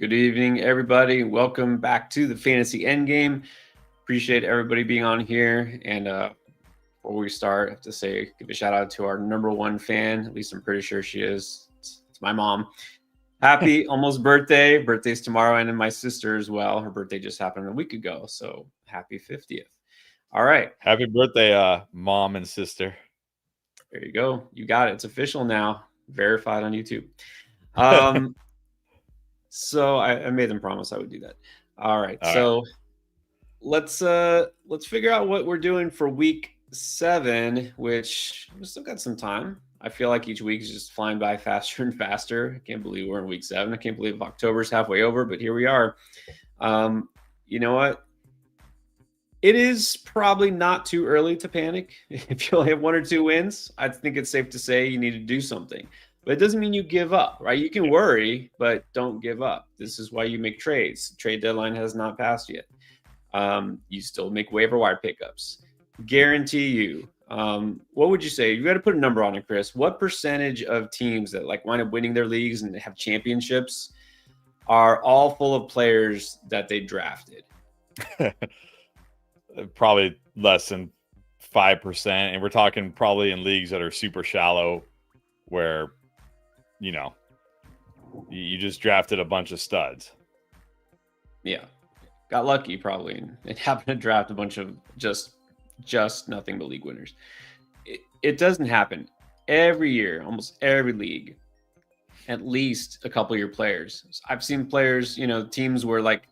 Good evening, everybody. Welcome back to the Fantasy Endgame. Appreciate everybody being on here. And before we start, I have to say, give a shout out to our number one fan. At least I'm pretty sure she is. It's my mom. Happy almost birthday. Birthday's tomorrow, and then my sister as well. Her birthday just happened a week ago. So happy 50th. All right. Happy birthday, mom and sister. There you go. You got it. It's official now. Verified on YouTube. So I made them promise I would do that. All right. All right. So let's figure out what we're doing for week 7, which we still got some time. I feel like each week is just flying by faster and faster. I can't believe we're in week 7. I can't believe October's halfway over, but here we are. You know what? It is probably not too early to panic. If you only have 1 or 2 wins, I think it's safe to say you need to do something. But it doesn't mean you give up, right? You can worry, but don't give up. This is why you make trades. Trade deadline has not passed yet. You still make waiver wire pickups. Guarantee you. What would you say? You got to put a number on it, Chris. What percentage of teams that like wind up winning their leagues and have championships are all full of players that they drafted? Probably less than 5%. And we're talking probably in leagues that are super shallow where, you just drafted a bunch of studs. Yeah. Got lucky probably and happened to draft a bunch of just nothing but league winners. It doesn't happen every year, almost every league. At least a couple of your players. I've seen players, teams where like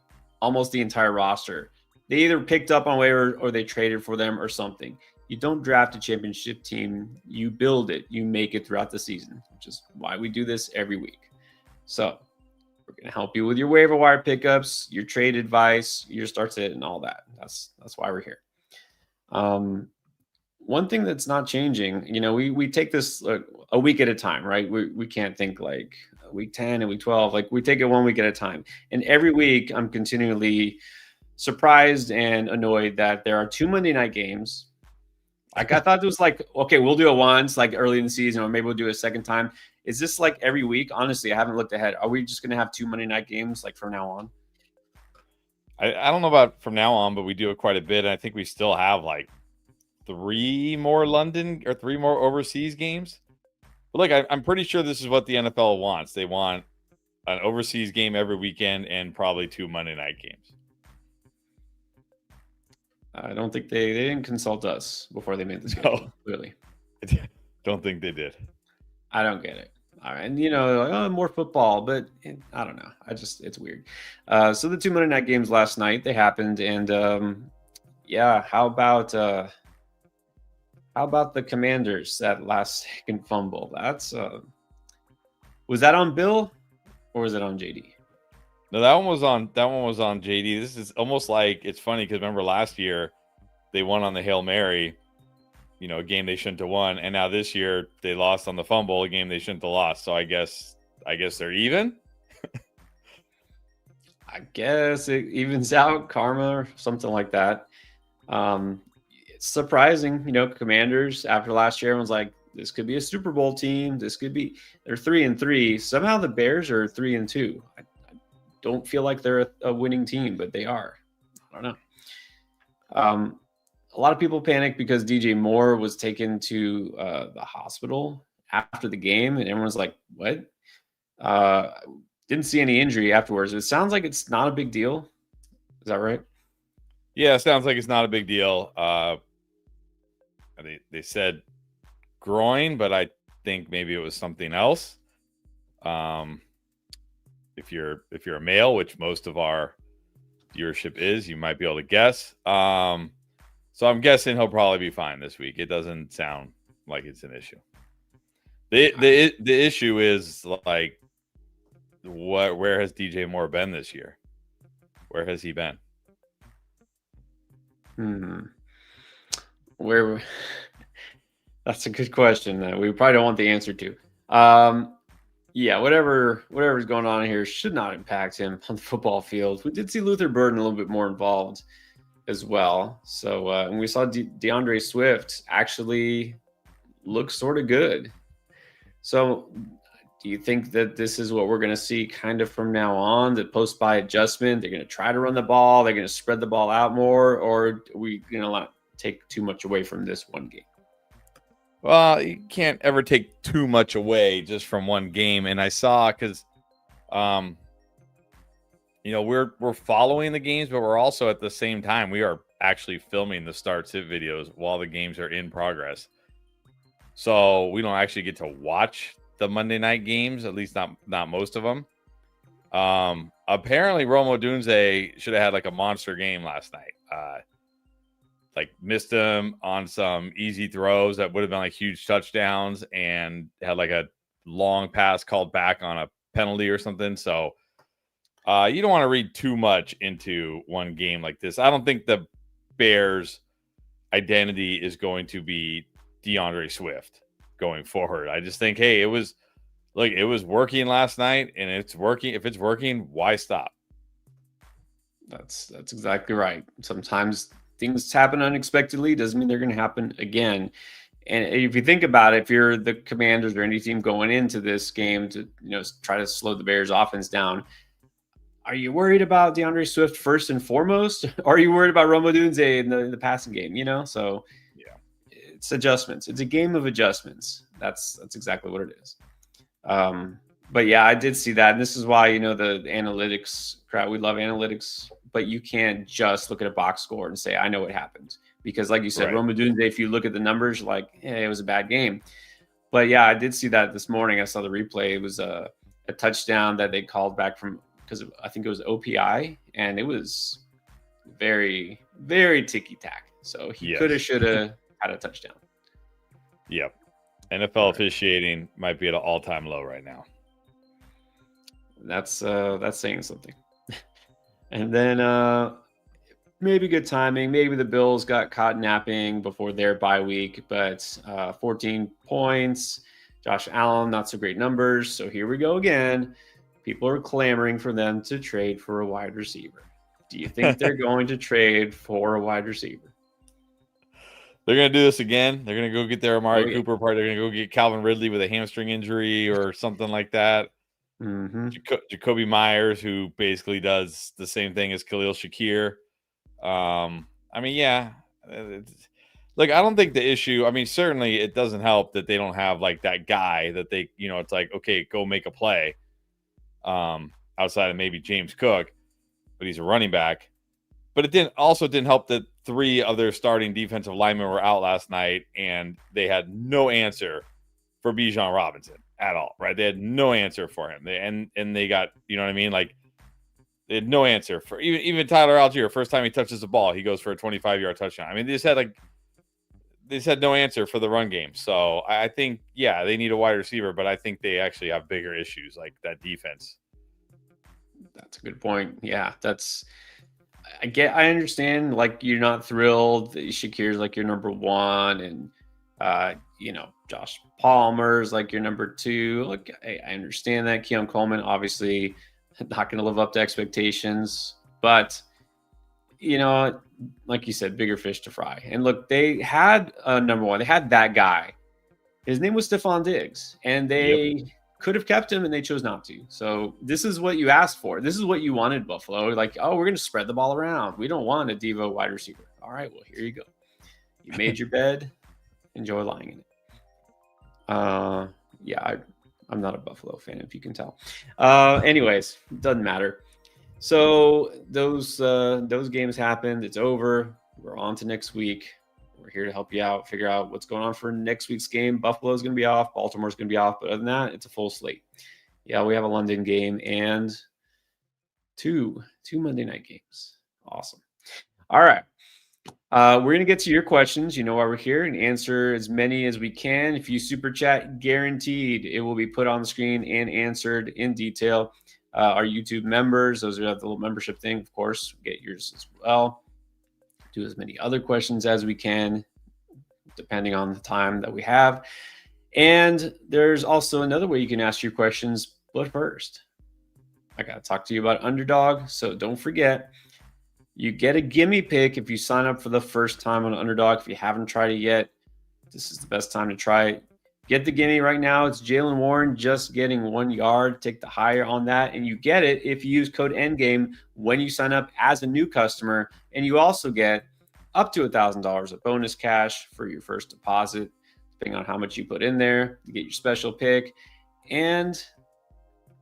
almost the entire roster, they either picked up on waiver or they traded for them or something. You don't draft a championship team, you build it, you make it throughout the season, which is why we do this every week. So we're going to help you with your waiver wire pickups, your trade advice, your start sit, and all that. That's why we're here. One thing that's not changing, we take this a week at a time, right? We can't think like week 10 and week 12. Like we take it 1 week at a time. And every week I'm continually surprised and annoyed that there are 2 Monday night games. Like I thought it was like, okay, we'll do it once, like early in the season, or maybe we'll do it a second time. Is this like every week? Honestly, I haven't looked ahead. Are we just going to have 2 Monday night games like from now on? I don't know about from now on, but we do it quite a bit. And I think we still have like 3 more London or 3 more overseas games. But like, I'm pretty sure this is what the NFL wants. They want an overseas game every weekend and probably 2 Monday night games. I don't think they didn't consult us before they made this schedule. Clearly, I don't think they did. I don't get it. All right, and like, more football, but I don't know. It's weird. So the 2 Monday night games last night, they happened, and yeah, how about the Commanders, that last second fumble? That's was that on Bill or was it on JD? No, that one was on JD. This is almost like, it's funny because remember last year they won on the Hail Mary, a game they shouldn't have won, and now this year they lost on the fumble, a game they shouldn't have lost. So I guess they're even. I guess it evens out, karma or something like that. It's surprising, Commanders after last year, everyone's like, this could be a Super Bowl team. This could be, they're 3-3. Somehow the Bears are 3-2. I don't feel like they're a winning team, but they are. I don't know. A lot of people panic because DJ Moore was taken to the hospital after the game, and everyone's like, what? Didn't see any injury afterwards. It sounds like it's not a big deal. Is that right? Yeah, it sounds like it's not a big deal. They said groin, but I think maybe it was something else. If you're a male, which most of our viewership is, you might be able to guess. So I'm guessing he'll probably be fine this week. It doesn't sound like it's an issue. The issue is like, where has DJ Moore been this year? Where has he been? Where? That's a good question that we probably don't want the answer to. Yeah, whatever's going on here should not impact him on the football field. We did see Luther Burden a little bit more involved as well. So, and we saw DeAndre Swift actually look sort of good. So Do you think that this is what we're going to see kind of from now on, the post-buy adjustment? They're going to try to run the ball. They're going to spread the ball out more, or are we going to not take too much away from this one game? Well, you can't ever take too much away just from one game. And I saw because, we're following the games, but we're also at the same time we are actually filming the start-sit videos while the games are in progress. So we don't actually get to watch the Monday night games, at least not most of them. Apparently Romo Dunze should have had like a monster game last night. Missed him on some easy throws that would have been like huge touchdowns, and had like a long pass called back on a penalty or something. So you don't want to read too much into one game like this. I don't think the Bears' identity is going to be DeAndre Swift going forward. I just think, hey, it was working last night, and it's working. If it's working, why stop? That's exactly right. Sometimes things happen unexpectedly. Doesn't mean they're going to happen again. And if you think about it, if you're the Commanders or any team going into this game to try to slow the Bears' offense down, are you worried about DeAndre Swift first and foremost? Or are you worried about Romo Dunze in the passing game? So yeah, it's adjustments. It's a game of adjustments. That's exactly what it is. But yeah, I did see that. And this is why, the analytics crowd, we love analytics, but you can't just look at a box score and say, I know what happened. Because like you said, right. Romo Dunze, if you look at the numbers, you're like, it was a bad game. But yeah, I did see that this morning. I saw the replay. It was a touchdown that they called back from, because I think it was OPI, and it was very, very ticky-tack. So he could have, should have had a touchdown. Yep. NFL officiating might be at an all-time low right now. That's saying something. And then maybe good timing. Maybe the Bills got caught napping before their bye week, but 14 points. Josh Allen, not so great numbers. So here we go again. People are clamoring for them to trade for a wide receiver. Do you think they're going to trade for a wide receiver? They're going to do this again. They're going to go get their Amari Cooper part. They're going to go get Calvin Ridley with a hamstring injury or something like that. Mm-hmm. Jacoby Myers, who basically does the same thing as Khalil Shakir. Look, I don't think the issue, certainly it doesn't help that they don't have like that guy that they, it's like, okay, go make a play. Outside of maybe James Cook, but he's a running back. But it didn't help that 3 of their starting defensive linemen were out last night, and they had no answer for Bijan Robinson at all, right? They had no answer for him. They got, like they had no answer for even Tyler Algier. First time he touches the ball, he goes for a 25-yard touchdown. They just had no answer for the run game. So I think, they need a wide receiver, but I think they actually have bigger issues like that defense. That's a good point. Yeah, I understand, like, you're not thrilled that Shakir's like your number 1, and Josh Palmer's like your number 2. Look, I understand that. Keon Coleman obviously not going to live up to expectations, but like you said, bigger fish to fry. And look, they had a number 1. They had that guy. His name was Stephon Diggs, and they could have kept him, and they chose not to. So this is what you asked for. This is what you wanted, Buffalo. Like, oh, we're going to spread the ball around. We don't want a Devo wide receiver. All right, well, here you go. You made your bed. Enjoy lying in it. I'm not a Buffalo fan, if you can tell. Anyways, doesn't matter. So those games happened. It's over. We're on to next week. We're here to help you out, figure out what's going on for next week's game. Buffalo's going to be off. Baltimore's going to be off. But other than that, it's a full slate. Yeah, we have a London game and two Monday night games. Awesome. All right. We're going to get to your questions. You know why we're here, and answer as many as we can. If you super chat, guaranteed it will be put on the screen and answered in detail. Our YouTube members, those are the little membership thing, of course, get yours as well. Do as many other questions as we can, depending on the time that we have. And there's also another way you can ask your questions, but first, I got to talk to you about Underdog. So don't forget, you get a gimme pick if you sign up for the first time on Underdog. If you haven't tried it yet, this is the best time to try it. Get the gimme right now. It's Jalen Warren just getting 1 yard. Take the higher on that, and you get it if you use code Endgame when you sign up as a new customer, and you also get up to $1,000 of bonus cash for your first deposit, depending on how much you put in there. You get your special pick, and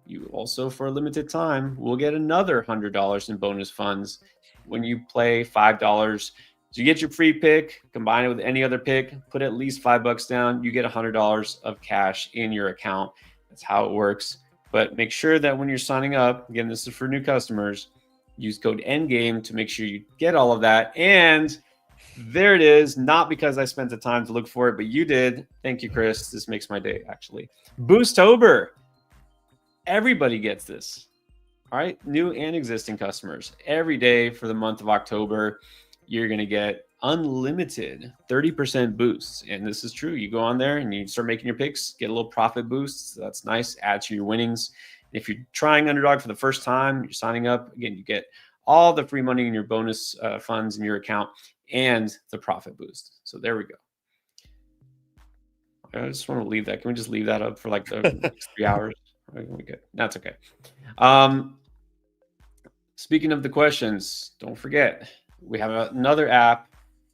you also, for a limited time, will get another $100 in bonus funds when you play $5. So you get your free pick, combine it with any other pick, put at least $5 down, you get $100 of cash in your account. That's how it works. But make sure that when you're signing up, again, this is for new customers, use code Endgame to make sure you get all of that. And there it is. Not because I spent the time to look for it, but you did. Thank you, Chris. This makes my day, actually. Boostober. Everybody gets this. All right, new and existing customers. Every day for the month of October, you're going to get unlimited 30% boosts. And this is true. You go on there and you start making your picks, get a little profit boost. So that's nice. Add to your winnings. If you're trying Underdog for the first time, you're signing up. Again, you get all the free money in your bonus funds in your account and the profit boost. So there we go. I just want to leave that. Can we just leave that up for like the next 3 hours? Okay, that's okay. Speaking of the questions, don't forget, we have another app.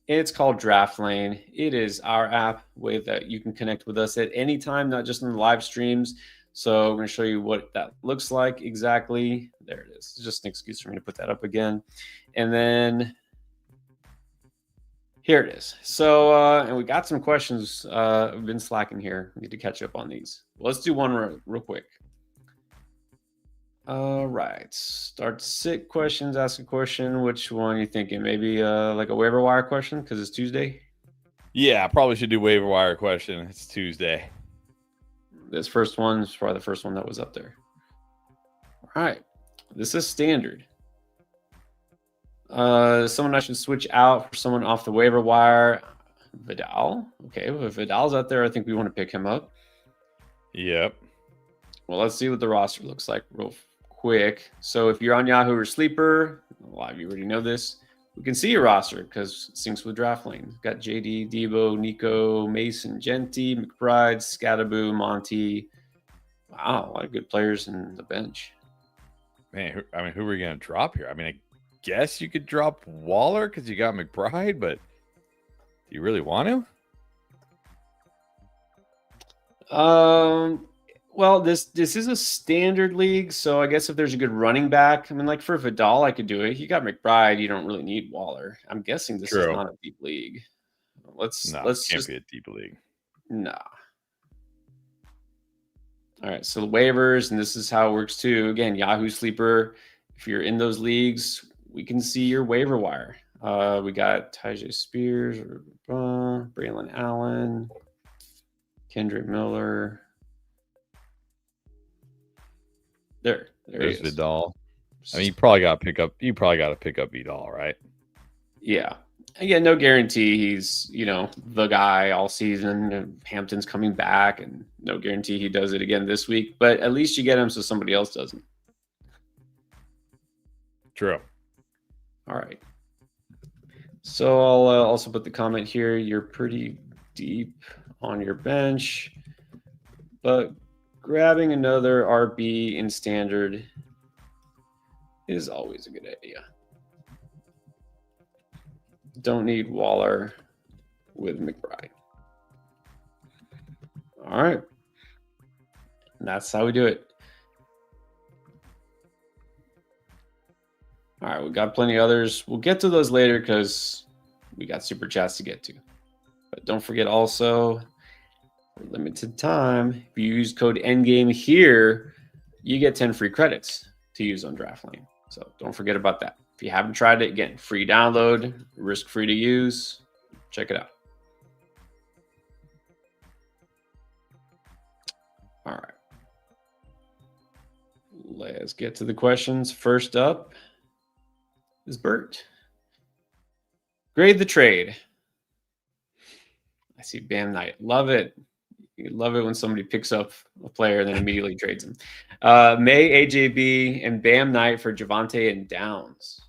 It's called Draft Lane. It is our app way that you can connect with us at any time, not just in the live streams. So I'm going to show you what that looks like exactly. There it is. It's just an excuse for me to put that up again. And then here it is. So, and we got some questions. I've been slacking here. We need to catch up on these. Let's do one real quick. All right. Start sit questions. Ask a question. Which one are you thinking? Maybe like a waiver wire question because it's Tuesday? Yeah, I probably should do waiver wire question. It's Tuesday. This first one is probably the first one that was up there. All right. This is standard. Someone I should switch out for someone off the waiver wire. Vidal. Okay, well, if Vidal's out there, I think we want to pick him up. Yep. Well, let's see what the roster looks like real quick. So if you're on Yahoo or Sleeper, a lot of you already know this, we can see your roster because it syncs with Draft Lane. We've got JD, Debo, Nico, Mason, Genti, McBride, Scatterboo, Monty. Wow, a lot of good players in the bench. Man, who are we going to drop here? I mean, I guess you could drop Waller because you got McBride, but do you really want to? Well, this is a standard league, so I guess if there's a good running back, I mean, like for Vidal, I could do it. You got McBride, you don't really need Waller. I'm guessing this is not a deep league. Let's can't be a deep league. Nah. All right, so the waivers, and this is how it works too. Again, Yahoo Sleeper. If you're in those leagues, we can see your waiver wire. We got Tyjae Spears, Braylon Allen, Kendrick Miller. There's Vidal. I mean, you probably got to pick up Vidal, right? Yeah. Again, no guarantee he's, the guy all season. Hampton's coming back, and no guarantee he does it again this week. But at least you get him so somebody else doesn't. True. All right. So I'll also put the comment here. You're pretty deep on your bench, but grabbing another RB in standard is always a good idea. Don't need Waller with McBride. All right. And that's how we do it. All right, we got plenty of others. We'll get to those later because we got super chats to get to. But don't forget also, for limited time, if you use code Endgame here, you get 10 free credits to use on Draft Lane. So don't forget about that. If you haven't tried it, again, free download, risk-free to use. Check it out. All right. Let's get to the questions. First up is Bert. Grade the trade. I see Bam Knight. Love it. You love it when somebody picks up a player and then immediately trades him. May, AJB, and Bam Knight for Javonte and Downs.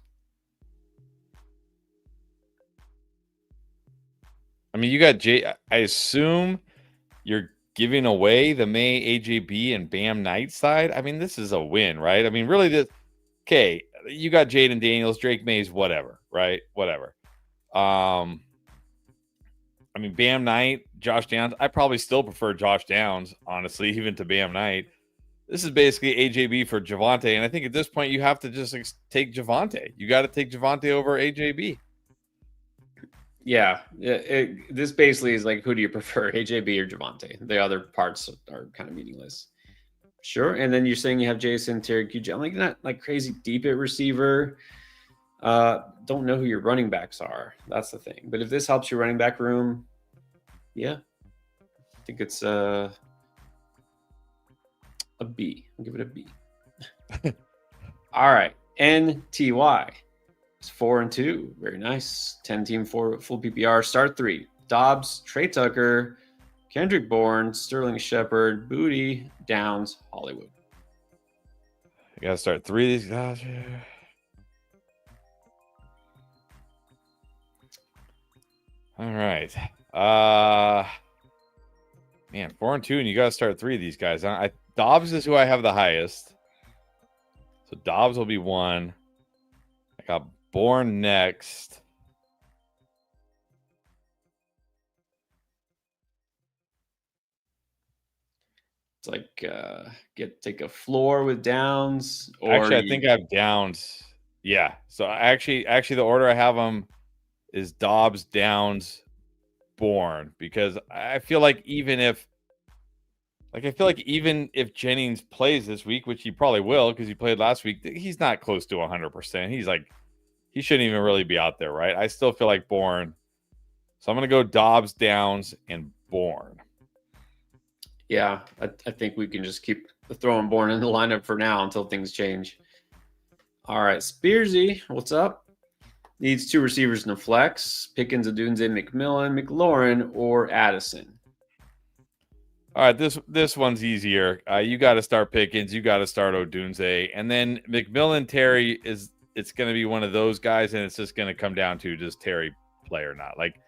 I mean, you got I assume you're giving away the May AJB and Bam Knight side. I mean, this is a win, right? I mean, really, okay, you got Jaden Daniels, Drake Mays, whatever, right? Whatever. I mean, Bam Knight, Josh Downs. I probably still prefer Josh Downs, honestly, even to Bam Knight. This is basically AJB for Javonte, and I think at this point you have to just take Javonte. You got to take Javonte over AJB. Yeah, this basically is like, who do you prefer, AJB or Javonte? The other parts are kind of meaningless. Sure, and then you're saying you have Jason, Terry, QJ. I'm like not like crazy deep at receiver. Don't know who your running backs are. That's the thing. But if this helps your running back room, yeah, I think it's a B. I'll give it a B. All right, NTY. It's 4-2. Very nice. 10-team full PPR. Start 3. Dobbs, Trey Tucker, Kendrick Bourne, Sterling Shepard, Booty, Downs, Hollywood. I gotta start 3 of these guys. All right. Man, 4-2, and you gotta start 3 of these guys. Dobbs is who I have the highest. So Dobbs will be 1. I got Bourne next. It's like take a floor with Downs. Or actually, I think I have Downs. Yeah. So actually, the order I have them is Dobbs, Downs, Bourne, because I feel like even if Jennings plays this week, which he probably will because he played last week, he's not close to 100%. He's like, he shouldn't even really be out there, right? I still feel like Bourne. So I'm going to go Dobbs, Downs, and Bourne. Yeah, I think we can just keep throwing Bourne in the lineup for now until things change. All right, Spearsy, what's up? Needs 2 receivers in a flex. Pickens, Odunze, McMillan, McLaurin, or Addison. All right, this one's easier. You got to start Pickens. You got to start Odunze. And then McMillan, Terry, it's going to be one of those guys, and it's just going to come down to does Terry play or not. Like,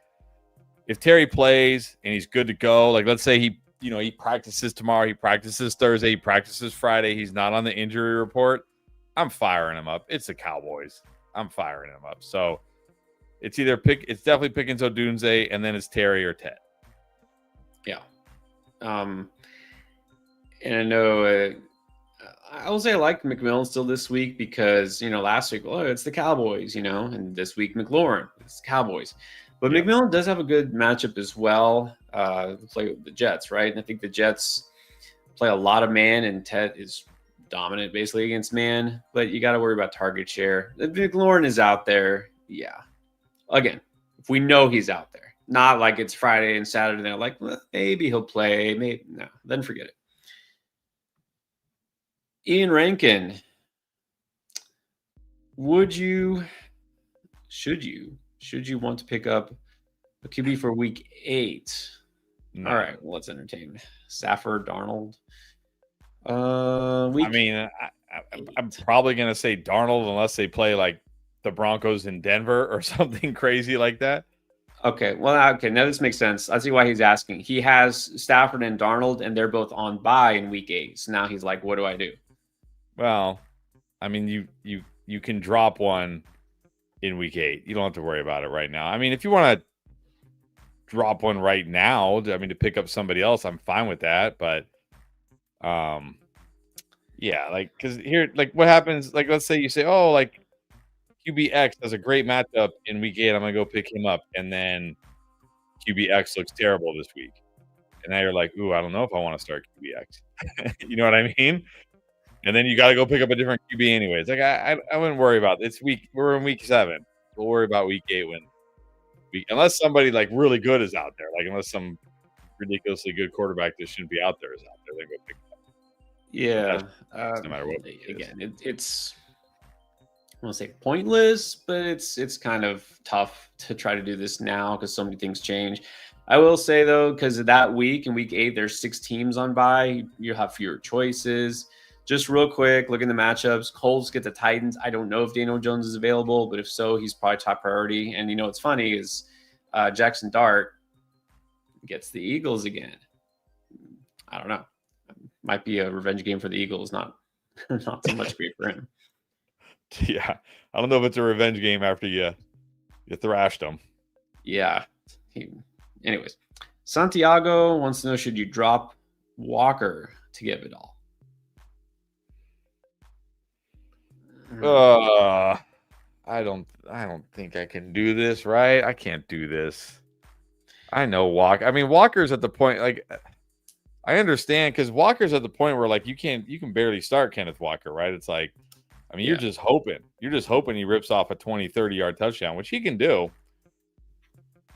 if Terry plays and he's good to go, like let's say he practices tomorrow, he practices Thursday, he practices Friday, he's not on the injury report, I'm firing him up. It's the Cowboys. I'm firing him up. So it's definitely Pickens, Odunze, and then it's Terry or Ted. Yeah. And I know I will say I like McMillan still this week because, last week, it's the Cowboys, and this week McLaurin, it's the Cowboys. But yeah. McMillan does have a good matchup as well. Play with the Jets, right? And I think the Jets play a lot of man, and Ted is dominant basically against man. But you got to worry about target share. If McLaurin is out there, yeah. Again, if we know he's out there, not like it's Friday and Saturday, they're like, well, maybe he'll play. Maybe no, then forget it. Ian Rankin, should you want to pick up a QB for week 8? No. All right, well, let's entertain Stafford, Darnold. I'm probably going to say Darnold unless they play like the Broncos in Denver or something crazy like that. Okay, now this makes sense. I see why he's asking. He has Stafford and Darnold, and they're both on bye in week 8. So now he's like, what do I do? Well, I mean, you can drop one in week 8. You don't have to worry about it right now. I mean, if you want to drop one right now, to pick up somebody else, I'm fine with that. But, yeah, like, because here, like, what happens? Like, let's say you say, oh, like, QBX has a great matchup in week 8. I'm gonna go pick him up, and then QBX looks terrible this week, and now you're like, ooh, I don't know if I want to start QBX. You know what I mean? And then you got to go pick up a different QB anyways. Like I wouldn't worry about it. We're in week 7. We'll worry about week 8 unless somebody like really good is out there. Like unless some ridiculously good quarterback that shouldn't be out there is out there, then go pick it up. Yeah. No matter what. Again, it's I won't say pointless, but it's kind of tough to try to do this now because so many things change. I will say though, because of that week in week 8, there's 6 teams on bye. You have fewer choices. Just real quick, look in the matchups. Colts get the Titans. I don't know if Daniel Jones is available, but if so, he's probably top priority. And what's funny is Jackson Dart gets the Eagles again. I don't know. Might be a revenge game for the Eagles, not so much great for him. Yeah, I don't know if it's a revenge game after you thrashed them. Yeah. Anyways, Santiago wants to know, should you drop Walker to get Vidal? I don't think I can do this, right? I can't do this. I know Walker's at the point, like, I understand, because Walker's at the point where, like, you can barely start Kenneth Walker, right? It's like, you're just hoping he rips off a 20, 30-yard touchdown, which he can do.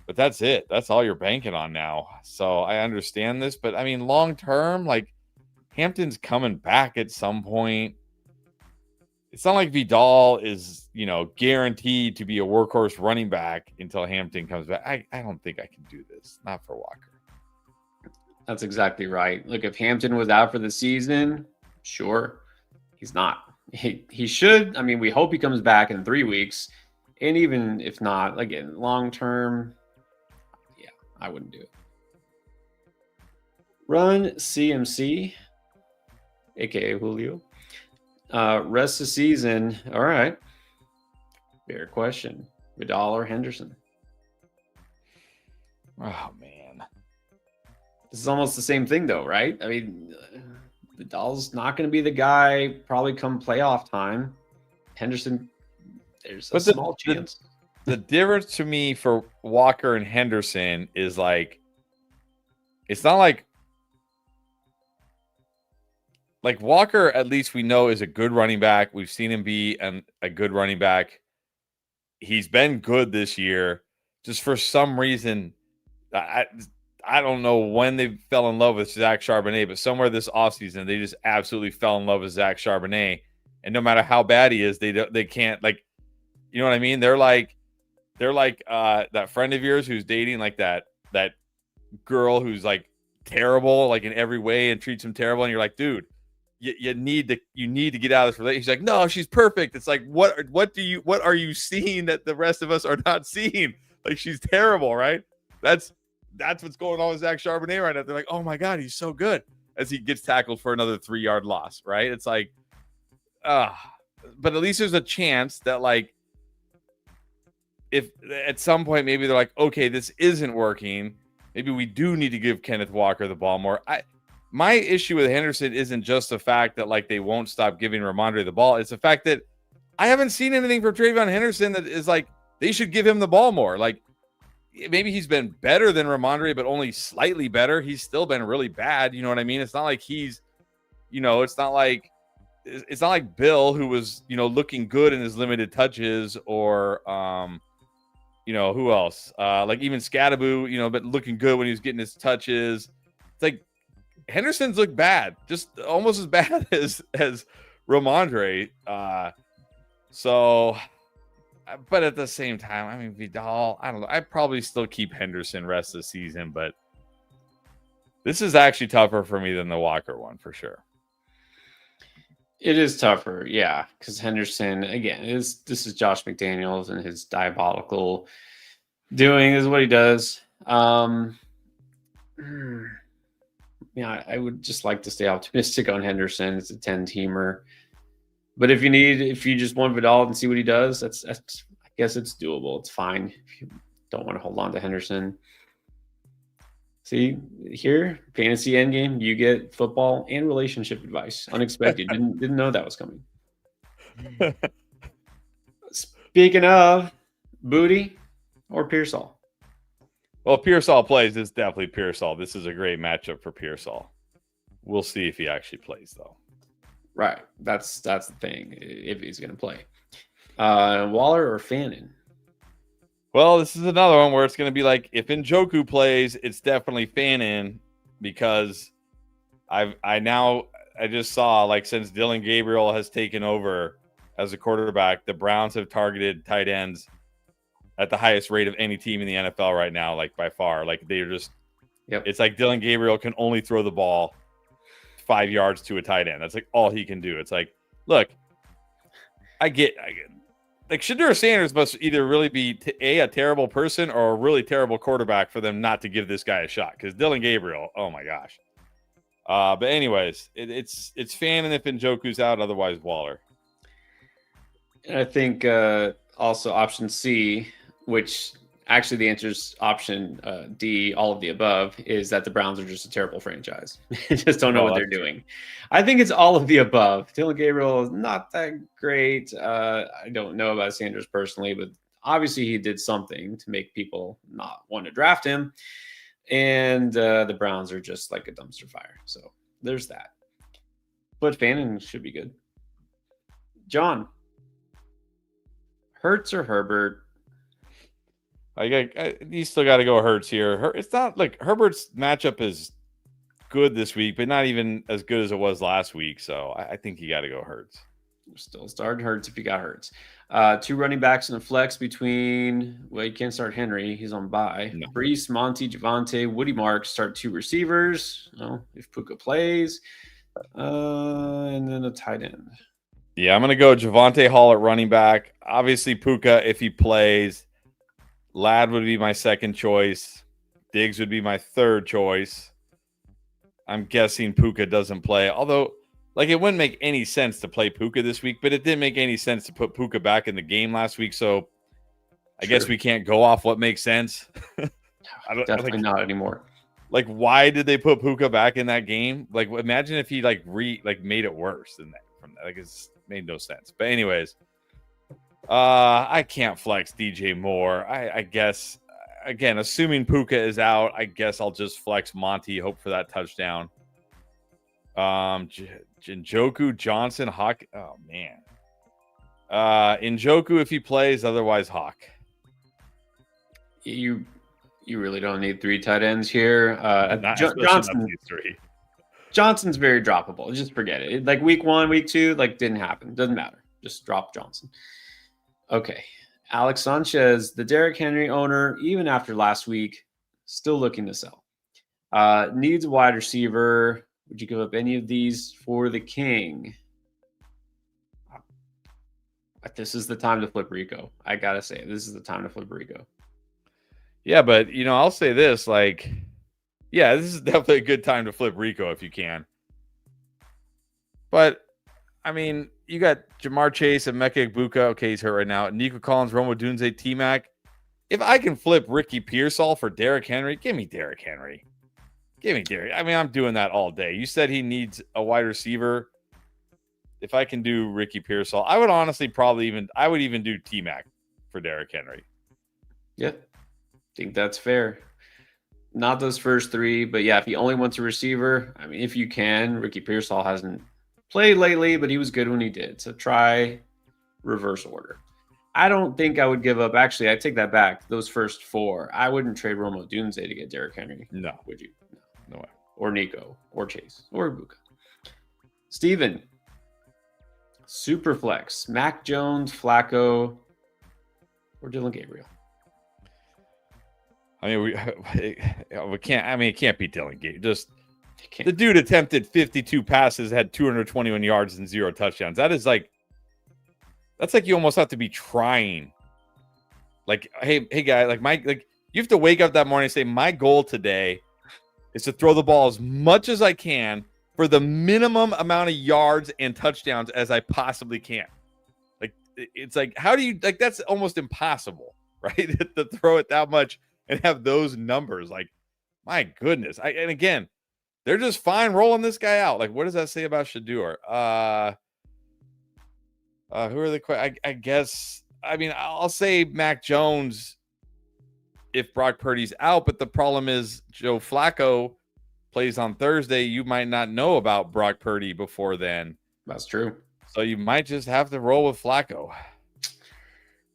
But that's it. That's all you're banking on now. So I understand this, but long term, like, Hampton's coming back at some point. It's not like Vidal is, guaranteed to be a workhorse running back until Hampton comes back. I don't think I can do this. Not for Walker. That's exactly right. Look, if Hampton was out for the season, sure. He's not. He should. We hope he comes back in 3 weeks. And even if not, again, long term, yeah, I wouldn't do it. Run CMC, aka Julio. Rest of the season. All right. Fair question. Vidal or Henderson? Oh, man. This is almost the same thing, though, right? Vidal's not going to be the guy probably come playoff time. Henderson, there's a small chance. The difference to me for Walker and Henderson is, like, it's not like Walker, at least we know, is a good running back. We've seen him be a good running back. He's been good this year. Just for some reason, I don't know when they fell in love with Zach Charbonnet, but somewhere this offseason, they just absolutely fell in love with Zach Charbonnet. And no matter how bad he is, they can't, like, you know what I mean? They're like that friend of yours who's dating, like, that girl who's, like, terrible, like, in every way, and treats him terrible. And you're like, dude, you need to get out of this relationship. He's like, no, she's perfect. It's like, what are you seeing that the rest of us are not seeing? Like, she's terrible, right? That's what's going on with Zach Charbonnet right now. They're like, oh my God, he's so good, as he gets tackled for another 3-yard loss, right? It's like, but at least there's a chance that, like, if at some point maybe they're like, okay, this isn't working, maybe we do need to give Kenneth Walker the ball more. My issue with Henderson isn't just the fact that, like, they won't stop giving Ramondre the ball. It's the fact that I haven't seen anything from Travion Henderson that is like, they should give him the ball more. Like, maybe he's been better than Ramondre, but only slightly better. He's still been really bad. You know what I mean? It's not like he's, it's not like Bill, who was, looking good in his limited touches, or, who else? Like, even Scadaboo, but looking good when he was getting his touches. It's like, Henderson's looked bad, just almost as bad as Ramondre. But at the same time, Vidal, I don't know. I'd probably still keep Henderson rest of the season, but this is actually tougher for me than the Walker one, for sure. It is tougher, yeah, because Henderson, again, this is Josh McDaniels and his diabolical doing is what he does. Yeah, I would just like to stay optimistic on Henderson. It's a 10-teamer. But if you just want Vidal and see what he does, that's I guess it's doable. It's fine if you don't want to hold on to Henderson. See, here, fantasy endgame, you get football and relationship advice. Unexpected. didn't know that was coming. Speaking of, Booty or Pearsall? Well, Pearsall plays. It's definitely Pearsall. This is a great matchup for Pearsall. We'll see if he actually plays, though. Right. That's the thing, if he's going to play. Waller or Fannin? Well, this is another one where it's going to be like, if Njoku plays, it's definitely Fannin, because I just saw, like, since Dylan Gabriel has taken over as a quarterback, the Browns have targeted tight ends at the highest rate of any team in the NFL right now, like, by far. Like, they're just, It's like Dylan Gabriel can only throw the ball 5 yards to a tight end. That's, like, all he can do. It's like, look, I get like, Shedeur Sanders must either really be a terrible person or a really terrible quarterback for them not to give this guy a shot. Because Dylan Gabriel, oh my gosh, But anyways, it's Fan, and if Njoku's out, otherwise Waller. And I think also option C, which actually the answer is option D, all of the above, is that the Browns are just a terrible franchise. Just don't know what they're doing. I think it's all of the above. Dylan Gabriel is not that great. I don't know about Sanders personally, but obviously he did something to make people not want to draft him. And the Browns are just like a dumpster fire. So there's that. But Fannin should be good. John. Hurts or Herbert? You still got to go Hurts here. It's not like Herbert's matchup is good this week, but not even as good as it was last week. So I think you got to go Hurts. Still starting Hurts if you got Hurts. 2 running backs in a flex between, well, you can't start Henry. He's on bye. No. Brees, Monty, Javonte, Woody Marks start 2 receivers. If Puka plays. And then a tight end. Yeah, I'm going to go Javonte Hall at running back. Obviously, Puka, if he plays. Ladd would be my second choice. Diggs would be my third choice. I'm guessing Puka doesn't play. Although, it wouldn't make any sense to play Puka this week, but it didn't make any sense to put Puka back in the game last week. So I guess we can't go off what makes sense. Definitely not anymore. Why did they put Puka back in that game? Imagine if he made it worse than that. From that, it's made no sense. But anyways, I can't flex DJ Moore. I guess, again, assuming Puka is out, I guess I'll just flex Monty, hope for that touchdown. Njoku, Johnson, Hawk. Oh, man. Njoku if he plays, otherwise Hawk. You really don't need 3 tight ends here. Johnson's very droppable. Just forget it. Week 1, week 2, didn't happen. Doesn't matter. Just drop Johnson. Okay. Alex Sanchez, the Derrick Henry owner, even after last week, still looking to sell. Needs a wide receiver. Would you give up any of these for the King? This is the time to flip Rico. I got to say, this is the time to flip Rico. Yeah, but, I'll say this, this is definitely a good time to flip Rico if you can. But, you got Jamar Chase and Mecca Ibuka. Okay, he's hurt right now. Nico Collins, Romo Dunze, T-Mac. If I can flip Ricky Pearsall for Derrick Henry, give me Derrick Henry. Give me Derrick. I'm doing that all day. You said he needs a wide receiver. If I can do Ricky Pearsall, I would honestly I would even do T-Mac for Derrick Henry. Yep. Think that's fair. Not those first 3, but yeah, if he only wants a receiver, if you can, Ricky Pearsall hasn't played lately, but he was good when he did. So try reverse order. I don't think I would give up. Actually, I take that back. Those first 4, I wouldn't trade Romo Dunze to get Derrick Henry. No. Would you? No way. Or Nico, or Chase, or Ibuka. Steven. Superflex. Mac Jones, Flacco, or Dylan Gabriel. We can't. It can't be Dylan Gabriel. The dude attempted 52 passes, had 221 yards and 0 touchdowns. That's you almost have to be trying. Hey guy, you have to wake up that morning and say, my goal today is to throw the ball as much as I can for the minimum amount of yards and touchdowns as I possibly can. It's how do you that's almost impossible, right? To throw it that much and have those numbers. My goodness. And again, they're just fine rolling this guy out. What does that say about Shador? Who are the? I guess. I'll say Mac Jones if Brock Purdy's out. But the problem is Joe Flacco plays on Thursday. You might not know about Brock Purdy before then. That's true. So you might just have to roll with Flacco.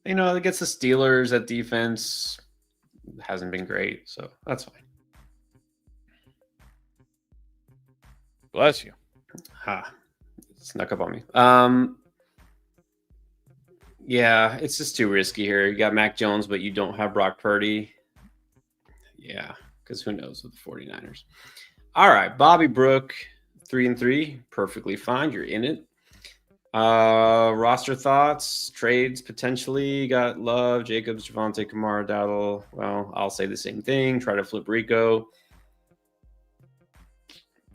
It gets the Steelers at defense. Hasn't been great, so that's fine. Bless you. Snuck up on me. Yeah, it's just too risky here. You got Mac Jones, but you don't have Brock Purdy. Yeah, because who knows with the 49ers. All right, Bobby Brook, 3-3, perfectly fine. You're in it. Roster thoughts, trades potentially. Got Love, Jacobs, Javonte, Kamara, Dowdle. Well, I'll say the same thing. Try to flip Rico.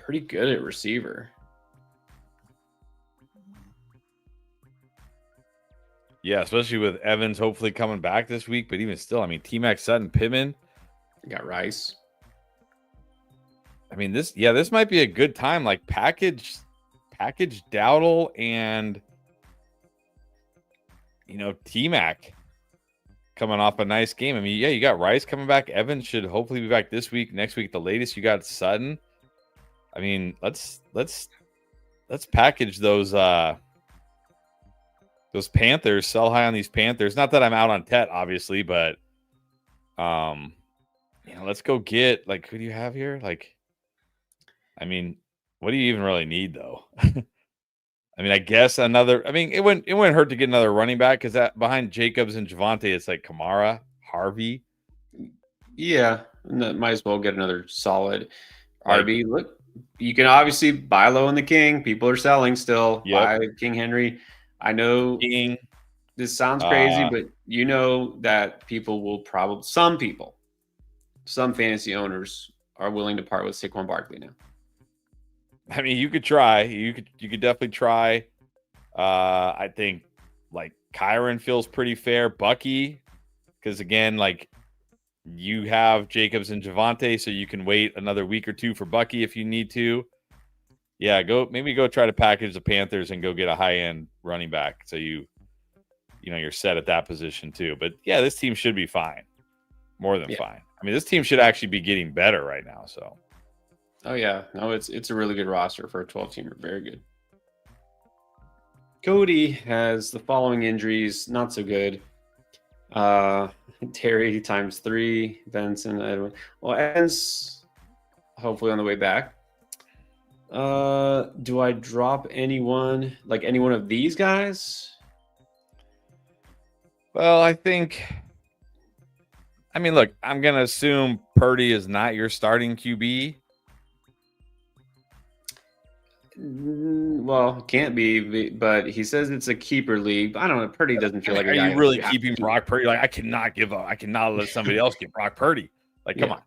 pretty good at receiver. Yeah, especially with Evans hopefully coming back this week. But even still, I mean, T-Mac, Sutton, Pittman. You got Rice. I mean, this might be a good time. Like package Dowdle and T-Mac coming off a nice game. I mean, yeah, you got Rice coming back. Evans should hopefully be back this week. Next week, the latest, you got Sutton. I mean, let's package those Panthers. Sell high on these Panthers. Not that I'm out on Tet, obviously, but let's go get, like, who do you have here? Like, I mean, what do you even really need though? I mean, I guess another. I mean, it wouldn't hurt to get another running back because that behind Jacobs and Javonte, it's like Kamara, Harvey. Yeah, might as well get another solid RB. Look, you can obviously buy low on the King. People are selling still. Yep. Buy King Henry. I know King. This sounds crazy, but you know that people will probably, some fantasy owners are willing to part with Saquon Barkley now. I mean, you could try. You could definitely try. I think like Kyron feels pretty fair. Bucky, because again, like you have Jacobs and Javonte, so you can wait another week or two for Bucky if you need to. Yeah, go try to package the Panthers and go get a high-end running back so you're set at that position too. But yeah, this team should be fine. More than fine. I mean, this team should actually be getting better right now, so. Oh yeah, no, it's a really good roster for a 12-teamer. Very good. Cody has the following injuries, not so good. Terry times 3, Benson, Edwin. Well, Evans hopefully on the way back. Do I drop any one of these guys? Well, I mean, look, I'm going to assume Purdy is not your starting QB. Well, can't be, but he says it's a keeper league. I don't know. Purdy doesn't feel like a guy. Are you really keeping Brock Purdy? Like, I cannot give up. I cannot let somebody else get Brock Purdy. Like, come on.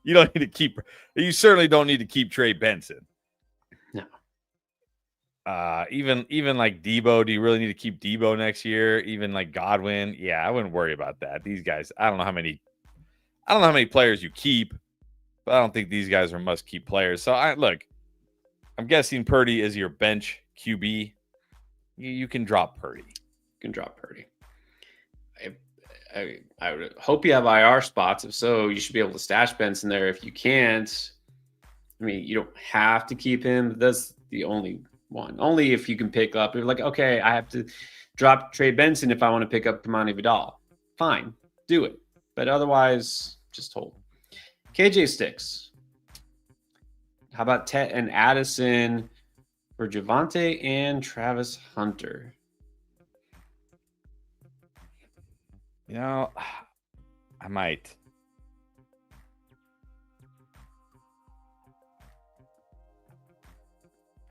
You don't need to keep. You certainly don't need to keep Trey Benson. No. Even like Debo. Do you really need to keep Debo next year? Even like Godwin. Yeah, I wouldn't worry about that. These guys. I don't know how many players you keep, but I don't think these guys are must keep players. So I'm guessing Purdy is your bench QB. You can drop Purdy. I would hope you have IR spots. If so, you should be able to stash Benson there. If you can't, I mean, you don't have to keep him. That's the only one. Only if you can pick up. You're like, okay, I have to drop Trey Benson if I want to pick up Kamani Vidal. Fine, do it. But otherwise, just hold. KJ Sticks. How about Tet and Addison for Javonte and Travis Hunter? I might.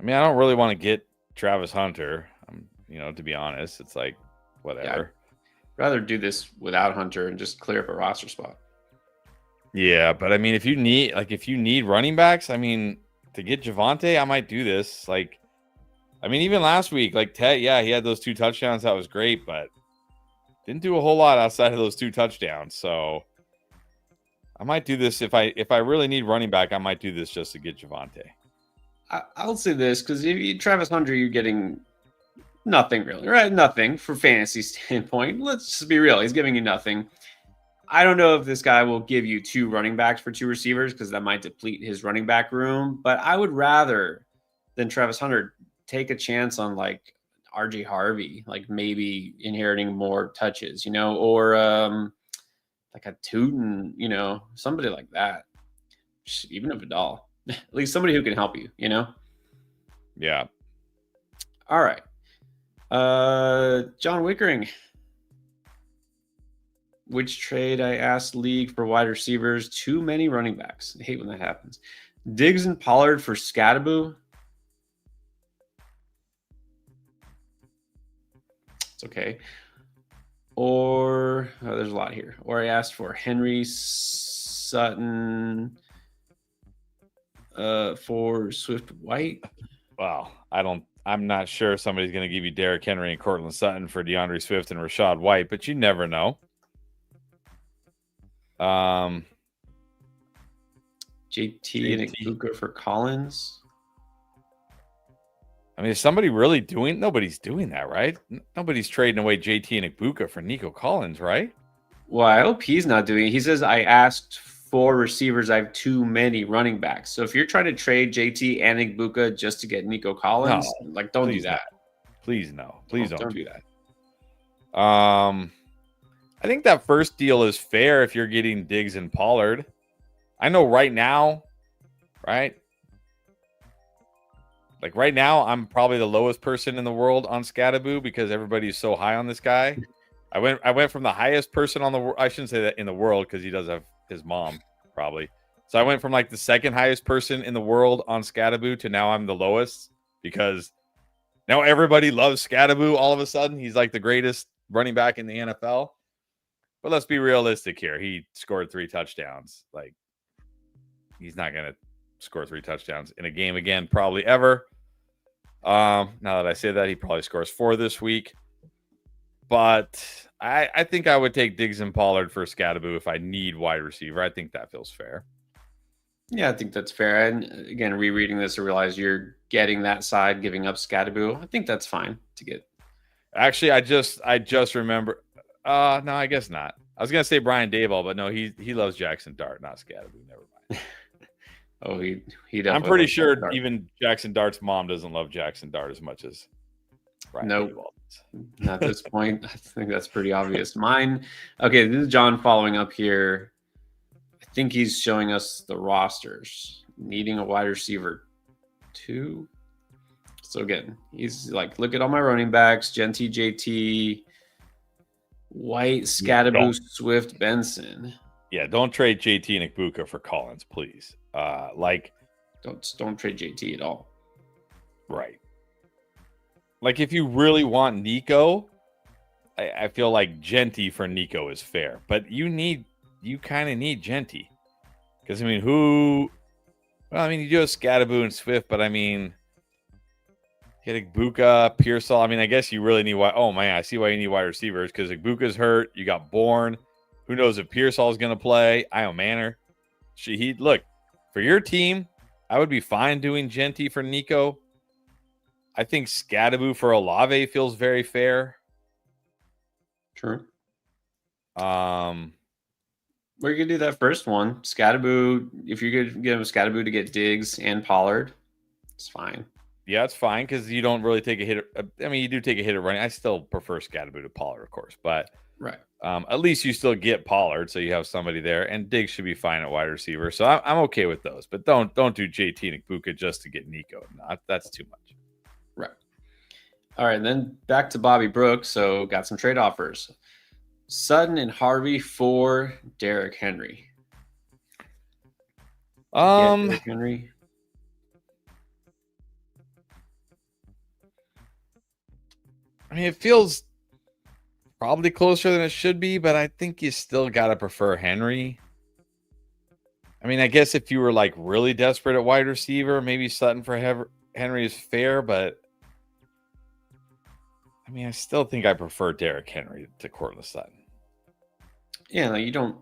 I mean, I don't really want to get Travis Hunter. To be honest, it's like whatever. Yeah, I'd rather do this without Hunter and just clear up a roster spot. Yeah, but I mean, if you need running backs, I mean, to get Javonte, I might do this. Like, I mean, even last week, like Tet, yeah, he had those 2 touchdowns. That was great, but didn't do a whole lot outside of those 2 touchdowns. So I might do this if I really need running back. I might do this just to get Javonte. I'll say this because if you Travis Hunter, you're getting nothing really, right? Nothing for fantasy standpoint. Let's just be real. He's giving you nothing. I don't know if this guy will give you 2 running backs for 2 receivers because that might deplete his running back room. But I would rather than Travis Hunter take a chance on like RJ Harvey, like maybe inheriting more touches, or like a Tootin, somebody like that. Even a Vidal, at least somebody who can help you, Yeah. All right. John Wickering. Which trade I asked league for wide receivers? Too many running backs. I hate when that happens. Diggs and Pollard for Scadaboo. It's okay. Or there's a lot here. Or I asked for Henry, Sutton, for Swift White. Well, I'm not sure somebody's going to give you Derrick Henry and Cortland Sutton for DeAndre Swift and Rashad White, but you never know. JT and Ibuka for Collins. I mean, is somebody really doing? Nobody's doing that, right? Nobody's trading away JT and Ibuka for Nico Collins, right? Well, I hope he's not doing it. He says, I asked for receivers. I have too many running backs. So if you're trying to trade JT and Ibuka just to get Nico Collins, don't do that. Please no. Please don't do that. I think that first deal is fair if you're getting Diggs and Pollard. I know right now, right? Like right now, I'm probably the lowest person in the world on Scatterboo because everybody's so high on this guy. I went from the highest person on the I shouldn't say that in the world because he does have his mom probably. So I went from like the second highest person in the world on Scatterboo to now I'm the lowest because now everybody loves Scatterboo all of a sudden. He's like the greatest running back in the NFL. But let's be realistic here. He scored 3 touchdowns. Like he's not going to score 3 touchdowns in a game again probably ever. Now that I say that, he probably scores 4 this week. But I think I would take Diggs and Pollard for Scatterboo if I need wide receiver. I think that feels fair. Yeah, I think that's fair. And again, rereading this, I realize you're getting that side, giving up Scatterboo. I think that's fine to get. Actually, I just remember. No, I guess not. I was gonna say Brian Daboll, but no, he loves Jackson Dart, not Scatterboo. Never mind. Oh, he definitely. I'm pretty sure even Jackson Dart's mom doesn't love Jackson Dart as much as Brian Daboll. Not at this point. I think that's pretty obvious. Mine. Okay, this is John following up here. I think he's showing us the rosters. Needing a wide receiver 2. So again, he's like, look at all my running backs: Genty, JT, White, Scatterboo, Swift, Benson. Yeah, don't trade JT and Ibuka for Collins, please. Don't trade JT at all. Right. Like if you really want Nico, I feel like Genty for Nico is fair. But you kind of need Genty. Because I mean, you do have Scatterboo and Swift, but I mean, get Ibuka, Pearsall. I mean, I guess you really need oh man, I see why you need wide receivers because Ibuka's hurt. You got Bourne. Who knows if Pearsall is going to play? Io Manor. Look, for your team, I would be fine doing Genty for Nico. I think Scatterboo for Olave feels very fair. True. We're gonna do that first one. Scatterboo. If you're gonna give him Scatterboo to get Diggs and Pollard, it's fine. Yeah, it's fine because you don't really take a hit. I mean, you do take a hit at running. I still prefer Scatterboo to Pollard, of course, but right. At least you still get Pollard, so you have somebody there, and Diggs should be fine at wide receiver. So I'm okay with those, but don't do JT and Ibuka just to get Nico. No, that's too much. Right. All right, then back to Bobby Brooks. So got some trade offers: Sutton and Harvey for Derrick Henry. Derrick Henry. I mean, it feels probably closer than it should be, but I think you still got to prefer Henry. I mean, I guess if you were like really desperate at wide receiver, maybe Sutton for Henry is fair, but I mean, I still think I prefer Derrick Henry to Cortland Sutton. Yeah, like you don't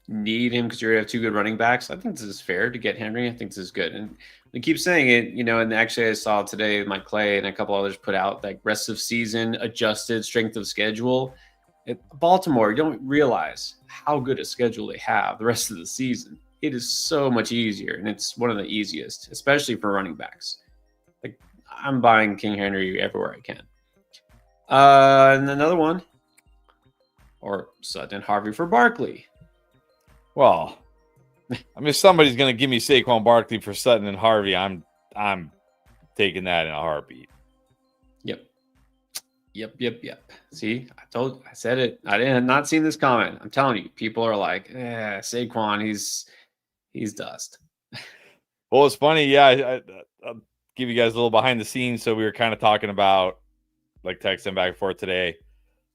need him because you already have 2 good running backs. I think this is fair to get Henry. I think this is good. And we keep saying it, and actually I saw today Mike Clay and a couple others put out like rest of season adjusted strength of schedule. At Baltimore, you don't realize how good a schedule they have the rest of the season. It is so much easier, and it's one of the easiest, especially for running backs. Like I'm buying King Henry everywhere I can. And another one, or Sutton Harvey for Barkley. Well, I mean, if somebody's going to give me Saquon Barkley for Sutton and Harvey, I'm taking that in a heartbeat. Yep. See, I said it. I had not seen this comment. I'm telling you, people are like, Saquon, he's dust. Well, it's funny. Yeah, I'll give you guys a little behind the scenes. So we were kind of talking about, like, texting back and forth today,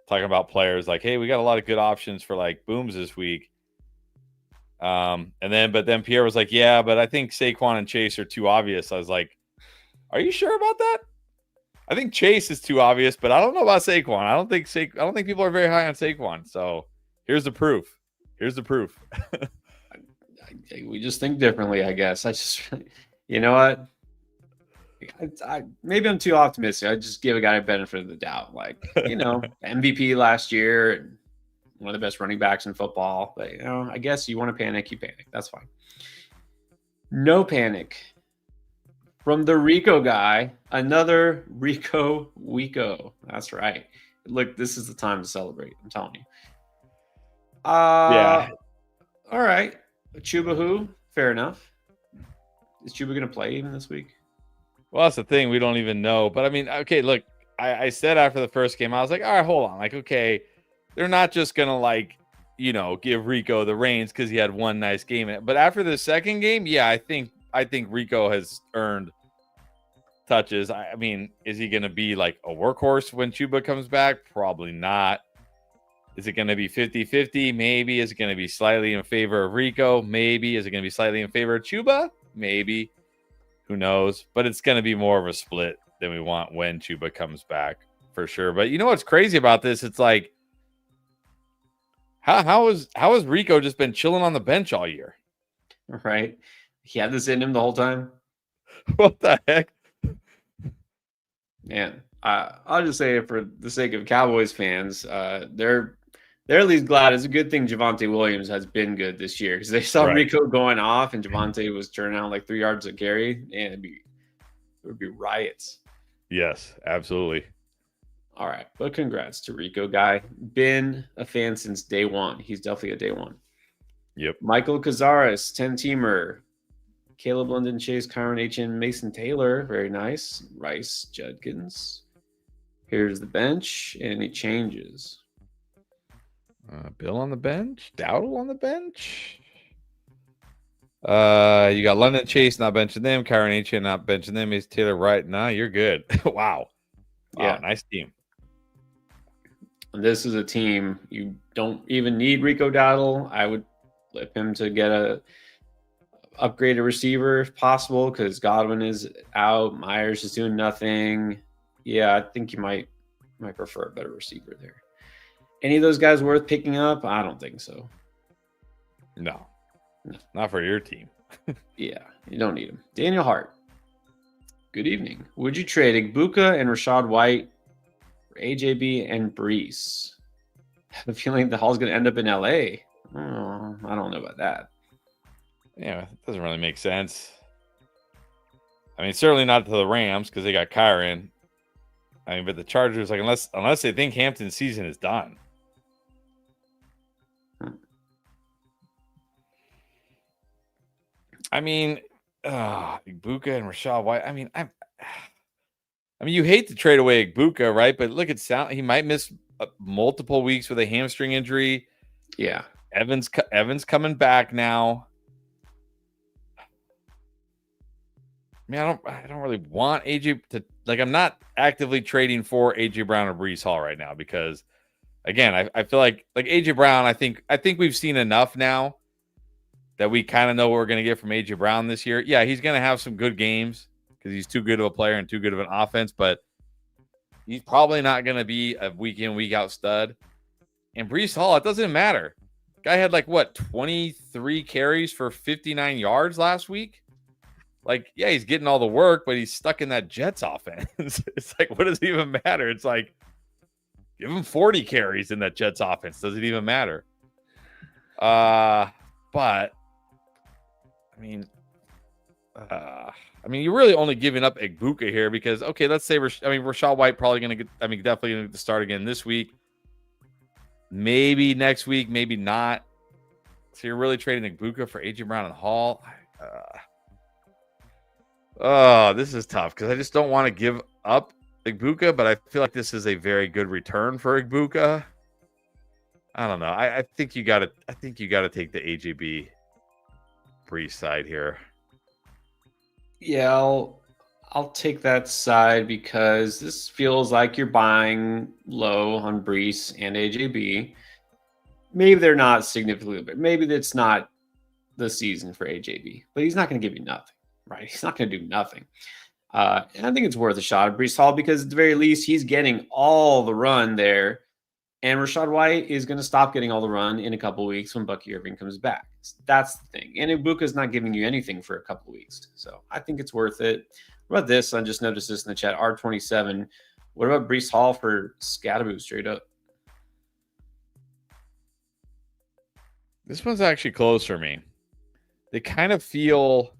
talking about players like, hey, we got a lot of good options for like booms this week. But then Pierre was like, yeah, but I think Saquon and Chase are too obvious. I was like, are you sure about that? I think Chase is too obvious, but I don't know about Saquon. I don't think people are very high on Saquon. So here's the proof. We just think differently, I guess. You know what? Maybe I'm too optimistic. I just give a guy a benefit of the doubt. Like, MVP last year and one of the best running backs in football. But, I guess you want to panic, you panic. That's fine. No panic. From the Rico guy, another Rico Wico. That's right. Look, this is the time to celebrate. I'm telling you. Yeah. All right. Chuba who? Fair enough. Is Chuba going to play even this week? Well, that's the thing. We don't even know. But, I mean, okay, look, I said after the first game, I was like, all right, hold on. Like, okay, they're not just going to, give Rico the reins because he had one nice game. But after the second game, yeah, I think Rico has earned touches. I mean, is he going to be like a workhorse when Chuba comes back? Probably not. Is it going to be 50-50? Maybe. Is it going to be slightly in favor of Rico? Maybe. Is it going to be slightly in favor of Chuba? Maybe. Who knows? But it's going to be more of a split than we want when Chuba comes back for sure. But you know what's crazy about this? It's like, how has Rico just been chilling on the bench all year? Right. He had this in him the whole time. What the heck? Man, I'll just say it for the sake of Cowboys fans, they're at least glad. It's a good thing Javonte Williams has been good this year because they saw Rico going off and Javonte was turning out like 3 yards a carry, and it would be riots. Yes, absolutely. All right, but congrats to Rico guy. Been a fan since day one. He's definitely a day one. Yep. Michael Cazares, 10-teamer. Caleb London, Chase, Kyron H.N., Mason Taylor. Very nice. Rice Judkins. Here's the bench. Any changes? Bill on the bench. Dowdle on the bench. You got London, Chase not benching them. Kyron H.N. not benching them. Mason Taylor right. Nah, you're good. Wow. Yeah. Nice team. And this is a team you don't even need Rico Dowdle. I would flip him to get a upgraded receiver if possible because Godwin is out. Myers is doing nothing. Yeah, I think you might prefer a better receiver there. Any of those guys worth picking up? I don't think so. No. Not for your team. Yeah, you don't need them. Daniel Hart. Good evening. Would you trade Igbuka and Rachaad White for AJB and Brees? I have a feeling the Hall's going to end up in LA. Oh, I don't know about that. Yeah, it doesn't really make sense. I mean, certainly not to the Rams because they got Kyron. I mean, but the Chargers, like, unless they think Hampton's season is done. I mean, Igbuka and Rachaad White. I mean, you hate to trade away Igbuka, right? But look at he might miss multiple weeks with a hamstring injury. Yeah, Evans coming back now. I mean, I don't really want AJ to I'm not actively trading for AJ Brown or Breece Hall right now because, again, I feel like AJ Brown. I think we've seen enough now that we kind of know what we're going to get from AJ Brown this year. Yeah, he's going to have some good games because he's too good of a player and too good of an offense, but he's probably not going to be a week in, week out stud. And Breece Hall, it doesn't matter. Guy had 23 carries for 59 yards last week. Yeah, he's getting all the work, but he's stuck in that Jets offense. It's what does it even matter? It's give him 40 carries in that Jets offense. Does it even matter? But I mean, you're really only giving up Igbuka here because, okay, let's say Rachaad White probably going to get. Definitely going to start again this week. Maybe next week, maybe not. So you're really trading Igbuka for AJ Brown and Hall. This is tough because I just don't want to give up Igbuka, but I feel like this is a very good return for Igbuka. I don't know. I think you got to. I think you got to take the AJB Breece side here. Yeah, I'll take that side because this feels like you're buying low on Breece and AJB. Maybe they're not significantly, but maybe it's not the season for AJB, but he's not going to give you nothing, right? He's not going to do nothing. And I think it's worth a shot at Brees Hall because at the very least, he's getting all the run there. And Rachaad White is going to stop getting all the run in a couple of weeks when Bucky Irving comes back. That's the thing. And Ibuka's not giving you anything for a couple of weeks. So I think it's worth it. What about this? I just noticed this in the chat. R27. What about Brees Hall for Scatterboo straight up? This one's actually close for me. They kind of feel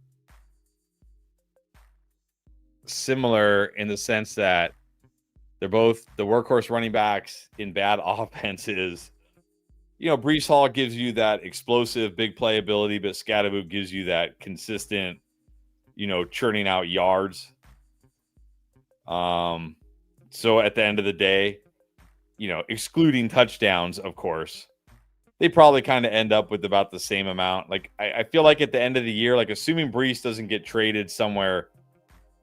similar in the sense that they're both the workhorse running backs in bad offenses. You know, Brees Hall gives you that explosive big play ability, but Scatterboo gives you that consistent, you know, churning out yards. So at the end of the day, you know, excluding touchdowns, of course, they probably kind of end up with about the same amount. Like, I feel like at the end of the year, like assuming Brees doesn't get traded somewhere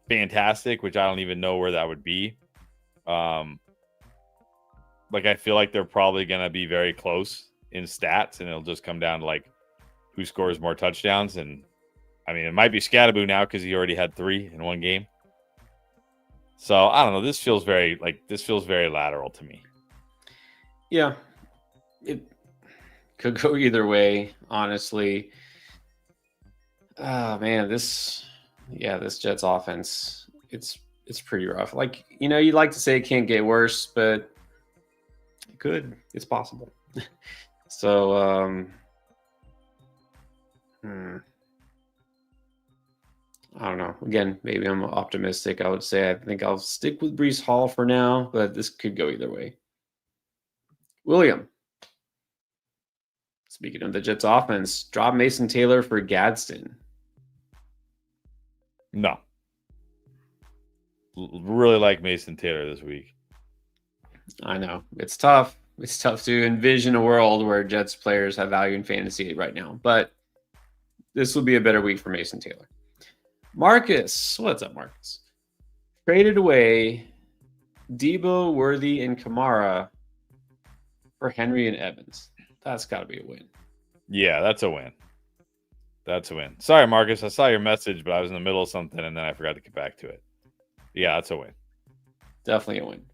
fantastic, which I don't even know where that would be. Like I feel like they're probably going to be very close in stats, and it'll just come down to like who scores more touchdowns. And I mean, it might be Scatterboo now because he already had 3 in one game. So I don't know. This feels very lateral to me. Yeah, it could go either way, honestly. Oh man, this Jets offense, it's pretty rough. Like, you know, you'd like to say it can't get worse, but it could. It's possible. So, I don't know. Again, maybe I'm optimistic. I would say I think I'll stick with Brees Hall for now, but this could go either way. William. Speaking of the Jets offense, drop Mason Taylor for Gadsden. No. Really like Mason Taylor this week. I know. It's tough. It's tough to envision a world where Jets players have value in fantasy right now, but this will be a better week for Mason Taylor. Marcus, what's up, Marcus? Traded away Debo, Worthy, and Kamara for Henry and Evans. That's got to be a win. Yeah, that's a win. That's a win. Sorry, Marcus. I saw your message, but I was in the middle of something, and then I forgot to get back to it. Yeah, that's a win. Definitely a win.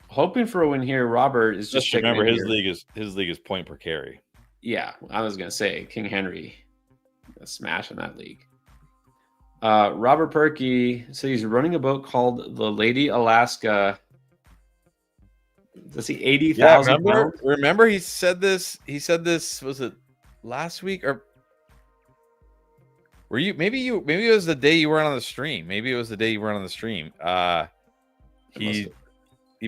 Hoping for a win here. Robert is just remember his league is point per carry. Yeah, I was gonna say King Henry, a smash in that league. Robert Perky said he's running a boat called the Lady Alaska. Does he 80,000 pounds? Remember he said this. He said this, was it last week or were you? Maybe it was the day you weren't on the stream. You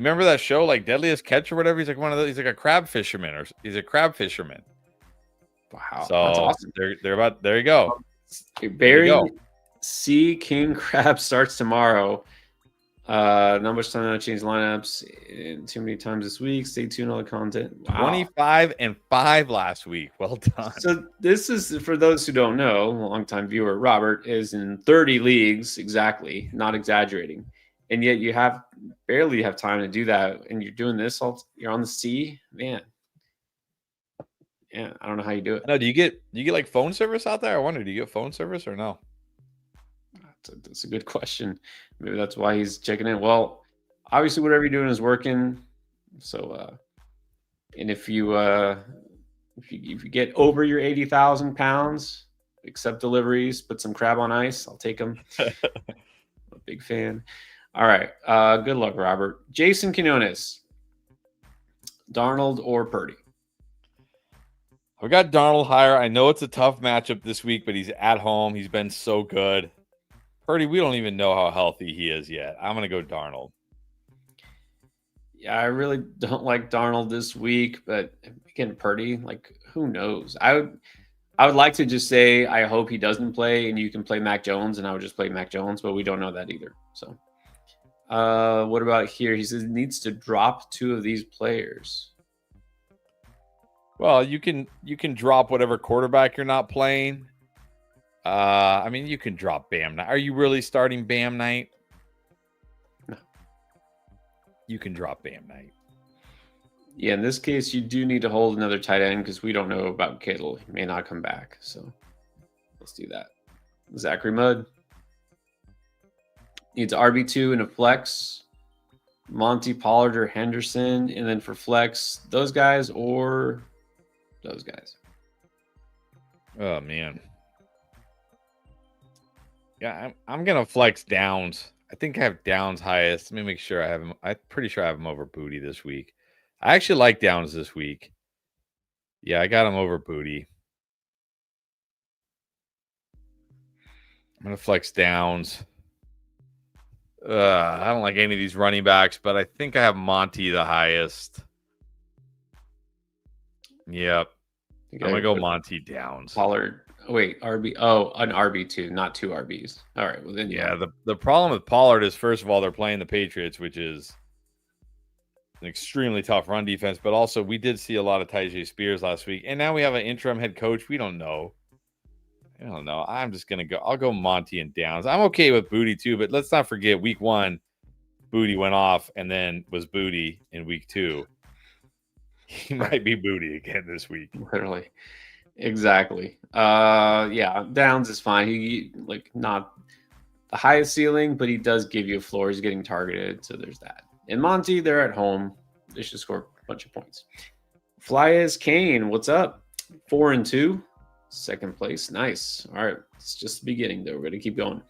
remember that show like Deadliest Catch or whatever? He's like one of those. He's like a crab fisherman, or he's a crab fisherman. Wow, so that's awesome. They're about there. You go. Barry C. King Crab starts tomorrow. Not much time to change lineups and too many times this week. Stay tuned on the content. Wow. 25-5 last week. Well done. So this is for those who don't know, a longtime viewer, Robert is in 30 leagues exactly, not exaggerating. And yet you barely have time to do that. And you're doing this, you're on the sea, man. Yeah, I don't know how you do it. No, do you get like phone service out there? I wonder, do you get phone service or no? That's a good question. Maybe that's why he's checking in. Well, obviously, whatever you're doing is working. So, and if you get over your 80,000 pounds, accept deliveries, put some crab on ice. I'll take them. I'm a big fan. All right. Good luck, Robert. Jason Quinones, Darnold or Purdy? We got Darnold higher. I know it's a tough matchup this week, but he's at home. He's been so good. Purdy, we don't even know how healthy he is yet. I'm going to go Darnold. Yeah, I really don't like Darnold this week, but again, Purdy, like, who knows? I would like to just say I hope he doesn't play and you can play Mac Jones, and I would just play Mac Jones, but we don't know that either. So, what about here? He says he needs to drop 2 of these players. Well, you can drop whatever quarterback you're not playing. I mean, you can drop Bam Knight. Are you really starting Bam Knight? No. You can drop Bam Knight. Yeah, in this case, you do need to hold another tight end because we don't know about Kittle. He may not come back. So let's do that. Zachary Mudd needs RB2 and a flex. Monty Pollard or Henderson. And then for flex, those guys or those guys. Oh, man. Yeah, I'm going to flex Downs. I think I have Downs highest. Let me make sure I have him. I'm pretty sure I have him over Booty this week. I actually like Downs this week. Yeah, I got him over Booty. I'm going to flex Downs. I don't like any of these running backs, but I think I have Monty the highest. Yep. I'm going to go Monty Downs. Pollard. Wait, RB. Oh, an RB2, not two RBs. All right. Well, then, yeah. The problem with Pollard is, first of all, they're playing the Patriots, which is an extremely tough run defense. But also, we did see a lot of Tyjae Spears last week. And now we have an interim head coach. We don't know. I don't know. I'm just going to go. I'll go Monty and Downs. I'm okay with Booty too, but let's not forget week 1, Booty went off and then was Booty in week 2. He might be Booty again this week. Literally. Exactly. Yeah, Downs is fine. He not the highest ceiling, but he does give you a floor. He's getting targeted, so there's that. And Monty, they're at home. They should score a bunch of points. Fly is Kane. What's up? 4-2. Second place. Nice. All right. It's just the beginning, though. We're going to keep going.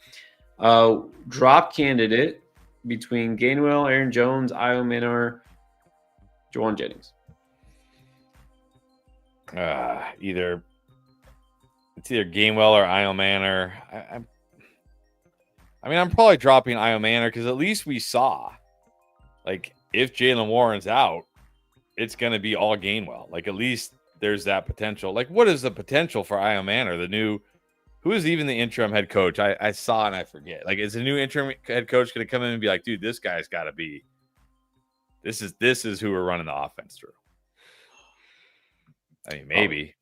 Drop candidate between Gainwell, Aaron Jones, Io Manor, Jawan Jennings. It's either Gainwell or Io Manor. I'm probably dropping Io Manor because at least we saw, if Jalen Warren's out, it's going to be all Gainwell. At least there's that potential. What is the potential for Io Manor? Who is even the interim head coach? I saw and I forget. Is the new interim head coach going to come in and be like, dude, this guy's got to be. This is who we're running the offense through. I mean, maybe,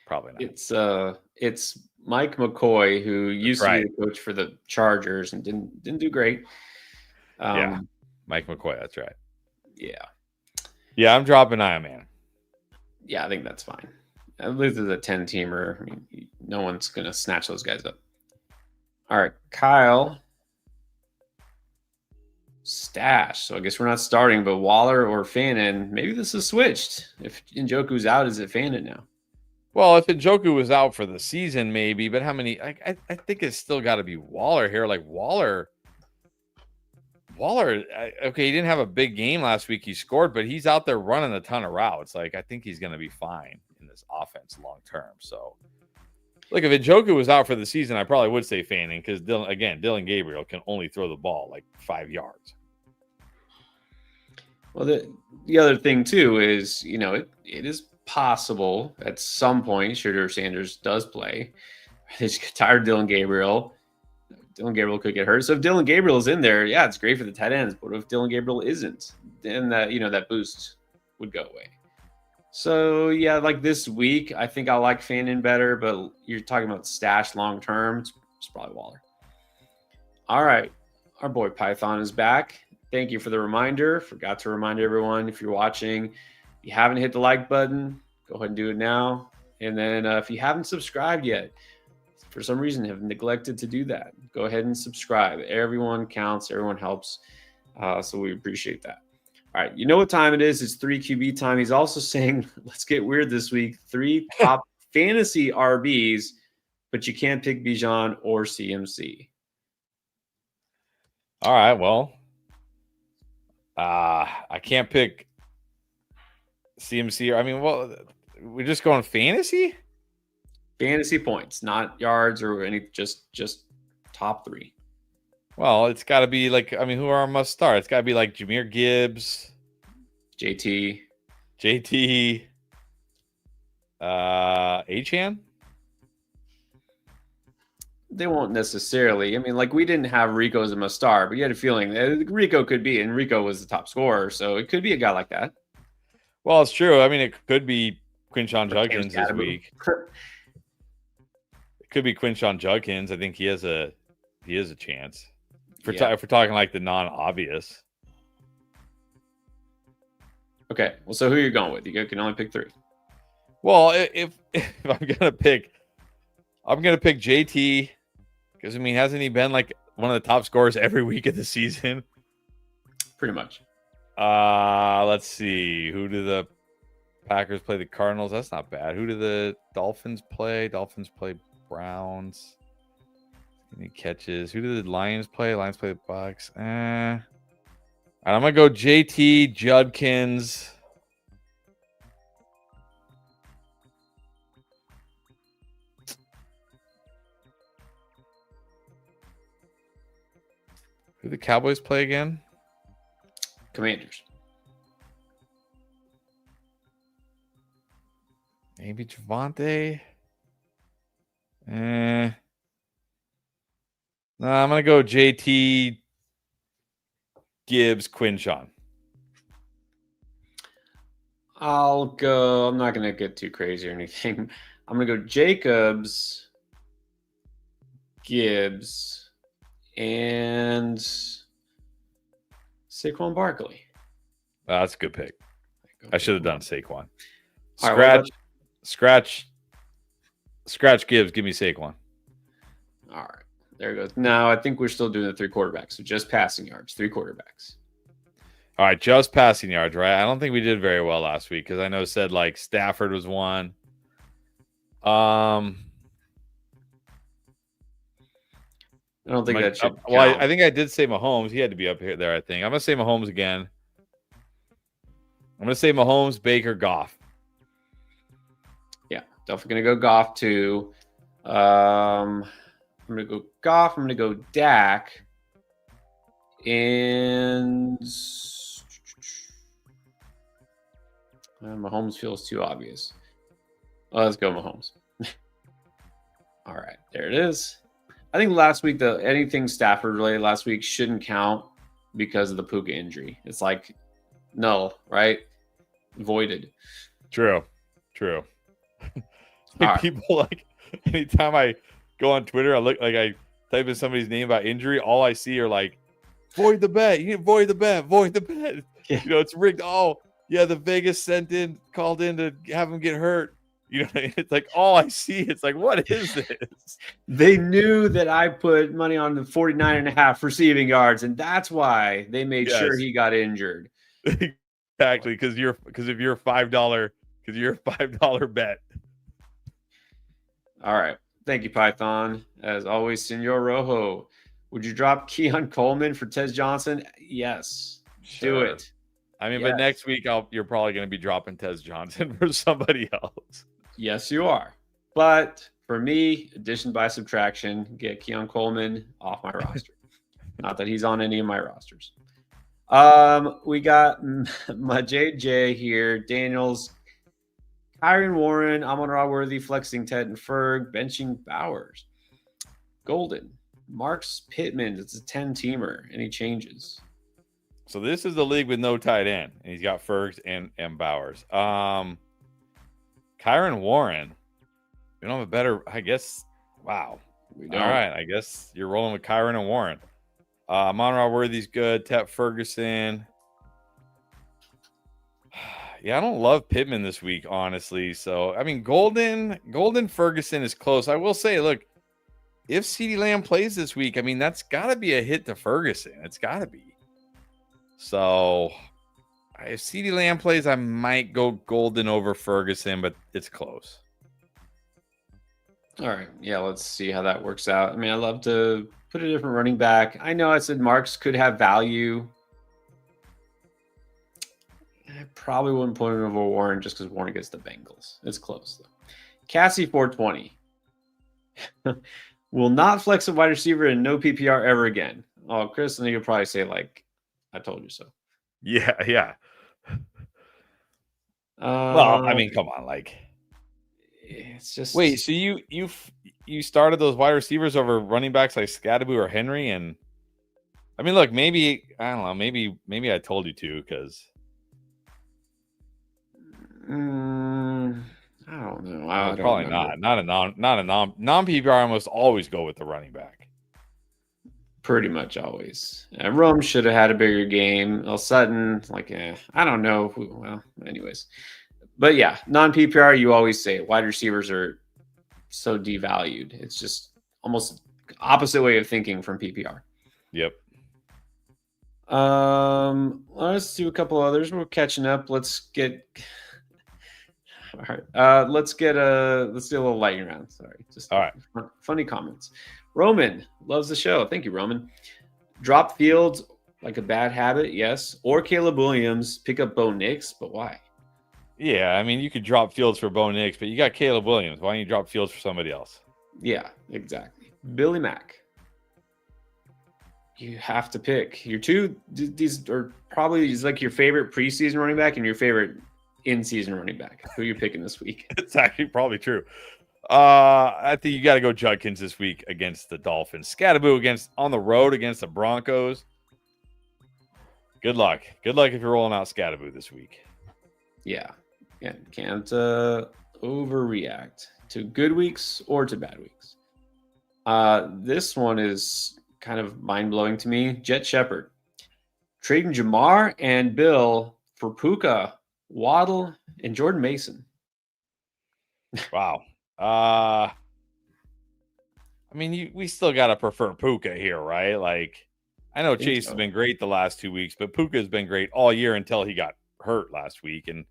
probably not. It's Mike McCoy, who used to be the coach for the Chargers and didn't do great. Yeah, Mike McCoy. That's right. Yeah, I'm dropping Io Manor. Yeah, I think that's fine. At least it's a 10-teamer. I mean, no one's gonna snatch those guys up. All right, Kyle. Stash. So I guess we're not starting, but Waller or Fannin. Maybe this is switched. If Njoku's out, is it Fannin now? Well, if Njoku was out for the season, maybe. But how many? I think it's still got to be Waller here. Waller. Okay, he didn't have a big game last week. He scored, but he's out there running a ton of routes. I think he's going to be fine in this offense long term. So, if Njoku was out for the season, I probably would say Fannin because Dylan Gabriel can only throw the ball 5 yards. Well, the other thing too is, it is possible at some point Shedeur Sanders does play. He's tired of Dylan Gabriel. Dylan Gabriel could get hurt. So if Dylan Gabriel is in there, yeah, it's great for the tight ends. But if Dylan Gabriel isn't, then that boost would go away. So yeah, this week, I think I like Fannin better. But you're talking about stash long term. It's probably Waller. All right, our boy Python is back. Thank you for the reminder. Forgot to remind everyone, if you're watching, if you haven't hit the like button, go ahead and do it now. And then if you haven't subscribed yet, for some reason have neglected to do that, go ahead and subscribe. Everyone counts. Everyone helps. So we appreciate that. All right. You know what time it is. It's 3QB time. He's also saying, let's get weird this week. 3 top fantasy RBs, but you can't pick Bijan or CMC. All right. Well, I can't pick CMC. We're just going fantasy? Fantasy points, not yards or any, just top 3. Well, it's got to be who are our must start? It's got to be Jahmyr Gibbs, JT, Achane. They won't necessarily. We didn't have Rico as a must start, but you had a feeling that Rico could be, and Rico was the top scorer, so it could be a guy like that. Well, it's true. It could be Quinshon Judkins this week. It could be Quinshon Judkins. I think he has a chance. If we're talking the non-obvious. Okay. Well, so who are you going with? You can only pick 3. Well, if I'm gonna pick JT because I mean, hasn't he been like one of the top scorers every week of the season? Pretty much. Let's see. Who do the Packers play? The Cardinals. That's not bad. Who do the Dolphins play? Dolphins play Browns. Any catches? Who do the Lions play? Lions play the Bucks. I'm gonna go JT Judkins. Who the Cowboys play again? Commanders. Maybe Javante. No, I'm gonna go JT Gibbs Quinshawn. I'll go. I'm not going to get too crazy or anything. I'm going to go Jacobs, Gibbs, and Saquon Barkley. That's a good pick. I should have done Saquon. Right, Scratch Gibbs. Give me Saquon. All right. There it goes. Now, I think we're still doing the 3 quarterbacks. So just passing yards, 3 quarterbacks. All right, just passing yards, right? I don't think we did very well last week because I know said like Stafford was one. I don't think that should. Well, I think I did say Mahomes. He had to be up here there. I think I'm gonna say Mahomes again. I'm gonna say Mahomes, Baker, Goff. Yeah, definitely gonna go Goff too. I'm gonna go Goff. I'm gonna go Dak, and Mahomes feels too obvious. Let's go Mahomes. All right, there it is. I think last week, anything Stafford related last week shouldn't count because of the Puka injury. It's like null, right? Voided. True. People like anytime I go on Twitter, I type in somebody's name about injury, all I see are like void the bet. You void the bet. Yeah. You know, it's rigged. Oh, yeah, the Vegas called in to have him get hurt. You know, it's like all I see. It's like, what is this? They knew that I put money on the 49.5 receiving yards, and that's why they made sure he got injured. Exactly, because of your $5 bet. All right. Thank you, Python. As always, Senor Rojo. Would you drop Keon Coleman for Tez Johnson? Yes. Sure. Do it. I mean, but next week you're probably going to be dropping Tez Johnson for somebody else. Yes, you are. But for me, addition by subtraction, get Keon Coleman off my roster. Not that he's on any of my rosters. We got my JJ here. Daniels, Kyron Warren, Amon-Ra Worthy, flexing Ted and Ferg, benching Bowers. Golden, Marks Pittman. It's a 10-teamer. Any changes? So this is the league with no tight end, and he's got Fergs and Bowers. Kyron Warren. We don't have a better, I guess. Wow. We don't. All right. I guess you're rolling with Kyron and Warren. Amon-Ra Worthy's good. Tep Ferguson. Yeah, I don't love Pittman this week, honestly. So, I mean, Golden Ferguson is close. I will say, look, if CeeDee Lamb plays this week, I mean, that's got to be a hit to Ferguson. It's got to be. So, if CeeDee Lamb plays, I might go Golden over Ferguson, but it's close. All right. Yeah, let's see how that works out. I mean, I love to put a different running back. I know I said Marks could have value. I probably wouldn't put him over Warren just because Warren gets the Bengals. It's close, though. Cassie 420. Will not flex a wide receiver in no PPR ever again. Oh, Chris, and you'll probably say, like, I told you so. Yeah. Well, I mean, come on, like, it's just wait. So you started those wide receivers over running backs like Scadaboo or Henry, and I mean, look, maybe I don't know, maybe I told you to because I don't know. I don't probably remember. not a non PPR. I almost always go with the running back. Pretty much always. Rome should have had a bigger game. El Sutton, I don't know. Well, anyways. But yeah, non-PPR, you always say wide receivers are so devalued. It's just almost opposite way of thinking from PPR. Yep. Let's do a couple others. We're catching up. Let's get all right. Let's do a little lightning round. Sorry. Just all right. Funny comments. Roman loves the show. Thank you, Roman. Drop Fields like a bad habit, yes. Or Caleb Williams, pick up Bo Nix, but why? Yeah, I mean, you could drop Fields for Bo Nix, but you got Caleb Williams. Why don't you drop Fields for somebody else? Yeah, exactly. Billy Mack. You have to pick. Your two, these are probably like your favorite preseason running back and your favorite in-season running back. Who are you picking this week? It's actually probably true. I think you got to go Judkins this week against the Dolphins. Scatterboo on the road against the Broncos. Good luck. Good luck if you're rolling out Scatterboo this week. Yeah. Can't overreact to good weeks or to bad weeks. This one is kind of mind-blowing to me. Jet Shepard. Trading Jamar and Bill for Puka, Waddle, and Jordan Mason. Wow. I mean, we still got to prefer Puka here, right? Like, I know Chase has been great the last 2 weeks, but Puka has been great all year until he got hurt last week. And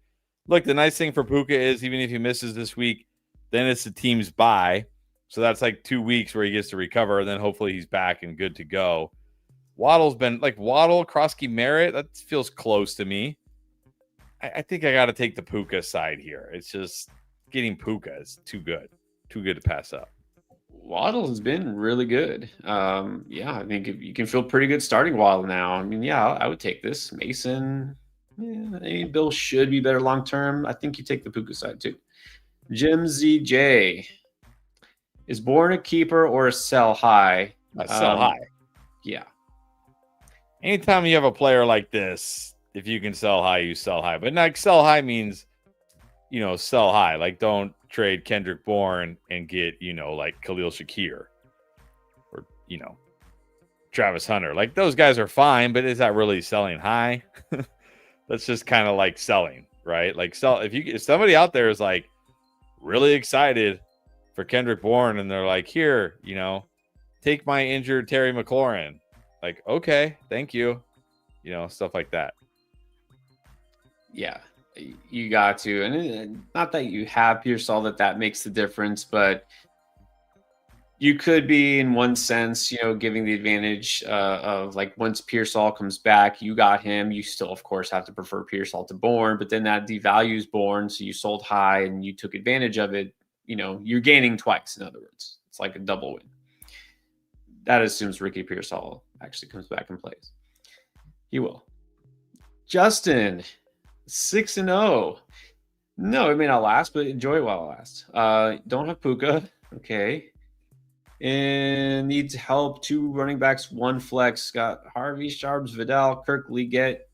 look, the nice thing for Puka is even if he misses this week, then it's the team's bye. So that's like 2 weeks where he gets to recover, and then hopefully he's back and good to go. Waddle's been like Waddle, Krosky, Merritt. That feels close to me. I think I got to take the Puka side here. It's just getting Puka is too good to pass up. Waddle has been really good. I think if you can feel pretty good starting Waddle now. I mean, I would take this. Mason, Bill should be better long term. I think you take the Puka side too. Jim ZJ. Is Bourne a keeper or a sell high? Sell high. Yeah. Anytime you have a player like this, if you can sell high, you sell high. But like sell high means, sell high. Like don't trade Kendrick Bourne and get, like Khalil Shakir or, Travis Hunter. Like those guys are fine, but is that really selling high? That's just kind of like selling, right? Like if somebody out there is like really excited for Kendrick Bourne and they're like, here, take my injured Terry McLaurin. Like, okay, thank you. Stuff like that. Yeah, you got to. And not that you have Pearsall that makes the difference, but you could be in one sense, giving the advantage of like once Pearsall comes back, you got him. You still, of course, have to prefer Pearsall to Bourne, but then that devalues Bourne. So you sold high and you took advantage of it. You're gaining twice. In other words, it's like a double win. That assumes Ricky Pearsall actually comes back and plays. He will. Justin, 6-0. No, it may not last, but enjoy it while it lasts. Don't have Puka. Okay. And needs help. 2 running backs, 1 flex. Got Harvey, Sharps, Vidal, Kirk, Leggett.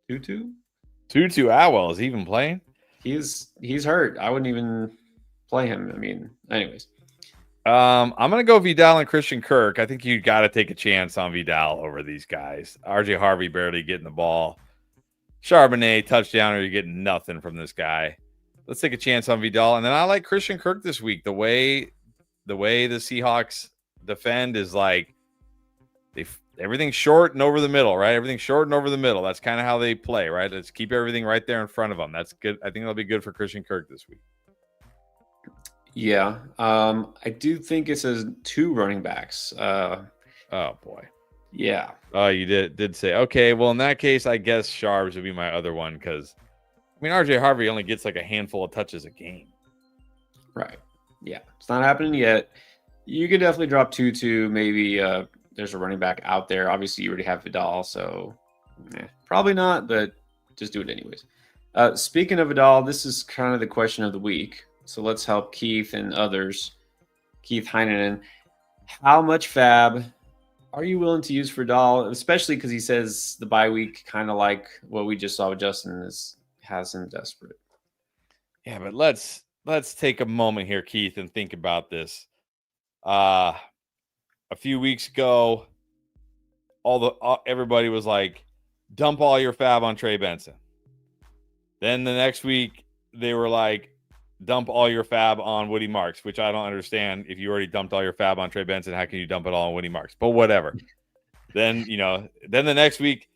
Tutu? Atwell is he even playing? He's hurt. I wouldn't even play him. I mean, anyways. I'm going to go Vidal and Christian Kirk. I think you got to take a chance on Vidal over these guys. RJ Harvey barely getting the ball. Charbonnet, touchdown, or you're getting nothing from this guy. Let's take a chance on Vidal. And then I like Christian Kirk this week. The way the Seahawks defend is like everything's short and over the middle, right? Everything's short and over the middle. That's kind of how they play, right? Let's keep everything right there in front of them. That's good. I think that'll be good for Christian Kirk this week. Yeah. I do think it says 2 running backs. Oh boy. Yeah. Oh, you did say, okay, well, in that case, I guess Sharps would be my other one because, RJ Harvey only gets like a handful of touches a game. Right. Yeah. It's not happening yet. You could definitely drop Tutu. Maybe there's a running back out there. Obviously, you already have Vidal, so probably not, but just do it anyways. Speaking of Vidal, this is kind of the question of the week. So let's help Keith and others. Keith Heinen, how much fab are you willing to use for Vidal, especially because he says the bye week, kind of like what we just saw with Justin, has him desperate. Yeah, but let's take a moment here, Keith, and think about this. a few weeks ago, everybody was like, dump all your fab on Trey Benson. Then the next week, they were like, dump all your fab on Woody Marks, which I don't understand. If you already dumped all your fab on Trey Benson, how can you dump it all on Woody Marks? But whatever. Then the next week,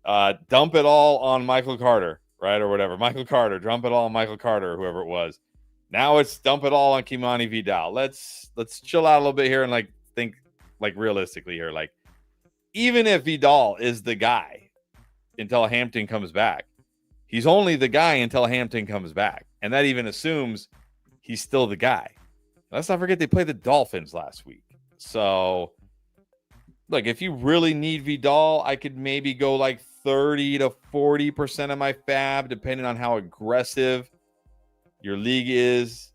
dump it all on Michael Carter, right? Or whatever. Michael Carter, dump it all on Michael Carter, or whoever it was. Now it's dump it all on Kimani Vidal. Let's chill out a little bit here and like think like realistically here. Like, even if Vidal is the guy until Hampton comes back, he's only the guy until Hampton comes back. And that even assumes he's still the guy. Let's not forget they played the Dolphins last week. So, look, if you really need Vidal, I could maybe go like 30 to 40% of my fab, depending on how aggressive your league is.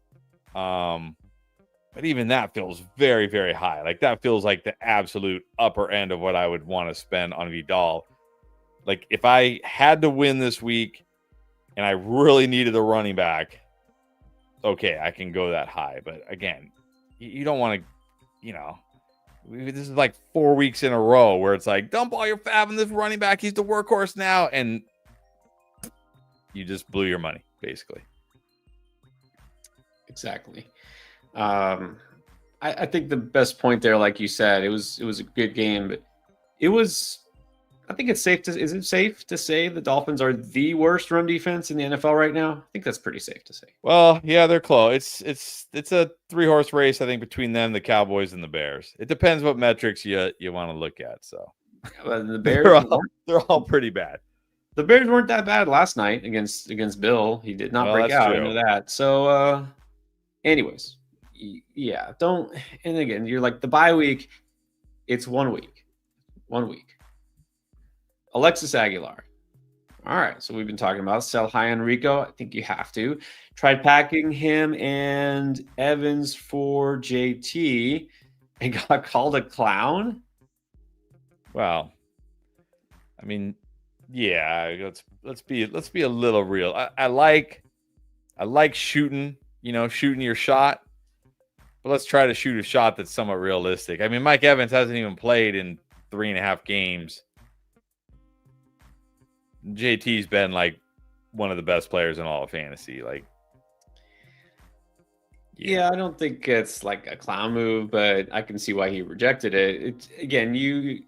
But even that feels very, very high. Like, that feels like the absolute upper end of what I would want to spend on Vidal. Like, if I had to win this week and I really needed a running back, okay, I can go that high. But again, you don't want to, this is like 4 weeks in a row where it's like, dump all your fab in this running back. He's the workhorse now. And you just blew your money, basically. Exactly. I think the best point there, like you said, it was a good game, but I think is it safe to say the Dolphins are the worst run defense in the NFL right now? I think that's pretty safe to say. Well, yeah, they're close. It's a 3-horse race, I think, between them, the Cowboys, and the Bears. It depends what metrics you want to look at. So the Bears, they're all pretty bad. The Bears weren't that bad last night against Bill. He did not break out. True. I know that. So, anyways, yeah, don't. And again, you're like the bye week. It's 1 week. 1 week. Alexis Aguilar. All right, so we've been talking about sell high on Rico. I think you have to. Tried packing him and Evans for JT and got called a clown. Well, I mean, yeah, let's be a little real. I like shooting, shooting your shot, but let's try to shoot a shot that's somewhat realistic. I mean, Mike Evans hasn't even played in 3.5 games. JT's been like one of the best players in all of fantasy. Like, yeah, I don't think it's like a clown move, but I can see why he rejected it. It's again, you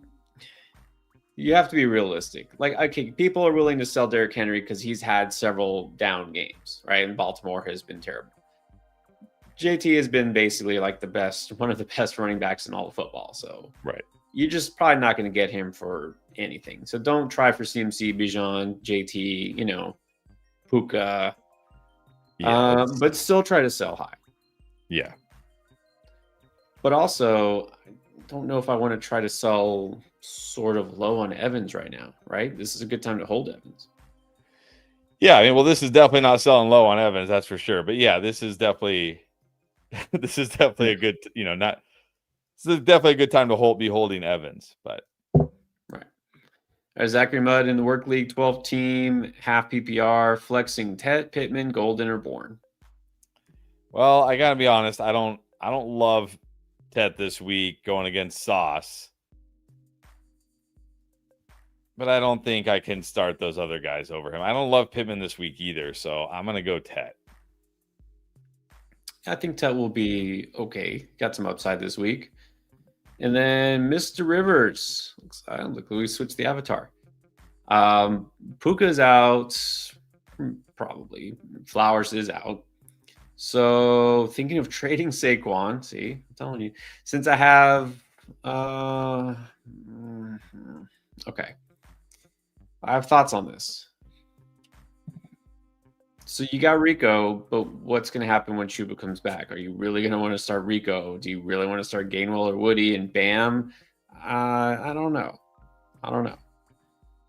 have to be realistic. Like, okay, people are willing to sell Derrick Henry because he's had several down games, right? And Baltimore has been terrible. JT has been basically like one of the best running backs in all of football. So, right. You're just probably not going to get him for anything. So don't try for CMC, Bijan, JT, Puka. Yeah, but still try to sell high. Yeah. But also, I don't know if I want to try to sell sort of low on Evans right now, right? This is a good time to hold Evans. Yeah, I mean, well, this is definitely not selling low on Evans, that's for sure. But yeah, this is definitely a good, This is definitely a good time to be holding Evans, but right. Zachary Mudd in the work league, 12 team, half PPR, flexing Tet, Pittman, Golden, or Bourne. Well, I gotta be honest, I don't love Tet this week going against Sauce, but I don't think I can start those other guys over him. I don't love Pittman this week either, so I'm gonna go Tet. I think Tet will be okay. Got some upside this week. And then Mr. Rivers. Look, we switched the avatar. Puka's out. Probably. Flowers is out. So thinking of trading Saquon. See, I'm telling you. Since I have okay. I have thoughts on this. So you got Rico, but what's going to happen when Chuba comes back? Are you really going to want to start Rico? Do you really want to start Gainwell or Woody and Bam? I don't know.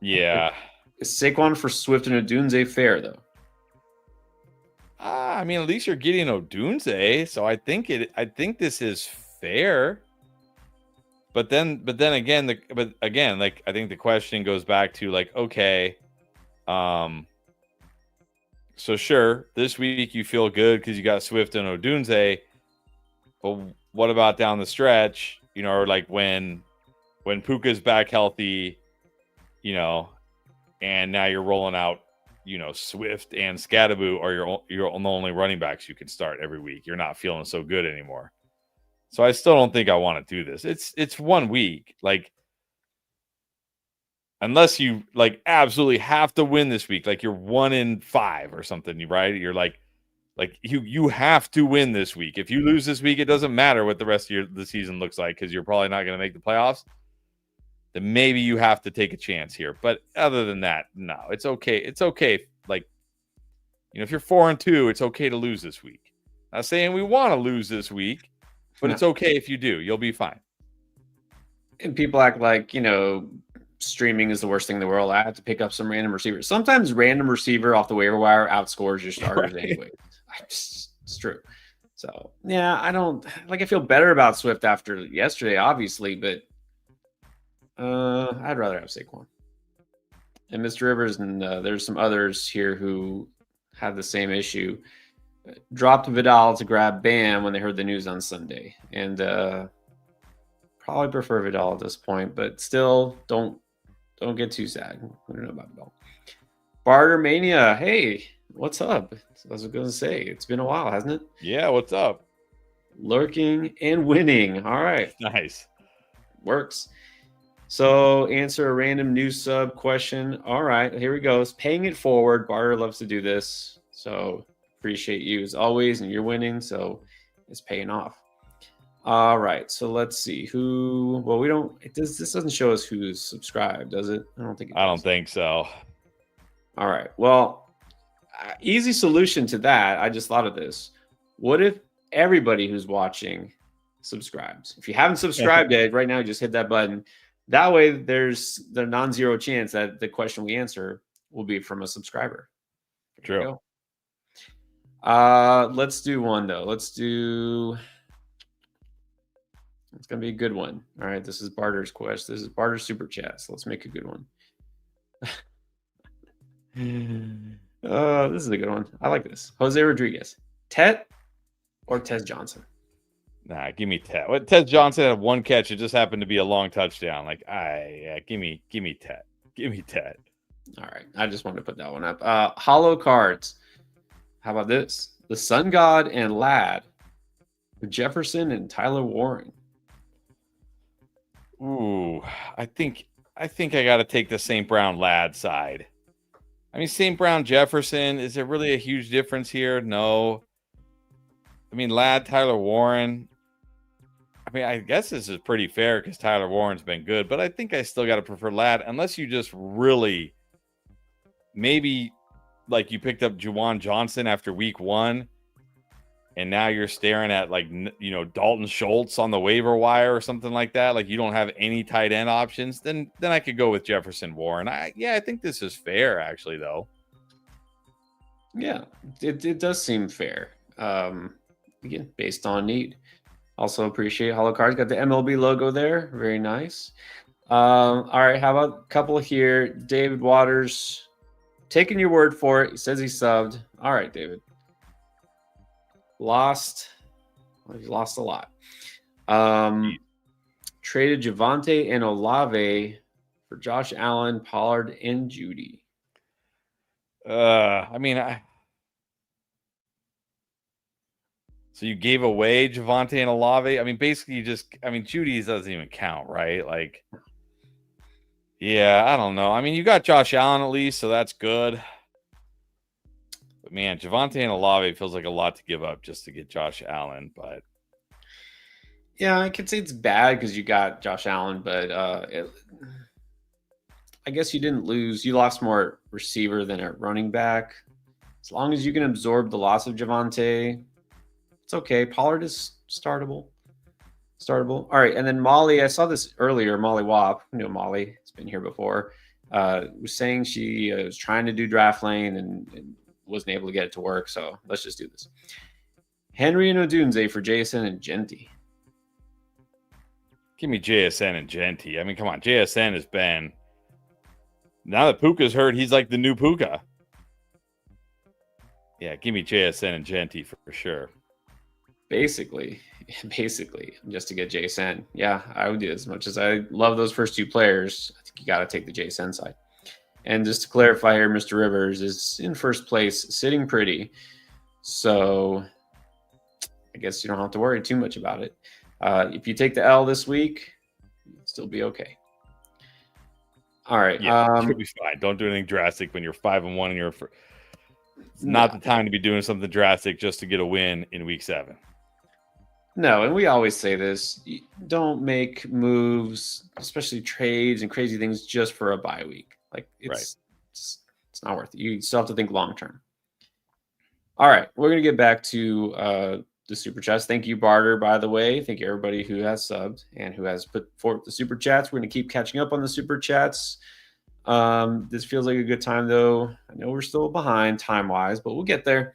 Yeah. Is Saquon for Swift and Odunze fair, though? I mean, at least you're getting Odunze, so I think this is fair. But then again, I think the question goes back to like, okay, so sure, this week you feel good because you got Swift and Odunze, but what about down the stretch? or like when Puka's back healthy, and now you're rolling out, Swift and Scadaboo are your only running backs you can start every week. You're not feeling so good anymore. So I still don't think I want to do this. It's 1 week. Like, unless you like absolutely have to win this week, like you're 1-5 or something, right? You're like you have to win this week. If you lose this week, it doesn't matter what the rest of the season looks like because you're probably not going to make the playoffs. Then maybe you have to take a chance here. But other than that, no, it's okay. It's okay. Like, if you're 4-2, it's okay to lose this week. Not saying we want to lose this week, but it's okay if you do. You'll be fine. And people act like, streaming is the worst thing in the world. I have to pick up some random receiver. Sometimes random receiver off the waiver wire outscores your starters anyway. It's true. So, yeah, I feel better about Swift after yesterday, obviously, but I'd rather have Saquon. And Mr. Rivers, and there's some others here who have the same issue. Dropped Vidal to grab Bam when they heard the news on Sunday. And probably prefer Vidal at this point, but still don't get too sad. I don't know about Vidal. Barter Mania, hey, what's up? I was going to say, it's been a while, hasn't it? Yeah, what's up? Lurking and winning. All right. Nice. Works. So answer a random new sub question. All right, here we go. It's paying it forward. Barter loves to do this. So appreciate you as always, and you're winning. So it's paying off. All right, so let's see who. Well, we don't. This doesn't show us who's subscribed, does it? I don't think. I don't think so. All right. Well, easy solution to that. I just thought of this. What if everybody who's watching subscribes? If you haven't subscribed yet, right now, just hit that button. That way, there's the non-zero chance that the question we answer will be from a subscriber. True. Let's do one though. It's gonna be a good one. All right, this is Barter's quest. This is Barter's super chat. So let's make a good one. This is a good one. I like this. Jose Rodriguez, Tet or Tez Johnson? Nah, give me Tet. What Tez Johnson had 1 catch. It just happened to be a long touchdown. Like, give me Tet. Give me Tet. All right, I just wanted to put that one up. Hollow cards. How about this? The Sun God and Lad, Jefferson and Tyler Warren. Ooh, I think I got to take the St. Brown Lad side. I mean, St. Brown Jefferson, is there really a huge difference here? No. I mean, Lad, Tyler Warren. I mean, I guess this is pretty fair because Tyler Warren's been good, but I think I still got to prefer Lad unless you just really maybe like you picked up Juwan Johnson after week 1 and now you're staring at like, Dalton Schultz on the waiver wire or something like that. Like you don't have any tight end options. Then I could go with Jefferson Warren. I think this is fair actually though. Yeah, it does seem fair. Again, based on need. Also appreciate Hollow Cards. Got the MLB logo there. Very nice. All right, how about a couple here? David Waters, taking your word for it. He says he subbed. All right, David. Lost. Well, he's lost a lot. Traded Javonte and Olave for Josh Allen, Pollard, and Judy. So you gave away Javonte and Olave. I mean, basically Judy doesn't even count, right? Like, yeah, I don't know. I mean, you got Josh Allen at least, so that's good. But man, Javonte and Olave feels like a lot to give up just to get Josh Allen. But yeah, I could say it's bad because you got Josh Allen, but I guess you didn't lose. You lost more receiver than a running back. As long as you can absorb the loss of Javonte, it's okay. Pollard is startable. All right, and then Molly, I saw this earlier. Molly Wap, Molly, has been here before. Was saying she was trying to do draft lane and wasn't able to get it to work. So let's just do this. Henry and Odunze for JSN and Genty. Give me JSN and Genty. I mean, come on, JSN has been. Now that Puka's hurt, he's like the new Puka. Yeah, give me JSN and Genty for sure. Basically, basically, just to get JSN. Yeah, I would do as much as I love those first two players. I think you got to take the JSN side. And just to clarify here, Mr. Rivers is in first place, sitting pretty. So I guess you don't have to worry too much about it. If you take the L this week, you'll still be okay. All right. Yeah, you'll be fine. Don't do anything drastic when you're 5-1 and you're. It's not the time to be doing something drastic just to get a win in week 7. No, and we always say this: don't make moves, especially trades and crazy things, just for a bye week. Like it's not worth it. You still have to think long term. All right, we're gonna get back to the super chats. Thank you, Barter, by the way. Thank you, everybody who has subbed and who has put forth the super chats. We're going to keep catching up on the super chats. This feels like a good time, though. I know we're still behind time-wise, but we'll get there.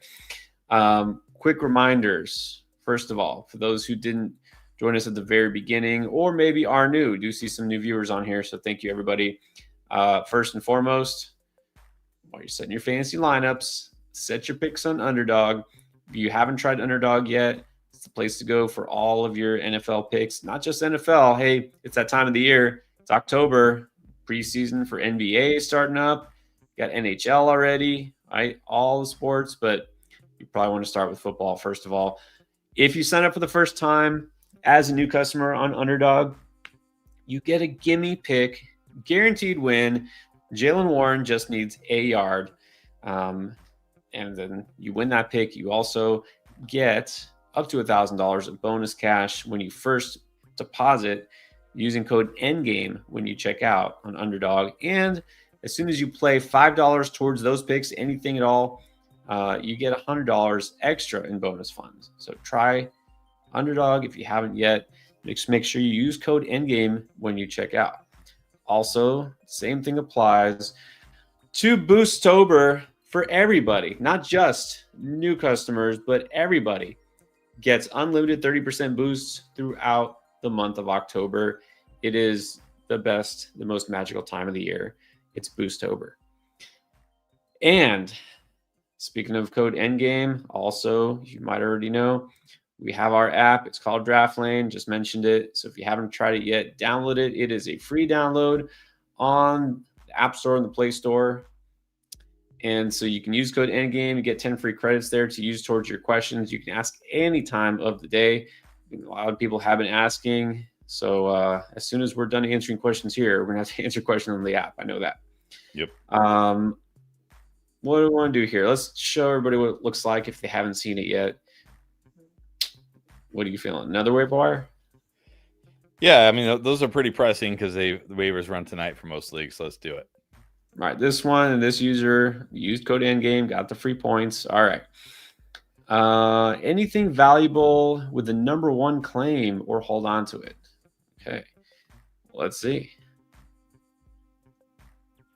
Quick reminders. First of all, for those who didn't join us at the very beginning or maybe are new, do see some new viewers on here, so thank you, everybody. First and foremost, while you're setting your fantasy lineups, set your picks on Underdog. If you haven't tried Underdog yet, it's the place to go for all of your NFL picks, not just NFL. Hey, it's that time of the year. It's October, preseason for NBA starting up. You got NHL already, right? All the sports, but you probably want to start with football first of all. If you sign up for the first time as a new customer on Underdog, you get a gimme pick, guaranteed win. Jaylen Warren just needs a yard. And then you win that pick. You also get up to $1,000 of bonus cash when you first deposit using code NGAME when you check out on Underdog. And as soon as you play $5 towards those picks, anything at all, you get $100 extra in bonus funds. So try Underdog if you haven't yet. Just make sure you use code NGAME when you check out. Also, same thing applies to Boosttober. For everybody, not just new customers, but everybody gets unlimited 30% boosts throughout the month of October. It is the best, the most magical time of the year. It's Boosttober. And speaking of code Endgame, also, you might already know, we have our app. It's called Draft Lane. Just mentioned it. So if you haven't tried it yet, download it. It is a free download on the App Store and the Play Store. And so you can use code Endgame. You get 10 free credits there to use towards your questions. You can ask any time of the day. A lot of people have been asking. So as soon as we're done answering questions here, we're going to have to answer questions on the app. I know that. Yep. What do we want to do here? Let's show everybody what it looks like if they haven't seen it yet. What are you feeling? Another waiver wire? Yeah, I mean, those are pretty pressing because the waivers run tonight for most leagues. So let's do it. All right, this one and this user used code Endgame, got the free points. All right. Anything valuable with the number one claim or hold on to it? Okay, let's see.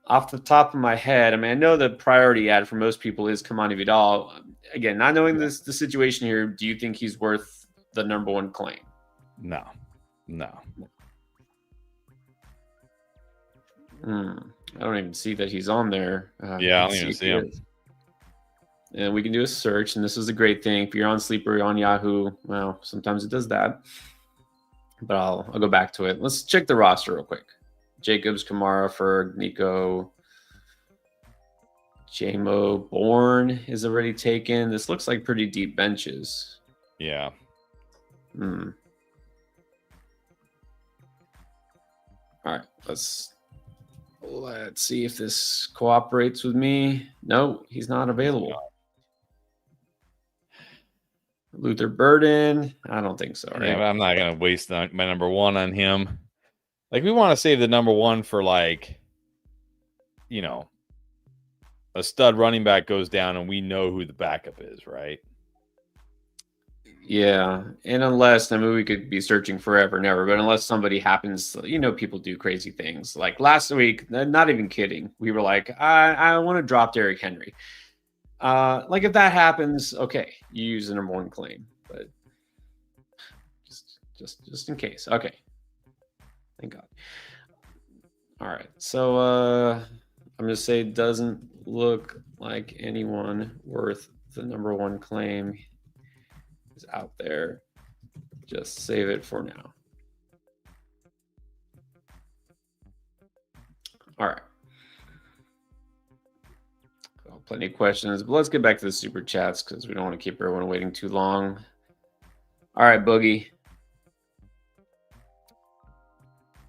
Off the top of my head, I mean, I know the priority ad for most people is Kamani Vidal. Again, not knowing the situation here, do you think he's worth the number one claim? No. I don't even see that he's on there. Yeah, I don't even see him. And we can do a search, and this is a great thing. If you're on Sleeper or on Yahoo, well, sometimes it does that. But I'll go back to it. Let's check the roster real quick. Jacobs, Kamara, Ferg, Nico, JMO, Bourne is already taken. This looks like pretty deep benches. Yeah. All right, let's see if this cooperates with me. No, he's not available. Luther Burden, I don't think so. Right? Yeah, I'm not going to waste my number one on him. Like, we want to save the number one for, like, you know, a stud running back goes down and we know who the backup is, right? Yeah, and unless, I mean, we could be searching forever and ever, but unless somebody happens, people do crazy things. Like last week, not even kidding, we were like, I want to drop Derrick Henry. Like if that happens, okay, you use the number one claim, but just in case. Okay, thank God. All right, so I'm gonna say it doesn't look like anyone worth the number one claim out there Just save it for now. All right. Well, plenty of questions, but let's get back to the super chats because we don't want to keep everyone waiting too long. All right, Boogie.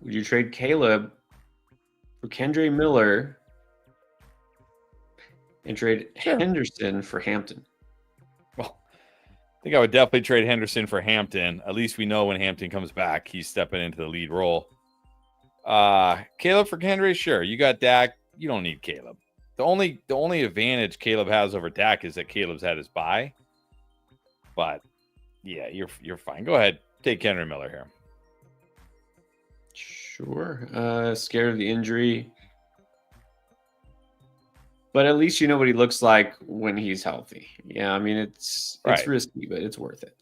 Would you trade Caleb for Kendre Miller and trade Henderson for Hampton? Well, I think I would definitely trade Henderson for Hampton. At least we know when Hampton comes back, he's stepping into the lead role. Caleb for Kendre, sure. You got Dak. You don't need Caleb. The only advantage Caleb has over Dak is that Caleb's had his bye. But yeah, you're fine. Go ahead, take Kendre Miller here. Sure. Scared of the injury. But at least you know what he looks like when he's healthy. Yeah, I mean, it's risky, but it's worth it.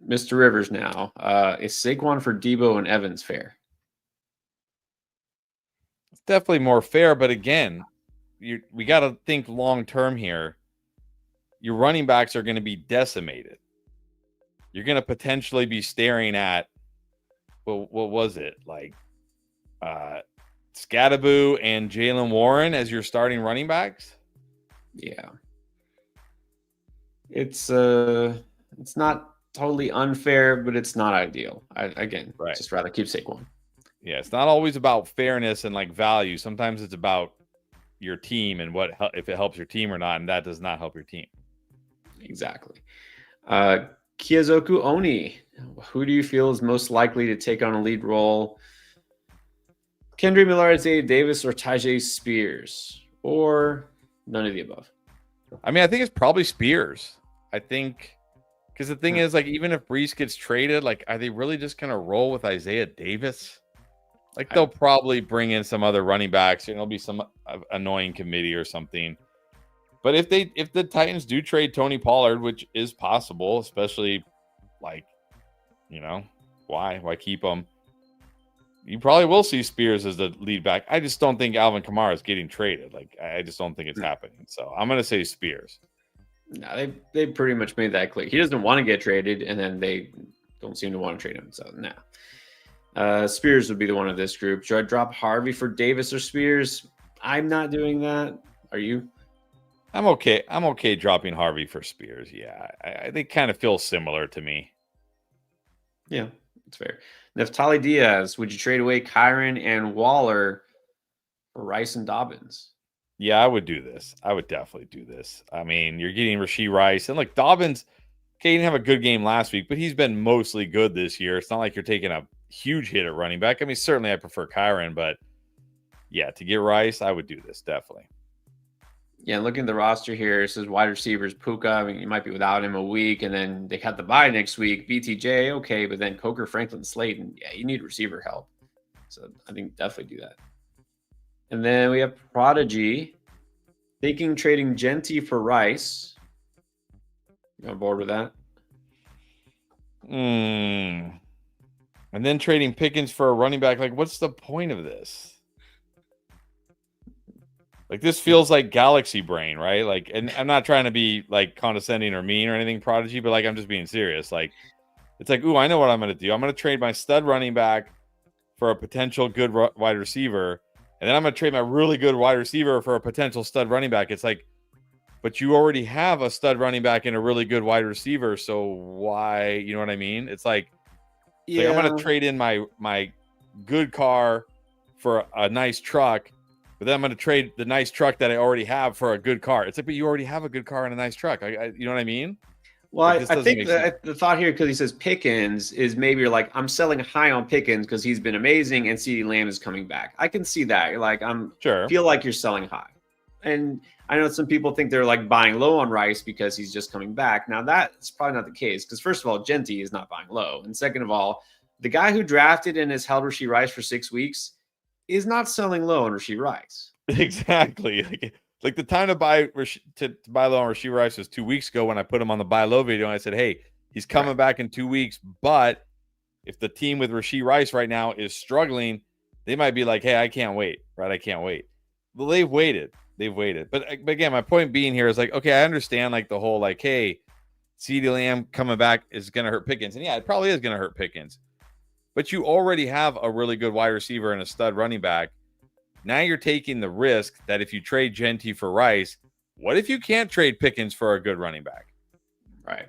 Mr. Rivers now. Is Saquon for Debo and Evans fair? It's definitely more fair, but again, we got to think long-term here. Your running backs are going to be decimated. You're going to potentially be staring at, well, what was it? Like, Scadaboo and Jalen Warren as your starting running backs? Yeah. It's not totally unfair, but it's not ideal. Just rather keep Saquon. Yeah, it's not always about fairness and like value. Sometimes it's about your team and if it helps your team or not, and that does not help your team. Exactly. Kiyozoku Oni, who do you feel is most likely to take on a lead role? Kendre Miller, Isaiah Davis, or Tyjae Spears, or none of the above? I mean, I think it's probably Spears. I think because the thing is, like, even if Brees gets traded, like, are they really just going to roll with Isaiah Davis? Like, they'll probably bring in some other running backs. There'll be some annoying committee or something. But if the Titans do trade Tony Pollard, which is possible, especially like, why keep him? You probably will see Spears as the lead back. I just don't think Alvin Kamara is getting traded. Like, I just don't think it's happening. So I'm going to say Spears. No, they pretty much made that clear. He doesn't want to get traded, and then they don't seem to want to trade him. So no. Spears would be the one of this group. Should I drop Harvey for Davis or Spears? I'm not doing that. Are you? I'm okay. I'm okay dropping Harvey for Spears. Yeah, they kind of feel similar to me. Yeah, it's fair. Neftali Diaz, would you trade away Kyron and Waller for Rice and Dobbins? Yeah, I would do this. I would definitely do this. I mean, you're getting Rashee Rice. And like Dobbins, okay, he didn't have a good game last week, but he's been mostly good this year. It's not like you're taking a huge hit at running back. I mean, certainly I prefer Kyron, but yeah, to get Rice, I would do this, definitely. Yeah, looking at the roster here, it says wide receivers, Puka. I mean, you might be without him a week, and then they got the bye next week. BTJ, okay, but then Coker, Franklin, Slayton. Yeah, you need receiver help. So I think definitely do that. And then we have Prodigy thinking trading Genty for Rice. You on board with that? And then trading Pickens for a running back. Like, what's the point of this? Like, this feels like galaxy brain, right? Like, and I'm not trying to be like condescending or mean or anything, Prodigy, but like, I'm just being serious. Like, it's like, ooh, I know what I'm going to do. I'm going to trade my stud running back for a potential good wide receiver. And then I'm going to trade my really good wide receiver for a potential stud running back. It's like, but you already have a stud running back and a really good wide receiver. So why, you know what I mean? It's like, yeah, I'm going to trade in my good car for a nice truck. But then I'm going to trade the nice truck that I already have for a good car. It's like, but you already have a good car and a nice truck. You know what I mean? Well, I think the thought here, because he says Pickens, is maybe you're like, I'm selling high on Pickens because he's been amazing and CeeDee Lamb is coming back. I can see that. You're like, feel like you're selling high. And I know some people think they're like buying low on Rice because he's just coming back. Now, that's probably not the case because, first of all, Genty is not buying low. And second of all, the guy who drafted and has held Rashee Rice for 6 weeks is not selling low on Rashee Rice. Exactly. Like the time to buy low on Rashee Rice was 2 weeks ago when I put him on the buy low video and I said, hey, he's coming back in 2 weeks. But if the team with Rashee Rice right now is struggling, they might be like, hey, I can't wait, right? I can't wait. Well, they've waited. But again, my point being here is like, okay, I understand like the whole like, hey, CeeDee Lamb coming back is going to hurt Pickens. And yeah, it probably is going to hurt Pickens. But you already have a really good wide receiver and a stud running back. Now you're taking the risk that if you trade Gentry for Rice, what if you can't trade Pickens for a good running back? Right.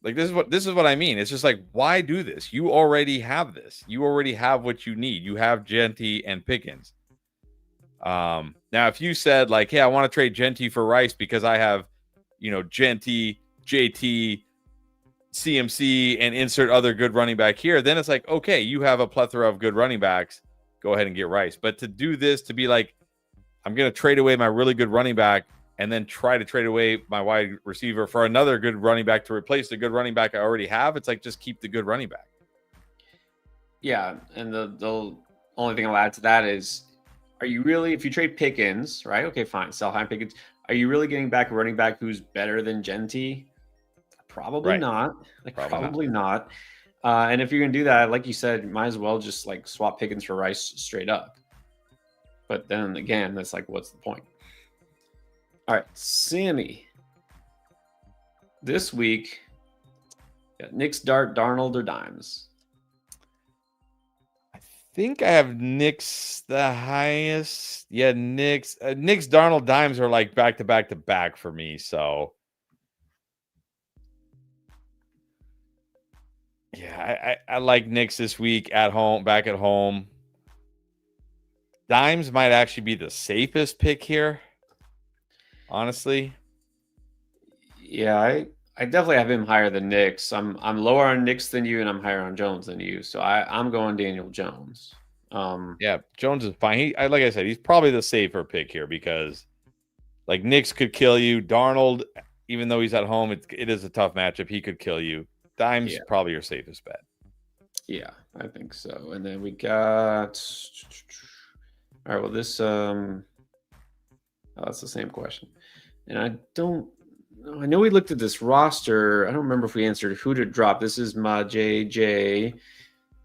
Like this is what I mean. It's just like, why do this? You already have this. You already have what you need. You have Gentry and Pickens. Now, if you said like, hey, I want to trade Gentry for Rice because I have, Gentry, JT, CMC, and insert other good running back here, then it's like, okay, you have a plethora of good running backs. Go ahead and get Rice. But to do this, to be like, I'm going to trade away my really good running back and then try to trade away my wide receiver for another good running back to replace the good running back I already have, it's like, just keep the good running back. Yeah, and the only thing I'll add to that is, are you really, if you trade Pickens, right? Okay, fine, sell high Pickens. Are you really getting back a running back who's better than Gentry? Probably not. Probably not. And if you're going to do that, like you said, might as well just like swap Pickens for Rice straight up. But then again, that's like, what's the point? All right, Sammy. This week, got Nick's Darnold or Dimes? I think I have Nick's the highest. Yeah, Nick's Darnold Dimes are like back to back for me. So yeah, I like Nick's this week at home, back at home. Dimes might actually be the safest pick here. Honestly, yeah, I definitely have him higher than Nick's. I'm lower on Nick's than you, and I'm higher on Jones than you. So I'm going Daniel Jones. Yeah, Jones is fine. Like I said, he's probably the safer pick here because, like, Nick's could kill you. Darnold, even though he's at home, it is a tough matchup. He could kill you. Dimes probably your safest bet. Yeah, I think so. And then we got. All right. Well, this. Oh, that's the same question. And I know we looked at this roster. I don't remember if we answered who to drop. This is my JJ.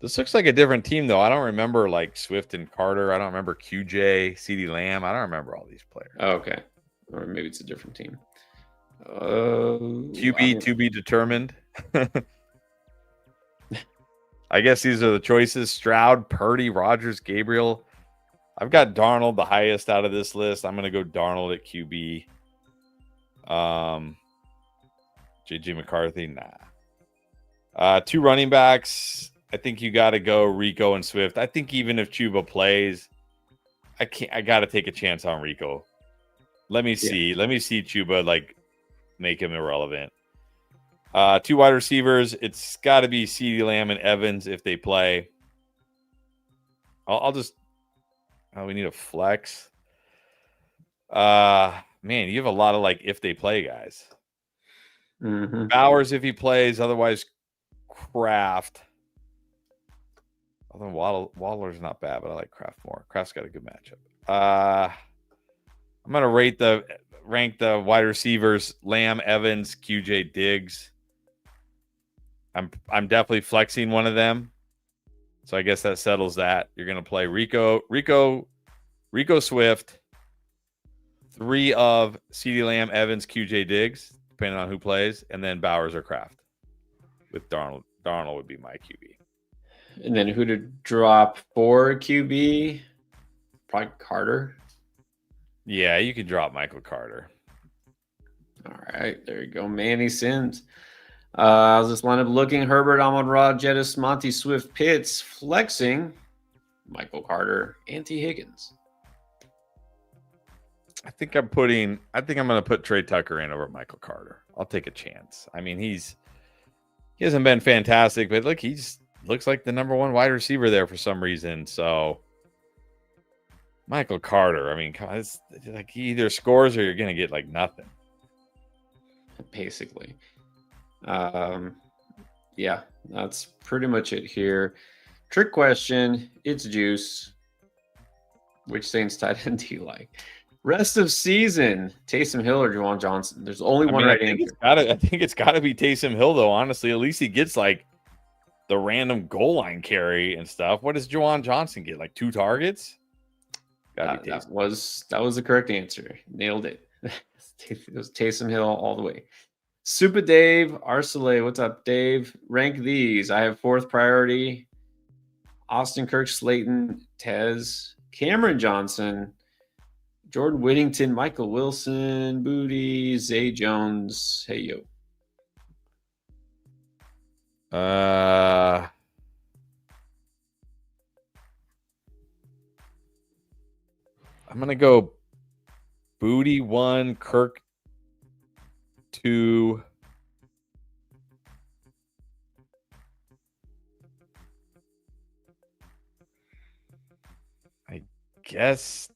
This looks like a different team, though. I don't remember like Swift and Carter. I don't remember QJ, CeeDee Lamb. I don't remember all these players. Oh, okay. Or maybe it's a different team. QB to be determined. I guess these are the choices. Stroud, Purdy, Rodgers, Gabriel. I've got Darnold the highest out of this list. I'm going to go Darnold at QB. JJ McCarthy, nah. Two running backs. I think you got to go Rico and Swift. I think even if Chuba plays, I got to take a chance on Rico. Let me see. Let me see Chuba like make him irrelevant. Two wide receivers. It's got to be CeeDee Lamb and Evans if they play. I'll just. Oh, we need a flex. Man, you have a lot of like if they play guys. Mm-hmm. Bowers if he plays, otherwise Kraft. Although Waddler's not bad, but I like Kraft more. Kraft's got a good matchup. I'm gonna rank the wide receivers: Lamb, Evans, QJ, Diggs. I'm definitely flexing one of them. So I guess that settles that. You're going to play Rico Swift, 3 of CeeDee Lamb, Evans, QJ, Diggs, depending on who plays, and then Bowers or Kraft. With Darnold. Darnold would be my QB. And then who to drop for QB? Probably Carter. Yeah, you can drop Michael Carter. All right, there you go. Manny Sims. How's this lineup looking? Herbert, Amon-Ra, Jettis, Monty, Swift, Pitts, flexing, Michael Carter, T. Higgins. I think I'm going to put Trey Tucker in over Michael Carter. I'll take a chance. I mean, he hasn't been fantastic, but look, he just looks like the number one wide receiver there for some reason. So Michael Carter, I mean, it's like he either scores or you're going to get like nothing. Basically. Yeah, that's pretty much it here. Trick question. It's Juice. Which Saints tight end do you like? Rest of season, Taysom Hill or Juwan Johnson? There's only one right answer. I think it's got to be Taysom Hill, though, honestly. At least he gets like the random goal line carry and stuff. What does Juwan Johnson get? Like 2 targets? That was the correct answer. Nailed it. It was Taysom Hill all the way. Super Dave Arcelay, what's up, Dave? Rank these. I have fourth priority. Austin Kirk, Slayton, Tez, Cameron Johnson, Jordan Whittington, Michael Wilson, Booty, Zay Jones. Hey, yo. I'm gonna go Booty 1, Kirk 2. I guess.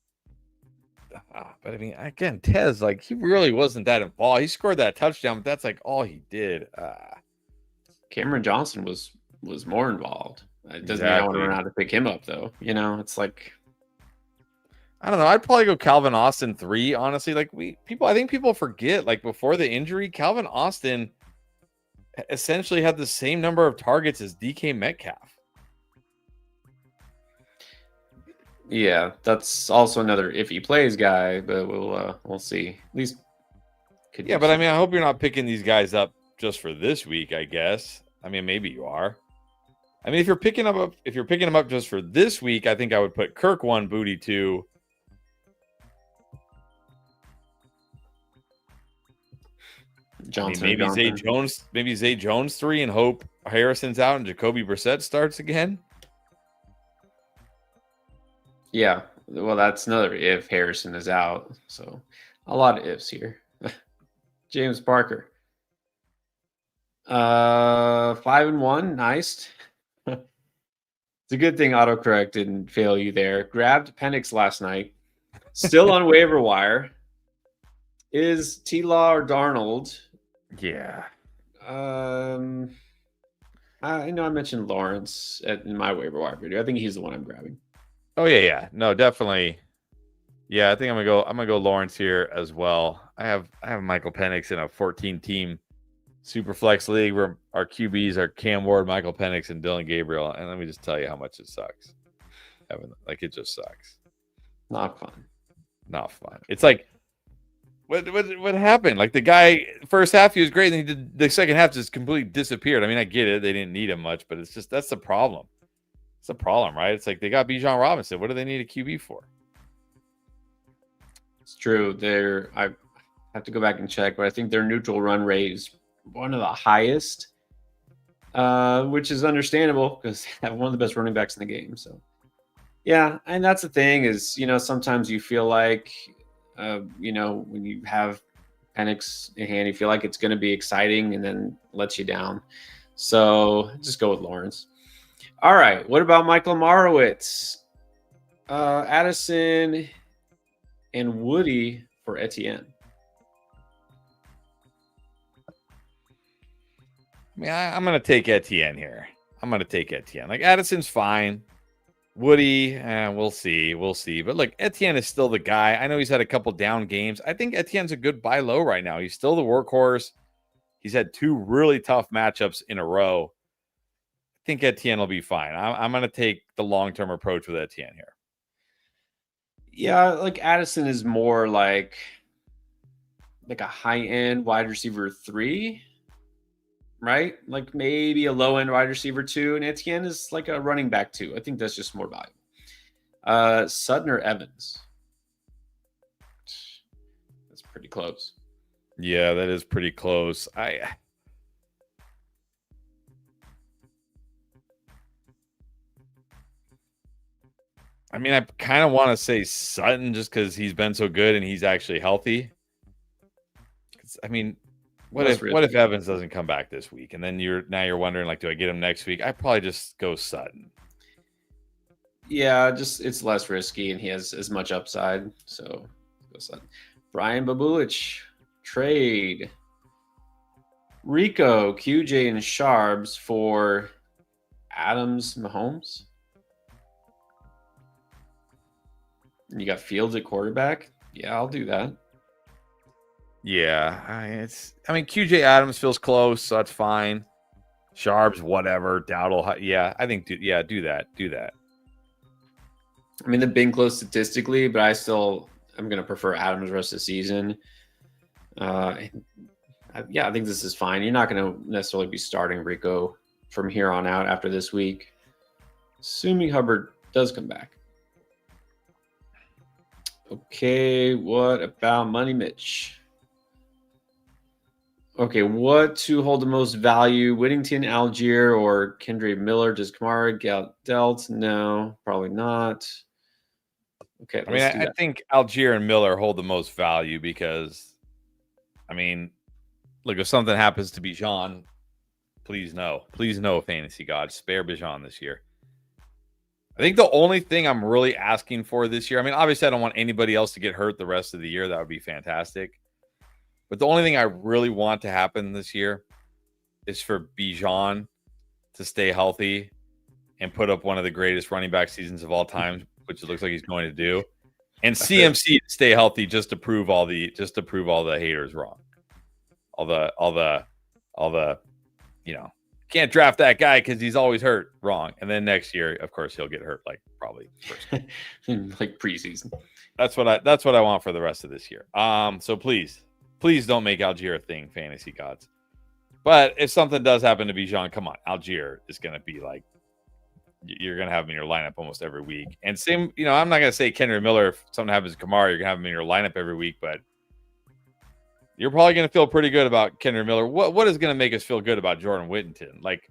But I mean, again, Tez, like, he really wasn't that involved. He scored that touchdown, but that's like all he did. Cameron Johnson was more involved. It doesn't mean I want to run out to pick him up, though. You know, it's like, I don't know. I'd probably go Calvin Austin 3, honestly. Like, I think people forget, like, before the injury, Calvin Austin essentially had the same number of targets as DK Metcalf. yeah, that's also another if he plays guy, but we'll see. At least, but I mean, I hope you're not picking these guys up just for this week, I guess. I mean, maybe you are. I mean, if you're picking them up just for this week, I think I would put Kirk 1, Booty 2. Johnson, maybe Zay Jones 3, and hope Harrison's out and Jacoby Brissett starts again. Yeah, well, that's another if Harrison is out. So a lot of ifs here. James Parker. 5-1, nice. It's a good thing autocorrect didn't fail you there. Grabbed Penix last night. Still on waiver wire. Is T-Law or Darnold? Yeah. I know I mentioned Lawrence in my waiver wire video. I think he's the one I'm grabbing. Oh yeah. No, definitely. Yeah, I think I'm gonna go Lawrence here as well. I have Michael Penix in a 14-team Superflex league where our QBs are Cam Ward, Michael Penix, and Dylan Gabriel. And let me just tell you how much it sucks. It just sucks. Not fun. It's like, what happened? Like, the guy first half he was great, and he did the second half just completely disappeared. I mean, I get it; they didn't need him much, but it's just that's the problem. It's a problem, right? It's like they got Bijan Robinson. What do they need a QB for? It's true. I have to go back and check, but I think their neutral run rate is one of the highest, which is understandable because they have one of the best running backs in the game. So, yeah, and that's the thing is, sometimes you feel like, when you have Penix in hand, you feel like it's going to be exciting and then lets you down. So just go with Lawrence. All right. What about Michael Marowitz? Addison and Woody for Etienne. I mean, I'm going to take Etienne here. Like, Addison's fine. Woody, we'll see. But look, Etienne is still the guy. I know he's had a couple down games. I think Etienne's a good buy low right now. He's still the workhorse. He's had 2 really tough matchups in a row. I think Etienne will be fine. I'm going to take the long-term approach with Etienne here. Yeah, like Addison is more like a high-end wide receiver 3, right? Like maybe a low-end wide receiver 2, and Etienne is like a running back 2. I think that's just more valuable. Sutton or Evans? That's pretty close. Yeah, that is pretty close. I mean, I kind of want to say Sutton just because he's been so good and he's actually healthy. I mean, what if Evans doesn't come back this week, and then you're wondering, like, do I get him next week? I probably just go Sutton. Yeah, just it's less risky and he has as much upside. So go Sutton. Brian Babulich trade Rico, QJ, and Sharbs for Adams, Mahomes. You got Fields at quarterback? Yeah, I'll do that. Yeah, I mean, QJ Adams feels close, so that's fine. Sharbs, whatever. Dowdle, yeah, I think, do that. I mean, they've been close statistically, but I'm going to prefer Adams the rest of the season. I I think this is fine. You're not going to necessarily be starting Rico from here on out after this week, assuming Hubbard does come back. Okay, what about Money Mitch? Okay, what to hold the most value? Whittington, Algier, or Kendra Miller? Does Kamara get dealt? No, probably not. Okay, I mean, I think Algier and Miller hold the most value because, I mean, look, if something happens to Bijan, please no, fantasy gods, spare Bijan this year. I think the only thing I'm really asking for this year, I mean, obviously I don't want anybody else to get hurt the rest of the year. That would be fantastic. But the only thing I really want to happen this year is for Bijan to stay healthy and put up one of the greatest running back seasons of all time, which it looks like he's going to do. And CMC to stay healthy just to prove all the haters wrong. All the can't draft that guy because he's always hurt. Wrong. And then next year, of course, he'll get hurt like probably first like preseason. That's what I want for the rest of this year. So please don't make Algier a thing, fantasy gods. But if something does happen to Bijan, come on, Algier is going to be like, you're going to have him in your lineup almost every week. And same, I'm not going to say Kendra Miller, if something happens to Kamara, you're going to have him in your lineup every week, but you're probably going to feel pretty good about Kendra Miller. What is going to make us feel good about Jordan Whittington? Like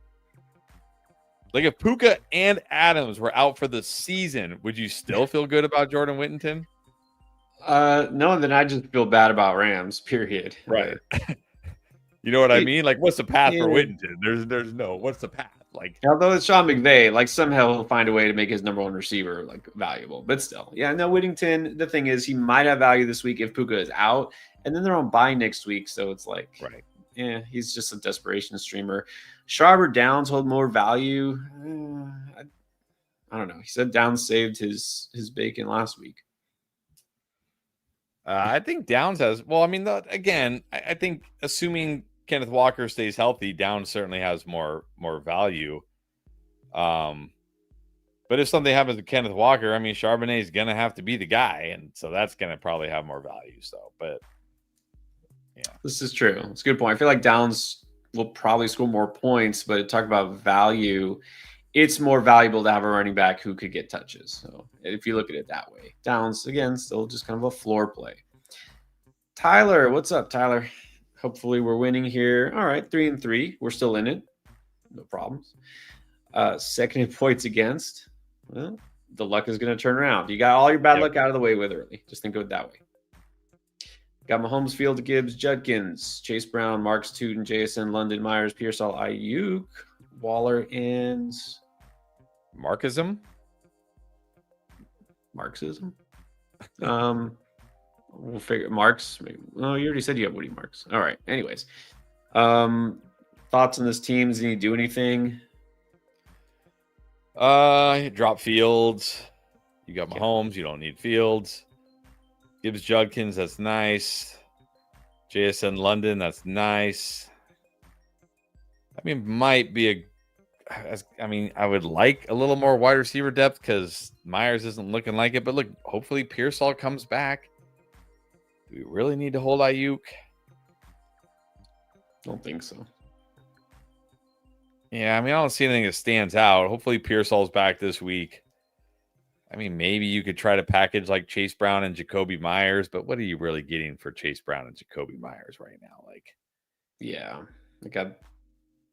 if Puka and Adams were out for the season, would you still feel good about Jordan Whittington? No, then I just feel bad about Rams, period. Right. You know what I mean? Like, what's the path for Whittington? There's no, what's the path? Like, although it's Sean McVay, like somehow he'll find a way to make his number one receiver like valuable, but still, Whittington. The thing is, he might have value this week if Puka is out, and then they're on bye next week, so it's like, right? Yeah, he's just a desperation streamer. Sharber Downs hold more value. I don't know. He said Downs saved his bacon last week. I think Downs has. Well, I mean, again, I think assuming Kenneth Walker stays healthy, Downs certainly has more value. But if something happens to Kenneth Walker, I mean, Charbonnet is going to have to be the guy, and so that's going to probably have more value. So, but yeah, this is true. It's a good point. I feel like Downs will probably score more points, but talk about value, it's more valuable to have a running back who could get touches. So if you look at it that way, Downs again, still just kind of a floor play. Tyler, what's up, Tyler? Hopefully we're winning here. All right, 3-3. We're still in it. No problems. Second in points against. Well, the luck is going to turn around. You got all your bad luck out of the way with early. Just think of it that way. Got Mahomes, Fields, Gibbs, Judkins, Chase Brown, Marks, Tootin, JSN, London, Myers, Pearsall, Ayuk, Waller, and Marxism. We'll figure Marks. Oh, you already said you have Woody Marks. All right. Anyways, thoughts on this team? Does he need to do anything? Drop Fields. You got Mahomes. You don't need Fields. Gibbs, Judkins. That's nice. JSN, London. That's nice. I mean, might be I would like a little more wide receiver depth because Myers isn't looking like it. But look, hopefully Pearsall comes back. Do we really need to hold Ayuk? Don't think so. Yeah, I mean, I don't see anything that stands out. Hopefully Pearsall's back this week. I mean, maybe you could try to package like Chase Brown and Jacoby Myers, but what are you really getting for Chase Brown and Jacoby Myers right now? Yeah, I'd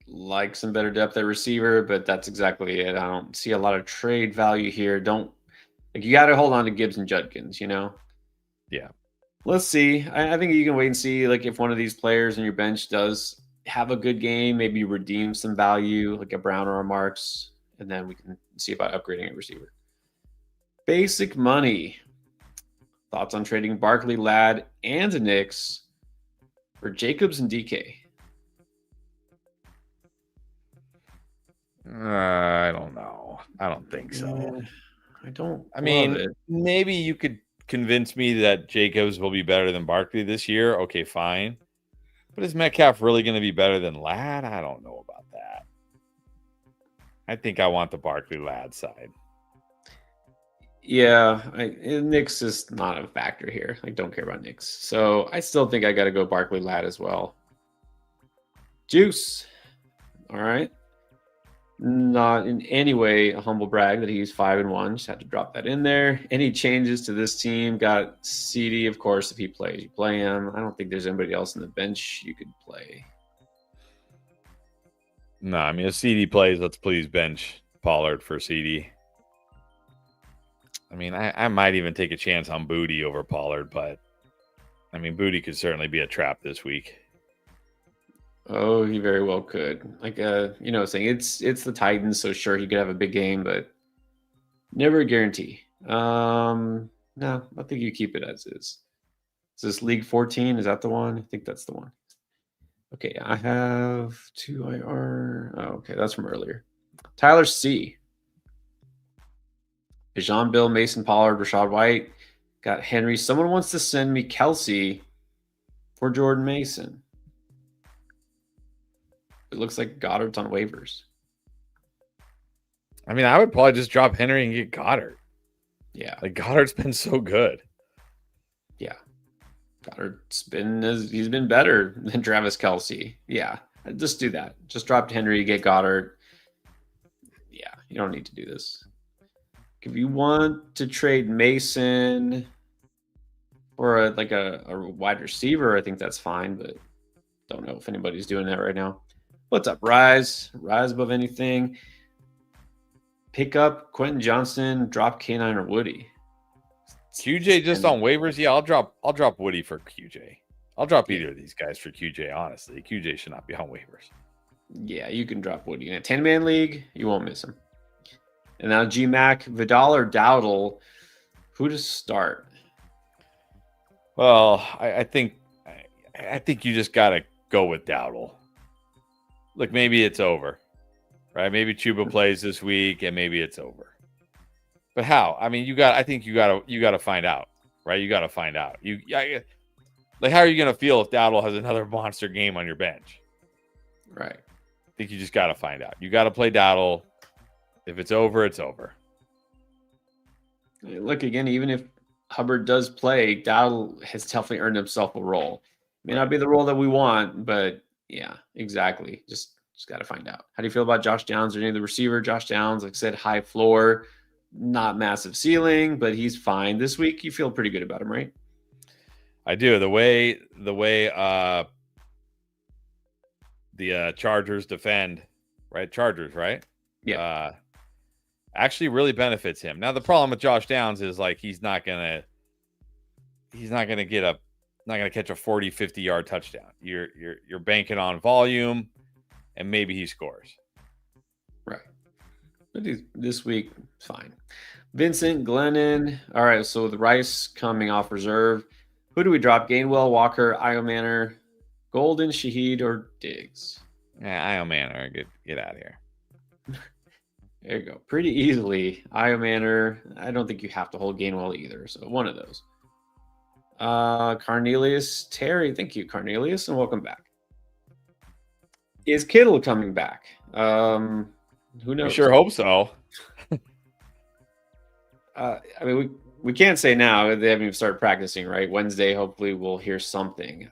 like some better depth at receiver, but that's exactly it. I don't see a lot of trade value here. You got to hold on to Gibbs and Judkins, Yeah. Let's see. I think you can wait and see, if one of these players in your bench does have a good game, maybe redeem some value, like a Brown or a Marks, and then we can see about upgrading a receiver. Basic money. Thoughts on trading Barkley, Ladd, and a Knicks for Jacobs and DK? I don't know. I don't think so. I mean, maybe you could convince me that Jacobs will be better than Barkley this year. Okay, fine. But is Metcalf really going to be better than Ladd? I don't know about that. I think I want the Barkley Ladd side. Yeah, Knicks is not a factor here. I don't care about Knicks. So I still think I got to go Barkley Ladd as well. Juice. All right. Not in any way a humble brag that he's 5-1. Just had to drop that in there. Any changes to this team? Got CD, of course, if he plays. You play him. I don't think there's anybody else on the bench you could play. No, I mean, if CD plays, let's please bench Pollard for CD. I mean, I might even take a chance on Booty over Pollard, but I mean, Booty could certainly be a trap this week. Oh, he very well could. Like, saying it's the Titans, so sure he could have a big game, but never a guarantee. No, I think you keep it as is. Is this League 14? Is that the one? I think that's the one. Okay, I have 2 IR. Oh, okay, that's from earlier. Tyler C. Bijan, Bill, Mason, Pollard, Rashad White. Got Henry. Someone wants to send me Kelsey for Jordan Mason. It looks like Goddard's on waivers. I mean, I would probably just drop Henry and get Goddard. Yeah. Like, Goddard's been so good. Yeah. Goddard's he's been better than Travis Kelsey. Yeah. Just do that. Just drop Henry, get Goddard. Yeah. You don't need to do this. If you want to trade Mason or a wide receiver, I think that's fine, but don't know if anybody's doing that right now. What's up, Rise? Rise above anything. Pick up Quentin Johnston, drop K9 or Woody. QJ just on waivers. Yeah, I'll drop Woody for QJ. I'll drop either of these guys for QJ, honestly. QJ should not be on waivers. Yeah, you can drop Woody. In a 10-man league, you won't miss him. And now G-Mac, Vidal or Dowdle, who to start? Well, I think you just got to go with Dowdle. Look, maybe it's over, right? Maybe Chuba plays this week, and maybe it's over. But how? I mean, I think you got to find out, right? You got to find out. Like, how are you going to feel if Dowdle has another monster game on your bench? Right. I think you just got to find out. You got to play Dowdle. If it's over, it's over. Look, again, even if Hubbard does play, Dowdle has definitely earned himself a role. May not be the role that we want, but yeah, exactly. Just got to find out. How do you feel about Josh Downs or any of the receiver? Josh Downs, like I said, high floor, not massive ceiling, but he's fine. This week, you feel pretty good about him, right? I do. The way the Chargers defend, right? Chargers, right? Yeah. Actually really benefits him. Now the problem with Josh Downs is like he's not gonna catch a 40, 50-yard touchdown. You're banking on volume and maybe he scores. Right. But this week, fine. Vincent Glennon. All right, so the Rice coming off reserve. Who do we drop? Gainwell, Walker, Io Manor, Golden, Shaheed, or Diggs? Yeah, Io Manor, get out of here. There you go. Pretty easily. Io Manor. I don't think you have to hold Gainwell either. So one of those. Cornelius Terry. Thank you, Cornelius, and welcome back. Is Kittle coming back? Who knows? We sure hope so. I mean, we can't say now. They haven't even started practicing, right? Wednesday, hopefully, we'll hear something.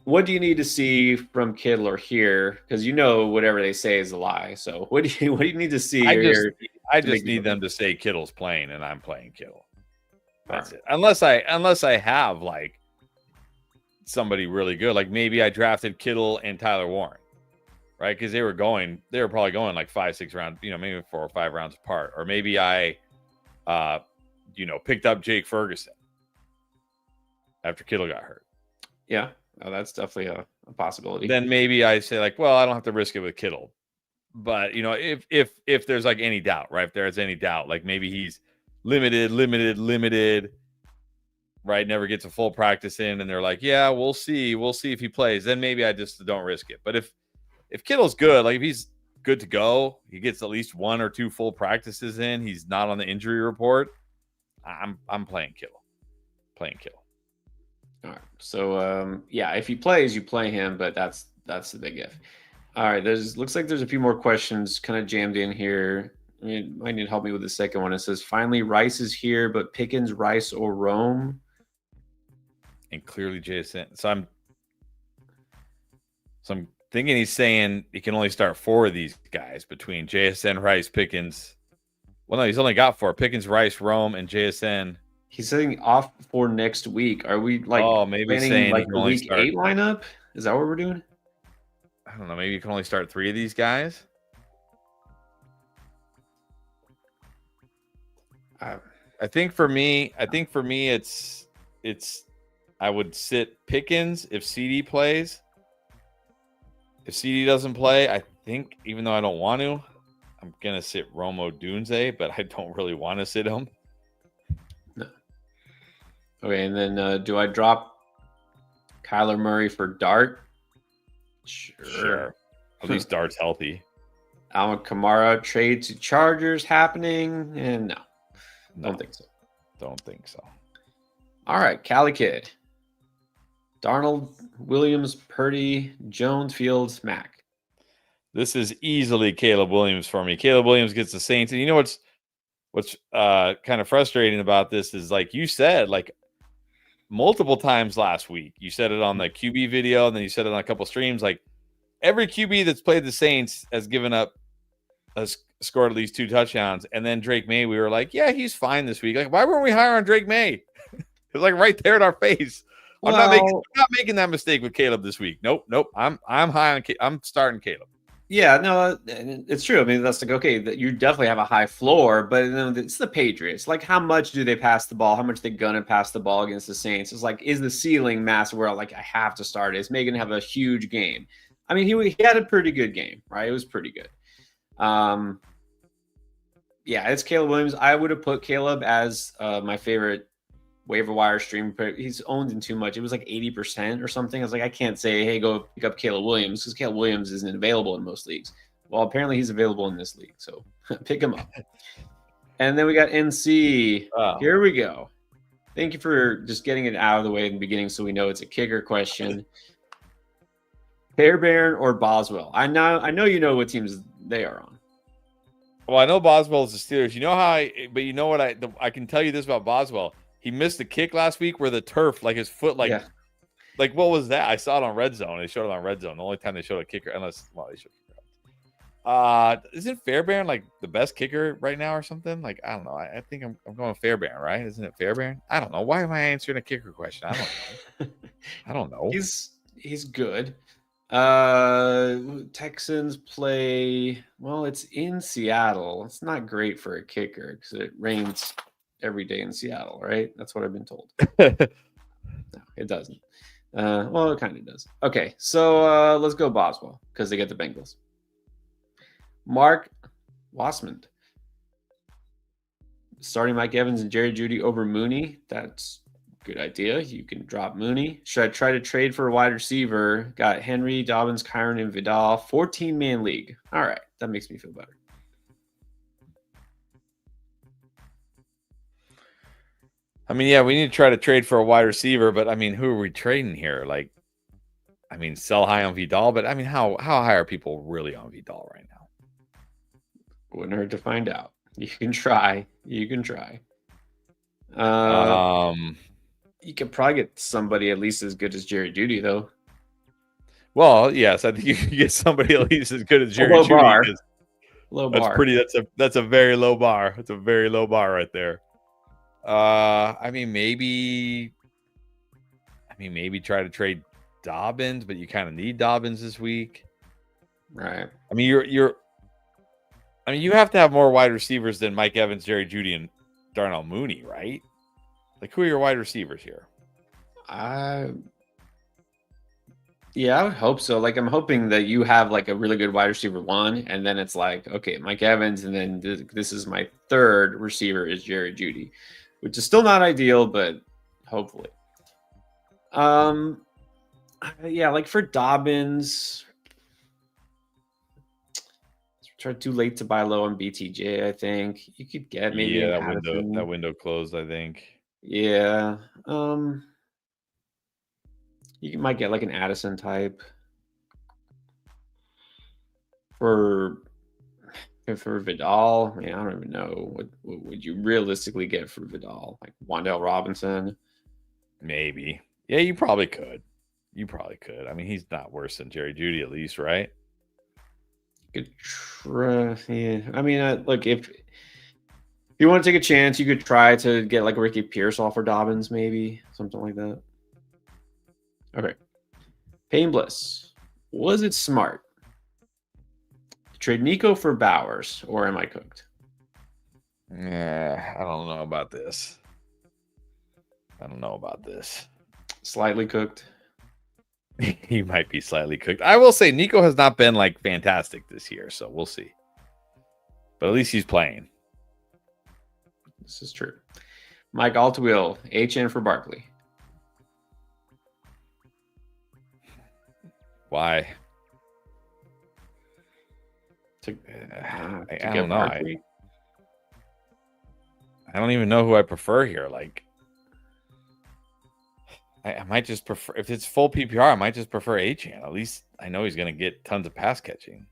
What do you need to see from Kittle or here? Because whatever they say is a lie. So what do you need to see? I just need them to say Kittle's playing and I'm playing Kittle. That's it. Unless I have like somebody really good, like maybe I drafted Kittle and Tyler Warren, right? Because they were probably going like 5-6 rounds, maybe 4 or 5 rounds apart, or maybe I, picked up Jake Ferguson after Kittle got hurt. Yeah. Oh, that's definitely a possibility. Then maybe I say like, well, I don't have to risk it with Kittle. But, if there's like any doubt, right? If there's any doubt, like maybe he's limited, right? Never gets a full practice in. And they're like, yeah, we'll see. We'll see if he plays. Then maybe I just don't risk it. But if Kittle's good, like if he's good to go, he gets at least 1 or 2 full practices in. He's not on the injury report. I'm playing Kittle. All right. So, if he plays, you play him, but that's the big if. All right. Looks like there's a few more questions kind of jammed in here. You might need to help me with the second one. It says, finally, Rice is here, but Pickens, Rice, or Rome? And clearly Jason. So So I'm thinking he's saying he can only start 4 of these guys between JSN, Rice, Pickens. Well, no, he's only got 4: Pickens, Rice, Rome, and JSN. He's setting off for next week. Are we Maybe planning saying he can the only week start. 8 lineup? Is that what we're doing? I don't know. Maybe you can only start 3 of these guys. I think for me, it's I would sit Pickens if CD plays. If CD doesn't play, I think, even though I don't want to, I'm gonna sit Romo Dunze, but I don't really want to sit him. No. Okay, and then do I drop Kyler Murray for Dart? Sure. At least Dart's healthy. Alvin Kamara trade to Chargers happening? And no. Don't think so. Don't think so. All right, Cali Kid. Darnold, Williams, Purdy, Jones, Fields, Mack. This is easily Caleb Williams for me. Caleb Williams gets the Saints. And you know what's kind of frustrating about this is, like you said, like multiple times last week, you said it on the QB video, and then you said it on a couple streams, like every QB that's played the Saints has scored at least 2 touchdowns. And then Drake May, we were like, yeah, he's fine this week. Like, why weren't we higher on Drake May? It was like right there in our face. Well, I'm not making that mistake with Caleb this week. Nope. I'm high on. I'm starting Caleb. Yeah, no, it's true. I mean, that's like, okay, you definitely have a high floor, but it's the Patriots. Like, how much do they pass the ball? How much they gonna pass the ball against the Saints? It's like, is the ceiling massive where like I have to start it? Is Megan have a huge game? I mean, he had a pretty good game, right? It was pretty good. Yeah, it's Caleb Williams. I would have put Caleb as my favorite waiver wire stream. He's owned in too much. It was like 80% or something. I was like, I can't say, hey, go pick up Caleb Williams, because Caleb Williams isn't available in most leagues. Well, apparently he's available in this league, so pick him up. And then we got NC. Oh. Here we go. Thank you for just getting it out of the way in the beginning, so we know it's a kicker question. Fairbairn or Boswell? I know you know what teams they are on. Well, I know Boswell is the Steelers. You know how but you know what I can tell you this about Boswell. He missed the kick last week where the turf, like his foot, like what was that? I saw it on Red Zone. They showed it on Red Zone. The only time they showed a kicker, they showed. Isn't Fairbairn like the best kicker right now or something? Like, I don't know. I think I'm going Fairbairn, right? Isn't it Fairbairn? I don't know. Why am I answering a kicker question? I don't know. I don't know. He's good. Texans play. Well, it's in Seattle. It's not great for a kicker because it rains every day in Seattle, right? That's what I've been told. No, it doesn't. Well, it kind of does. Okay, so let's go Boswell because they get the Bengals. Mark Wassman. Starting Mike Evans and Jerry Jeudy over Mooney. That's a good idea. You can drop Mooney. Should I try to trade for a wide receiver? Got Henry, Dobbins, Kyron, and Vidal. 14-man league. All right, that makes me feel better. I mean, yeah, we need to try to trade for a wide receiver, but I mean, who are we trading here? Like, I mean, sell high on Vidal, but I mean, how high are people really on Vidal right now? Wouldn't hurt to find out. You can try. You can try. You could probably get somebody at least as good as Jerry Jeudy, though. Well, yes, I think you can get somebody at least as good as Jerry Jeudy. Bar. Low bar. That's pretty. That's a very low bar. That's a very low bar right there. I mean, maybe try to trade Dobbins, but you kind of need Dobbins this week, right? I mean, you have to have more wide receivers than Mike Evans, Jerry Jeudy, and Darnell Mooney, right? Like, who are your wide receivers here? Yeah, I would hope so. Like, I'm hoping that you have like a really good wide receiver one, and then it's like, okay, Mike Evans, and then this is my third receiver is Jerry Jeudy, which is still not ideal, but hopefully. Yeah, like for Dobbins, try too late to buy low on BTJ. I think you could get maybe that window closed. I think. Yeah. You might get like an Addison type for Vidal. I mean, I don't even know what would you realistically get for Vidal, like Wan'Dale Robinson. Maybe. Yeah, you probably could. You probably could. I mean, he's not worse than Jerry Jeudy, at least, right? Could try. Yeah. I mean, look, if you want to take a chance, you could try to get like Ricky Pierce off for Dobbins, maybe something like that. Okay. Pain Bliss. Was it smart to trade Nico for Bowers, or am I cooked? Yeah, I don't know about this. Slightly cooked. He might be slightly cooked. I will say Nico has not been like fantastic this year, so we'll see. But at least he's playing. This is true. Mike Altwheel, HN for Barkley. Why? I don't know. I don't even know who I prefer here. Like, I might just prefer, if it's full PPR, I might just prefer HN. At least I know he's going to get tons of pass catching.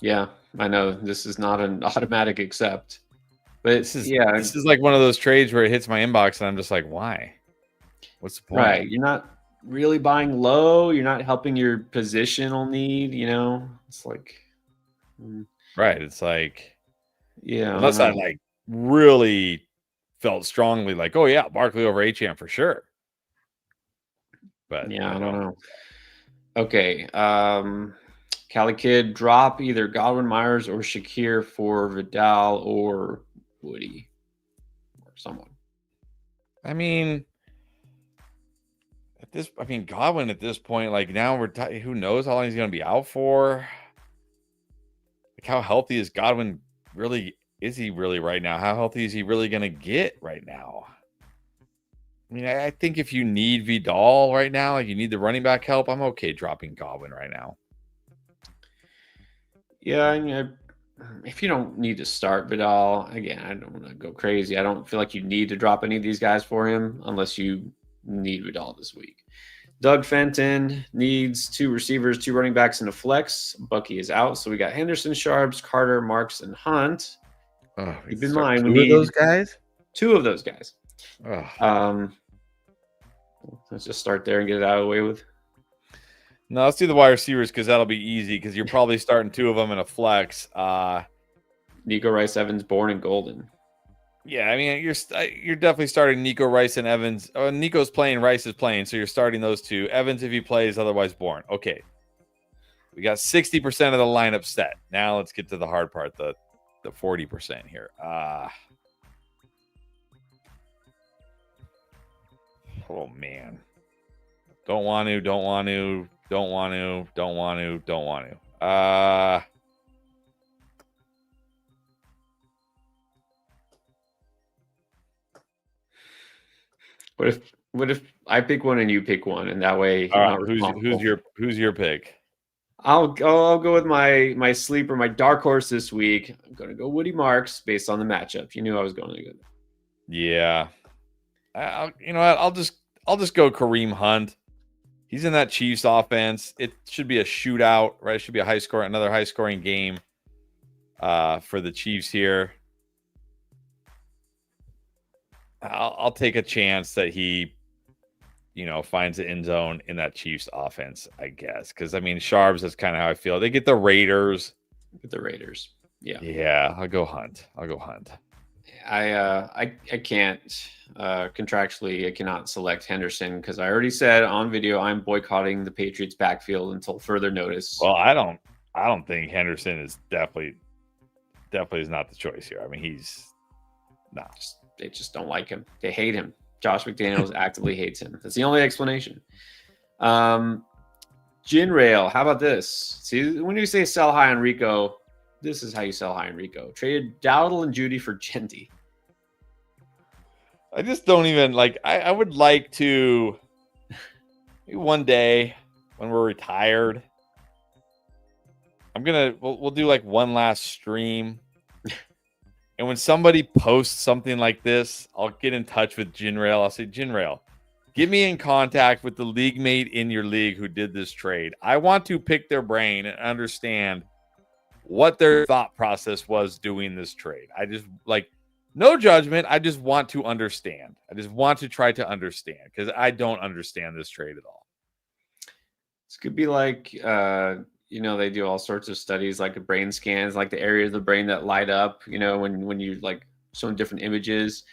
Yeah, I know this is not an automatic accept, but this is like one of those trades where it hits my inbox and I'm just like, why? What's the point? Right, you're not really buying low. You're not helping your positional need. It's like, right. It's like, yeah, unless I like really felt strongly like, oh yeah, Barkley over HM for sure. But yeah, I don't know. Okay. Cali Kid, drop either Godwin Myers or Shakir for Vidal or Woody or someone. I mean, Godwin at this point, like now who knows how long he's going to be out for? Like, how healthy is Godwin really? Is he really right now? How healthy is he really going to get right now? I mean, I think if you need Vidal right now, like you need the running back help, I'm okay dropping Godwin right now. Yeah, if you don't need to start Vidal, again, I don't want to go crazy. I don't feel like you need to drop any of these guys for him unless you need Vidal this week. Doug Fenton needs 2 receivers, 2 running backs, and a flex. Bucky is out, so we got Henderson, Sharps, Carter, Marks, and Hunt. Keep in mind, we need 2 of those guys. 2 of those guys. Let's just start there and get it out of the way with. No, let's do the wide receivers because that'll be easy because you're probably starting 2 of them in a flex. Nico Rice, Evans, Bourne, and Golden. Yeah, I mean you're definitely starting Nico, Rice, and Evans. Nico's playing, Rice is playing, so you're starting those 2. Evans if he plays, otherwise Bourne. Okay, we got 60% of the lineup set. Now let's get to the hard part, the 40% here. Oh man, don't want to. What if I pick one and you pick one, and that way who's your pick? I'll go with my sleeper, my dark horse this week. I'm going to go Woody Marks based on the matchup. You knew I was going to go. Yeah, I'll just go Kareem Hunt. He's in that Chiefs offense. It should be a shootout, right? It should be another high scoring game for the Chiefs here. I'll take a chance that he, finds the end zone in that Chiefs offense, I guess. Because, I mean, Sharps, that's kind of how I feel. They get the Raiders. Yeah. Yeah, I'll go Hunt. I can't contractually. I cannot select Henderson because I already said on video I'm boycotting the Patriots backfield until further notice. Well, I don't think Henderson is definitely is not the choice here. I mean, They just don't like him. They hate him. Josh McDaniels actively hates him. That's the only explanation. Gin Rail, how about this? See, when you say sell high on Rico, this is how you sell high on Rico. Traded Dowdle and Judy for Genty. I just don't even like. I would like to maybe one day when we're retired. We'll do like one last stream. And when somebody posts something like this, I'll get in touch with Jinrail. I'll say, Jinrail, get me in contact with the league mate in your league who did this trade. I want to pick their brain and understand what their thought process was doing this trade. I just no judgment. I just want to understand. I just want to try to understand because I don't understand this trade at all. This could be like, they do all sorts of studies, like brain scans, like the areas of the brain that light up, when you like showing different images.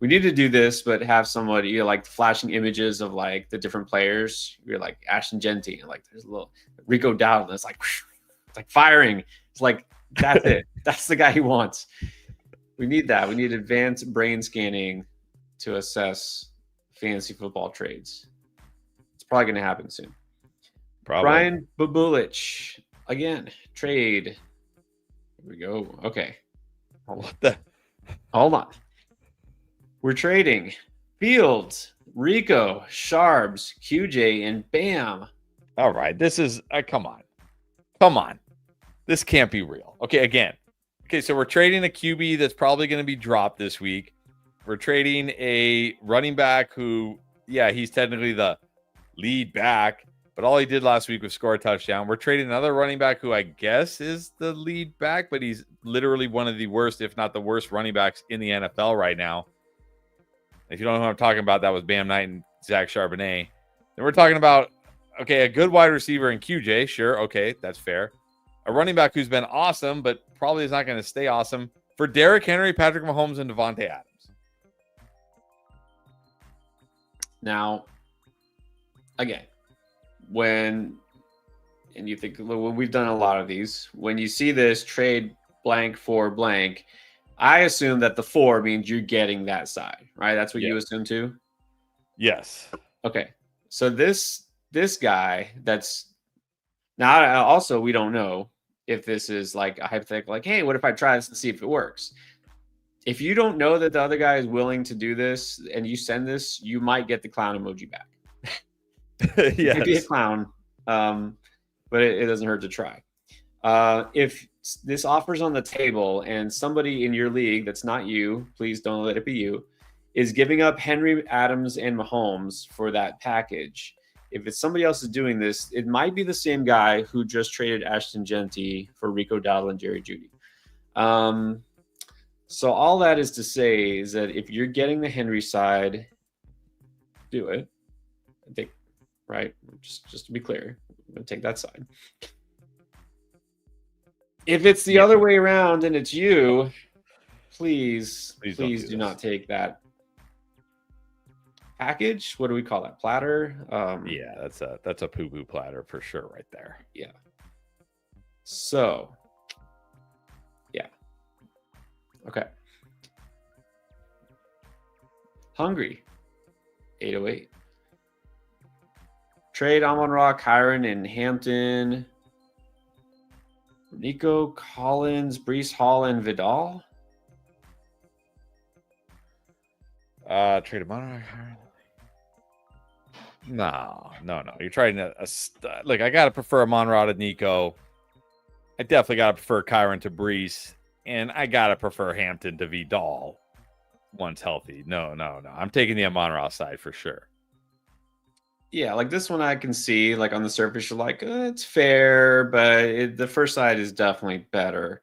We need to do this, but have somebody like flashing images of like the different players. You're like Ashton Genty, and like there's a little Rico Dowd, and it's like firing. It's like that's it. That's the guy he wants. We need that. We need advanced brain scanning to assess fantasy football trades. It's probably going to happen soon. Probably. Brian Babulich again. Trade. Here we go. Okay. Hold on. We're trading Fields, Rico, Sharbs, QJ, and Bam. All right. This is come on. This can't be real. Okay, again. Okay, so we're trading a QB that's probably going to be dropped this week. We're trading a running back who, he's technically the lead back, but all he did last week was score a touchdown. We're trading another running back who I guess is the lead back, but he's literally one of the worst, if not the worst, running backs in the NFL right now. If you don't know who I'm talking about, that was Bam Knight and Zach Charbonnet. Then we're talking about, a good wide receiver in QJ. Sure, okay, that's fair. A running back who's been awesome, but probably is not going to stay awesome, for Derrick Henry, Patrick Mahomes, and Devontae Adams. Now, again, when you think, when we've done a lot of these, when you see this trade blank for blank, I assume that the 4 means you're getting that side, right? That's what you assume too? Yes. Okay. So this guy that's now also, we don't know if this is like a hypothetical, like, hey, what if I try this and see if it works? If you don't know that the other guy is willing to do this and you send this, you might get the clown emoji back. Yes. Maybe a clown, but it doesn't hurt to try. If this offer's on the table and somebody in your league that's not you, please don't let it be you, is giving up Henry, Adams, and Mahomes for that package. If it's somebody else is doing this, it might be the same guy who just traded Ashton Genty for Rico Dowdle and Jerry Jeudy. So all that is to say is that if you're getting the Henry side, do it. I think, right? Just to be clear, I'm going to take that side. If it's the other way around and it's you, please do not take that package. What do we call that? Platter? That's a poo-poo platter for sure right there. Yeah. So, okay. Hungry. 808. Trade Amon-Ra, Kyron, and Hampton. Nico Collins, Breece Hall, and Vidal. Trade Amon-Ra. No. You're trying to look. I gotta prefer Amon-Ra to Nico. I definitely gotta prefer Kyron to Breece, and I gotta prefer Hampton to Vidal once healthy. No. I'm taking the Amon-Ra side for sure. Yeah, like this one I can see, like on the surface, you're like, it's fair, but the first side is definitely better.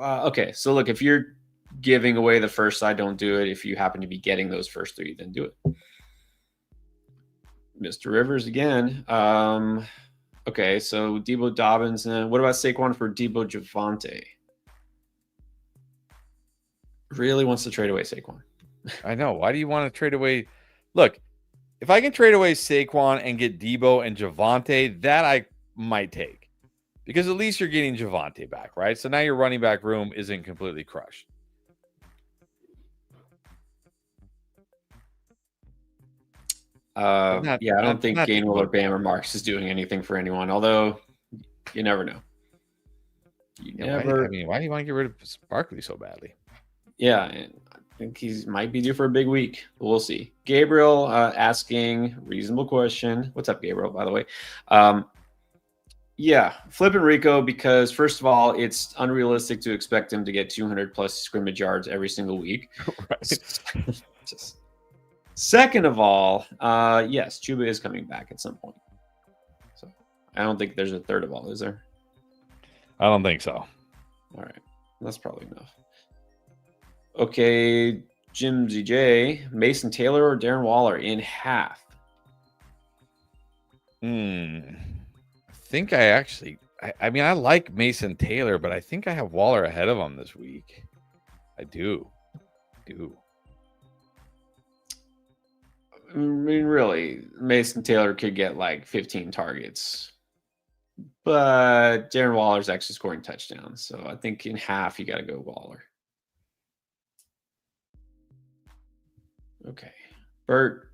Okay, so look, if you're giving away the first side, don't do it. If you happen to be getting those first 3, then do it. Mr. Rivers again. Okay, so Debo Dobbins. What about Saquon for Debo Javonte? Really wants to trade away Saquon. I know. Why do you want to trade away? Look, if I can trade away Saquon and get Debo and Javonte, that I might take. Because at least you're getting Javonte back, right? So now your running back room isn't completely crushed. I don't think Gainwell or Bam or Marks is doing anything for anyone, although you never know. Why do you want to get rid of Barkley so badly? Yeah, I think he might be due for a big week. We'll see. Gabriel asking reasonable question. What's up, Gabriel, by the way? Flipping Rico because, first of all, it's unrealistic to expect him to get 200 plus scrimmage yards every single week. Right. Second of all, yes, Chuba is coming back at some point. So I don't think there's a third of all, is there? I don't think so. All right. That's probably enough. Okay, Jim ZJ, Mason Taylor or Darren Waller in half? I think I actually. I mean, I like Mason Taylor, but I think I have Waller ahead of him this week. I do. I mean, really, Mason Taylor could get like 15 targets, but Darren Waller's actually scoring touchdowns. So I think in half, you got to go Waller. Okay. Bert,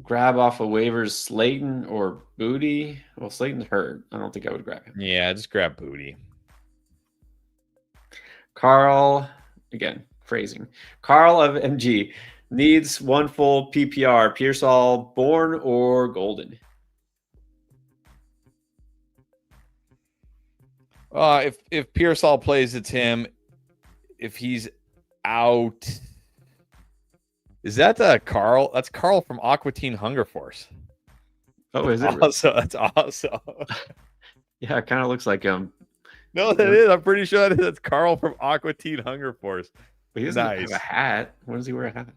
grab off of waivers Slayton or Booty. Well, Slayton's hurt. I don't think I would grab him. Yeah, just grab Booty. Carl, again, phrasing. Carl of MG needs one full PPR. Pearsall, Bourne, or Golden? If Pearsall plays, it's him. If he's out, is that Carl? That's Carl from Aqua Teen Hunger Force. Oh, is it? That's awesome. Yeah, it kind of looks like him. No, that is. I'm pretty sure that's Carl from Aqua Teen Hunger Force. But he doesn't have a hat. When does he wear a hat?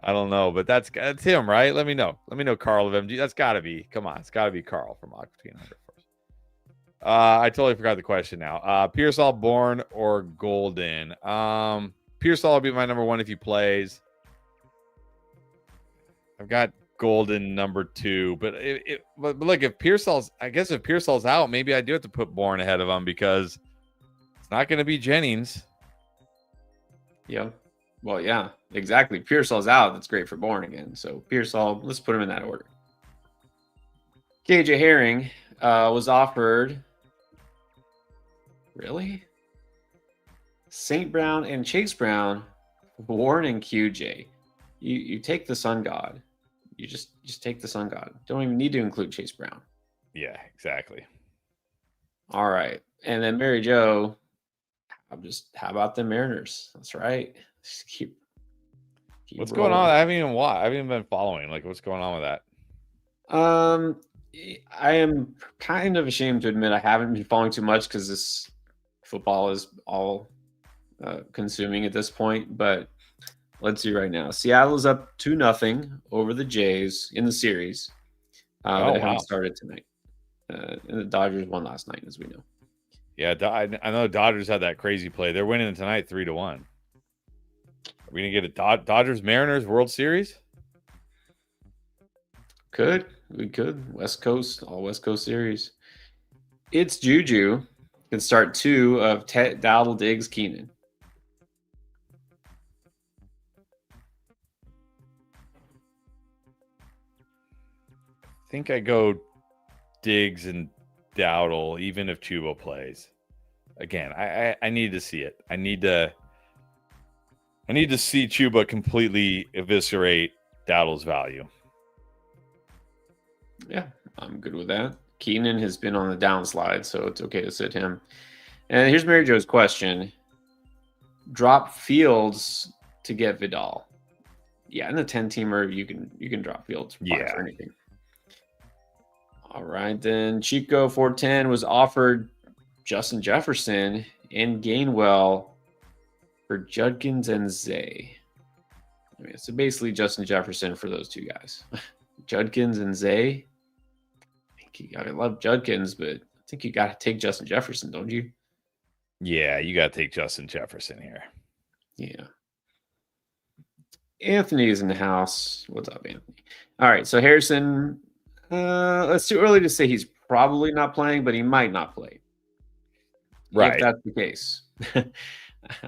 I don't know, but that's him, right? Let me know. Carl of MG. That's got to be. Come on, it's got to be Carl from Aqua Teen Hunger Force. I totally forgot the question now. Pearsall, Bourne, or Golden? Pearsall will be my number one if he plays. I've got Golden number 2, but look, if Pearsall's out, maybe I do have to put Bourne ahead of him because it's not going to be Jennings. Yeah. Well, yeah, exactly. Pearsall's out. That's great for Bourne again. So Pearsall, let's put him in that order. KJ Herring was offered. Really? St. Brown and Chase Brown, Warren and QJ. You take the Sun God. You just take the Sun God. Don't even need to include Chase Brown. Yeah, exactly. All right. And then Mary Jo, how about the Mariners? That's right. Just keep what's rolling. going on? I haven't even been following. Like, what's going on with that? I am kind of ashamed to admit I haven't been following too much because this football is all consuming at this point. But let's see right now. Seattle is up 2-0 over the Jays in the series. They haven't started tonight. And the Dodgers won last night, as we know. Yeah, I know Dodgers had that crazy play. They're winning tonight 3-1. Are we gonna get a Dodgers Mariners World Series? We could. West Coast, all West Coast series. It's Juju. Can start 2 of Dowdle, Diggs, Keenan. I think I go Diggs and Dowdle, even if Chuba plays. Again, I need to see it. I need to see Chuba completely eviscerate Dowdle's value. Yeah, I'm good with that. Keenan has been on the downslide, so it's okay to sit him. And here's Mary Jo's question. Drop Fields to get Vidal. Yeah, in the 10-teamer, you can drop Fields for anything. All right, then Chico 410 was offered Justin Jefferson and Gainwell for Judkins and Zay. I mean, so basically Justin Jefferson for those two guys. Judkins and Zay. I love Judkins, but I think you got to take Justin Jefferson, don't you? Yeah, you got to take Justin Jefferson here. Yeah. Anthony is in the house. What's up, Anthony? All right, so Harrison, it's too early to say he's probably not playing, but he might not play. Right. If that's the case.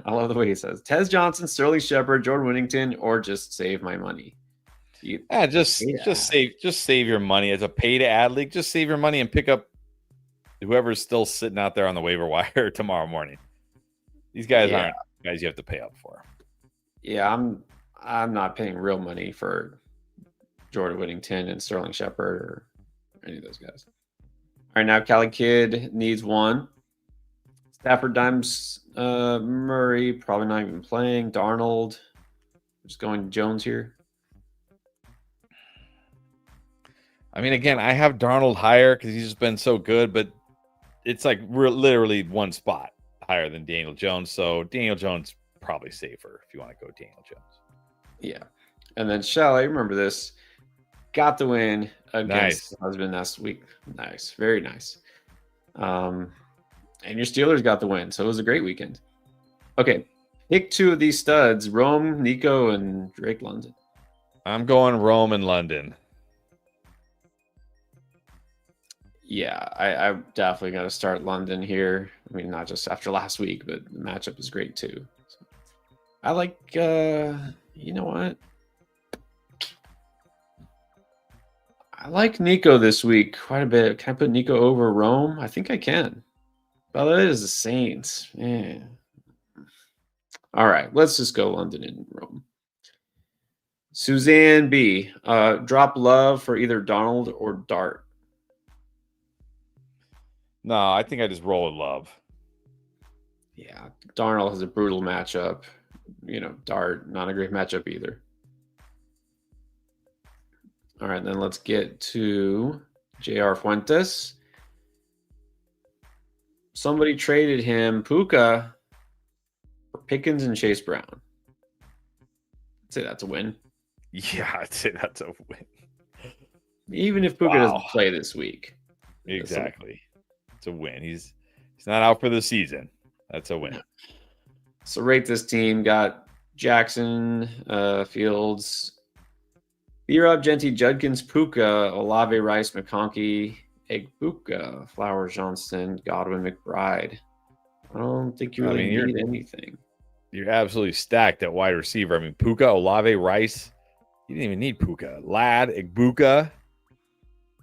I love the way he says, Tez Johnson, Sterling Shepard, Jordan Whittington, or just save my money. Just save your money as a pay to ad league. Just save your money and pick up whoever's still sitting out there on the waiver wire tomorrow morning. These guys aren't guys you have to pay up for. Yeah, I'm not paying real money for Jordan Whittington and Sterling Shepard or any of those guys. All right, now Cali Kid needs one. Stafford, Dimes, Murray, probably not even playing. Darnold, just going Jones here. I mean, again, I have Darnold higher because he's just been so good, but it's like we're literally one spot higher than Daniel Jones. So Daniel Jones probably safer if you want to go Daniel Jones. Yeah. And then Shelley, remember this. got the win against Nice. the husband last week. Nice. Very nice. And your Steelers got the win. So it was a great weekend. Okay. Pick two of these studs, Rome, Nico, and Drake London. I'm going Rome and London. Yeah, I definitely got to start London here. I mean, not just after last week, but the matchup is great too. So I like, you know what? I like Nico this week quite a bit. Can I put Nico over Rome? I think I can. Well, it is the Saints. Yeah. All right, let's just go London and Rome. Suzanne B. Drop love for either Donald or Dart. No, I think I just roll with love. Yeah, Darnold has a brutal matchup. You know, Dart, not a great matchup either. All right, then let's get to J.R. Fuentes. Somebody traded him Puka for Pickens and Chase Brown. I'd say that's a win. Yeah, I'd say that's a win. Even if Puka doesn't play this week. Exactly. It's a win. He's not out for the season. That's a win. So rate this team. Got Jackson, Fields, B-Rob, Genty, Judkins, Puka, Olave, Rice, McConkey, Egbuka, Flowers, Johnston, Godwin, McBride. I don't think you really need anything. You're absolutely stacked at wide receiver. I mean, Puka, Olave, Rice. You didn't even need Puka. Ladd, Egbuka,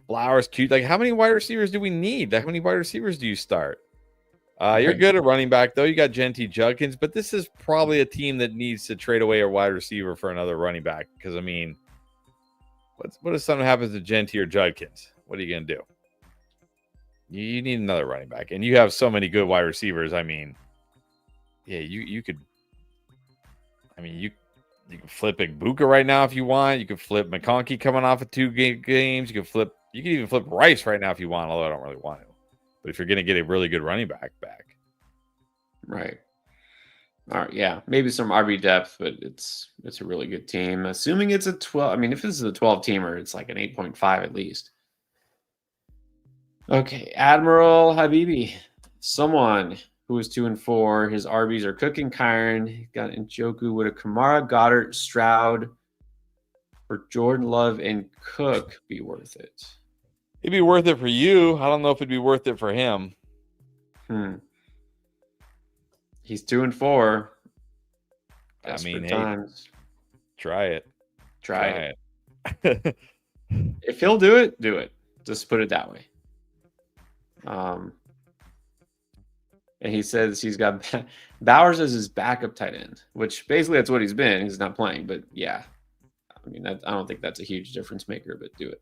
Flowers, cute. Like, how many wide receivers do we need? How many wide receivers do you start? You're good at running back, though. You got Genty, Judkins, but this is probably a team that needs to trade away a wide receiver for another running back. Because, I mean, what if something happens to Genty or Judkins? What are you going to do? You need another running back. And you have so many good wide receivers. I mean, yeah, you could. I mean, you can flip Egbuka right now if you want. You could flip McConkey coming off of 2 games. You can even flip Rice right now if you want, although I don't really want to. But if you're going to get a really good running back. Right. All right. Yeah. Maybe some RB depth, but it's a really good team. Assuming it's a 12. I mean, if this is a 12 teamer, it's like an 8.5 at least. Okay. Admiral Habibi. Someone who is 2-4. His RBs are Cook and Kyron. Got Njoku with a Kamara, Goddard, Stroud. For Jordan Love and Cook be worth it? It'd be worth it for you. I don't know if it'd be worth it for him. He's 2-4. I mean, times. Try it. Try it. If he'll do it, do it. Just put it that way. And he says he's got Bowers as his backup tight end, which basically that's what he's been. He's not playing, but yeah. I mean, I don't think that's a huge difference maker, but do it.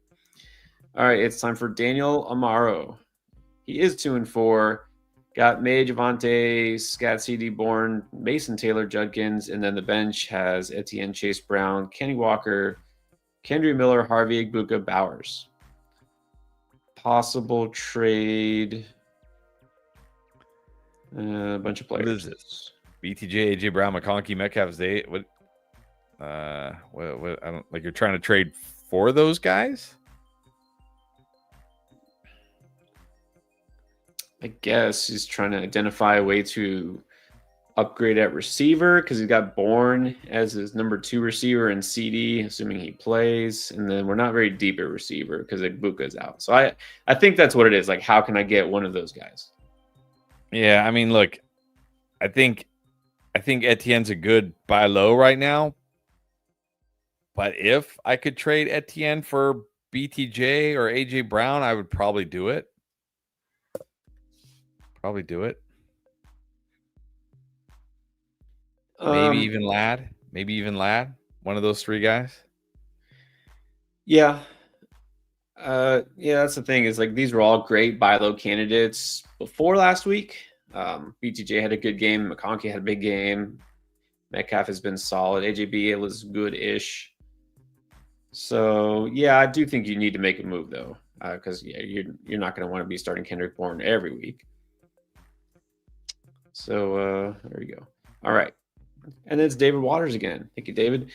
All right, it's time for Daniel Amaro. He is 2-4. Got May, Javante, Scat, CD, Bourne, Mason Taylor, Judkins, and then the bench has Etienne, Chase Brown, Kenny Walker, Kendry Miller, Harvey, Egbuka, Bowers. Possible trade. A bunch of players. What is this? BTJ, AJ Brown, McConkey, Metcalf, what? What? I don't like. You're trying to trade for those guys. I guess he's trying to identify a way to upgrade at receiver because he's got Bourne as his number 2 receiver and CD, assuming he plays. And then we're not very deep at receiver because Egbuka's out. So I think that's what it is. Like, how can I get one of those guys? Yeah, I mean, look, I think Etienne's a good buy low right now. But if I could trade Etienne for BTJ or AJ Brown, I would probably do it. Maybe even Ladd. One of those 3 guys. Yeah. Yeah, that's the thing is like these were all great buy low candidates before last week. BTJ had a good game. McConkey had a big game. Metcalf has been solid. AJB was good-ish. So yeah, I do think you need to make a move though, because you're not going to want to be starting Kendrick Bourne every week. So there you go. All right, and it's David Waters again. Thank you, David.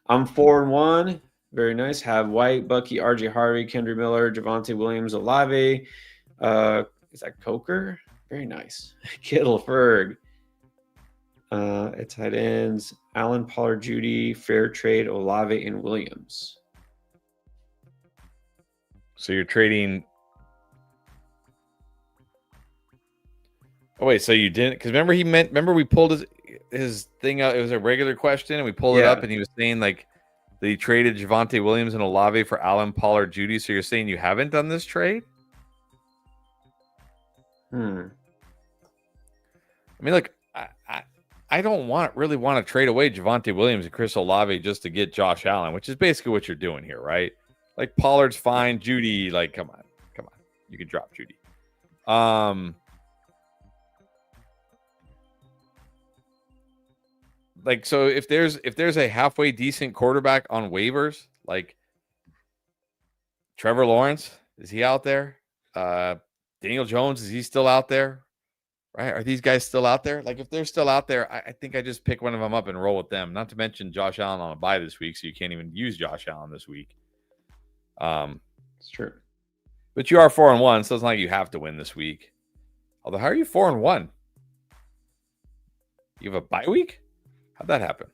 I'm 4-1. Very nice. Have White, Bucky, RJ Harvey, Kendra Miller, Javante Williams, Olave. Is that Coker? Very nice. Kittle, Ferg. At tight ends, Allen, Pollard, Judy, Fair Trade, Olave, and Williams. So you're trading. Oh wait, so you didn't? Because remember we pulled his thing out. It was a regular question, and we pulled it up, and he was saying like that he traded Javante Williams and Olave for Allen, Pollard, Judy. So you're saying you haven't done this trade? I mean, look, I don't really want to trade away Javante Williams and Chris Olave just to get Josh Allen, which is basically what you're doing here, right? Like Pollard's fine, Judy, like come on, you can drop Judy. Like so, if there's a halfway decent quarterback on waivers, like Trevor Lawrence, is he out there? Daniel Jones, is he still out there? Right? Are these guys still out there? Like, if they're still out there, I think I just pick one of them up and roll with them. Not to mention Josh Allen on a bye this week, so you can't even use Josh Allen this week. It's true. But you are 4-1, so it's not like you have to win this week. Although, how are you 4-1? You have a bye week? How'd that happen?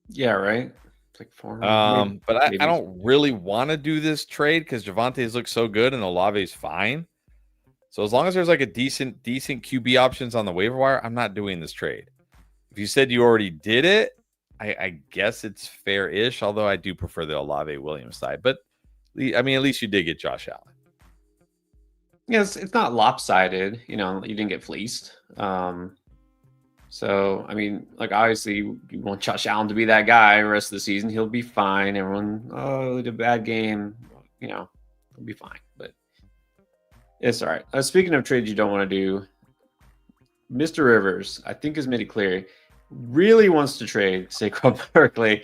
Yeah, right. It's like 4. But I don't really want to do this trade because Javante's look so good and Olave's fine. So as long as there's like a decent QB options on the waiver wire, I'm not doing this trade. If you said you already did it, I guess it's fair-ish, although I do prefer the Olave Williams side. But I mean, at least you did get Josh Allen. Yes, it's not lopsided. You didn't get fleeced. So I mean, like obviously you want Josh Allen to be that guy the rest of the season. He'll be fine. Everyone, he did a bad game. He'll be fine. But it's all right. Speaking of trades you don't want to do, Mr. Rivers, I think has made it clear, really wants to trade Saquon Barkley.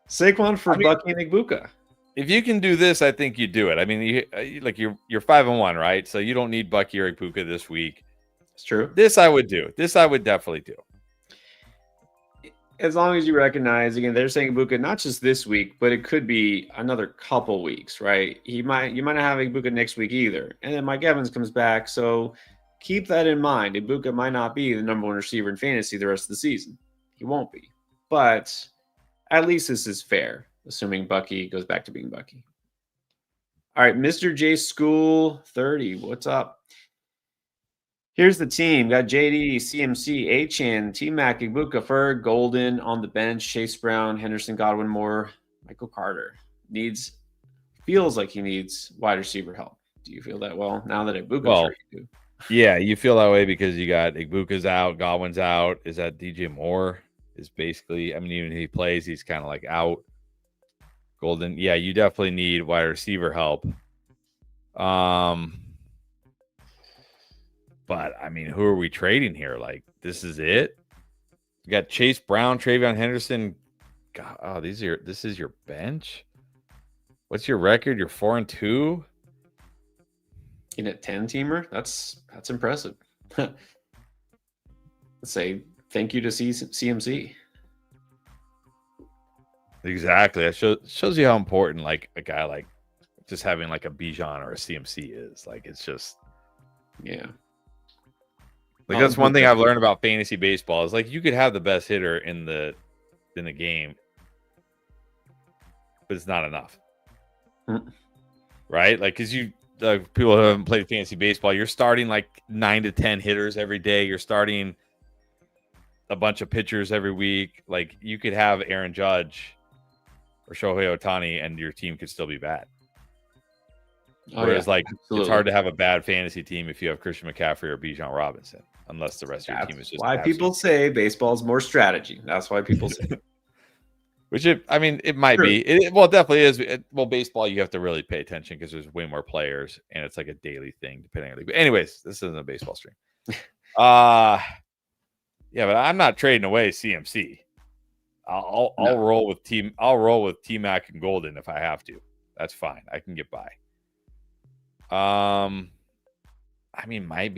Saquon for Bucky and Igbuka. If you can do this, I think you do it. I mean, you're 5-1, right? So you don't need Bucky or Igbuka this week. It's true. This I would do. This I would definitely do. As long as you recognize, again, they're saying Igbuka not just this week, but it could be another couple weeks, right? You might not have Igbuka next week either. And then Mike Evans comes back. So keep that in mind. Igbuka might not be the number one receiver in fantasy the rest of the season. He won't be. But at least this is fair, assuming Bucky goes back to being Bucky. All right, Mr. J School 30. What's up? Here's the team. Got JD, CMC, Achan, T-Mac, Igbuka, Ferg, Golden on the bench, Chase Brown, Henderson, Godwin, Moore, Michael Carter. Feels like he needs wide receiver help. Do you feel that well now that Igbuka's ready to? Yeah, you feel that way because you got Igbuka's out, Godwin's out. Is that DJ Moore? Is basically, I mean, even if he plays, he's kind of like out. Golden, yeah, you definitely need wide receiver help. But I mean, who are we trading here? Like, this is it. You got Chase Brown, Travion Henderson. God, this is your bench. What's your record? You're 4-2. In a 10-teamer? That's impressive. Let's say thank you to CMC. Exactly. That shows you how important like a guy like just having like a Bijan or a CMC is. Like, it's just, yeah. Like, that's one thing I've learned about fantasy baseball is like you could have the best hitter in the game, but it's not enough. Right? Like, because people who haven't played fantasy baseball, you're starting like 9 to 10 hitters every day. You're starting a bunch of pitchers every week. Like, you could have Aaron Judge or Shohei Ohtani and your team could still be bad. Whereas, absolutely. It's hard to have a bad fantasy team if you have Christian McCaffrey or Bijan Robinson, unless the rest of your team is just. Why people say baseball's more strategy. That's why people say. Which it might be. It definitely is. Baseball, you have to really pay attention because there's way more players, and it's like a daily thing depending on the. But anyways, this isn't a baseball stream. Yeah, but I'm not trading away CMC. I'll roll with T-Mac and Golden if I have to. That's fine. I can get by. I mean, might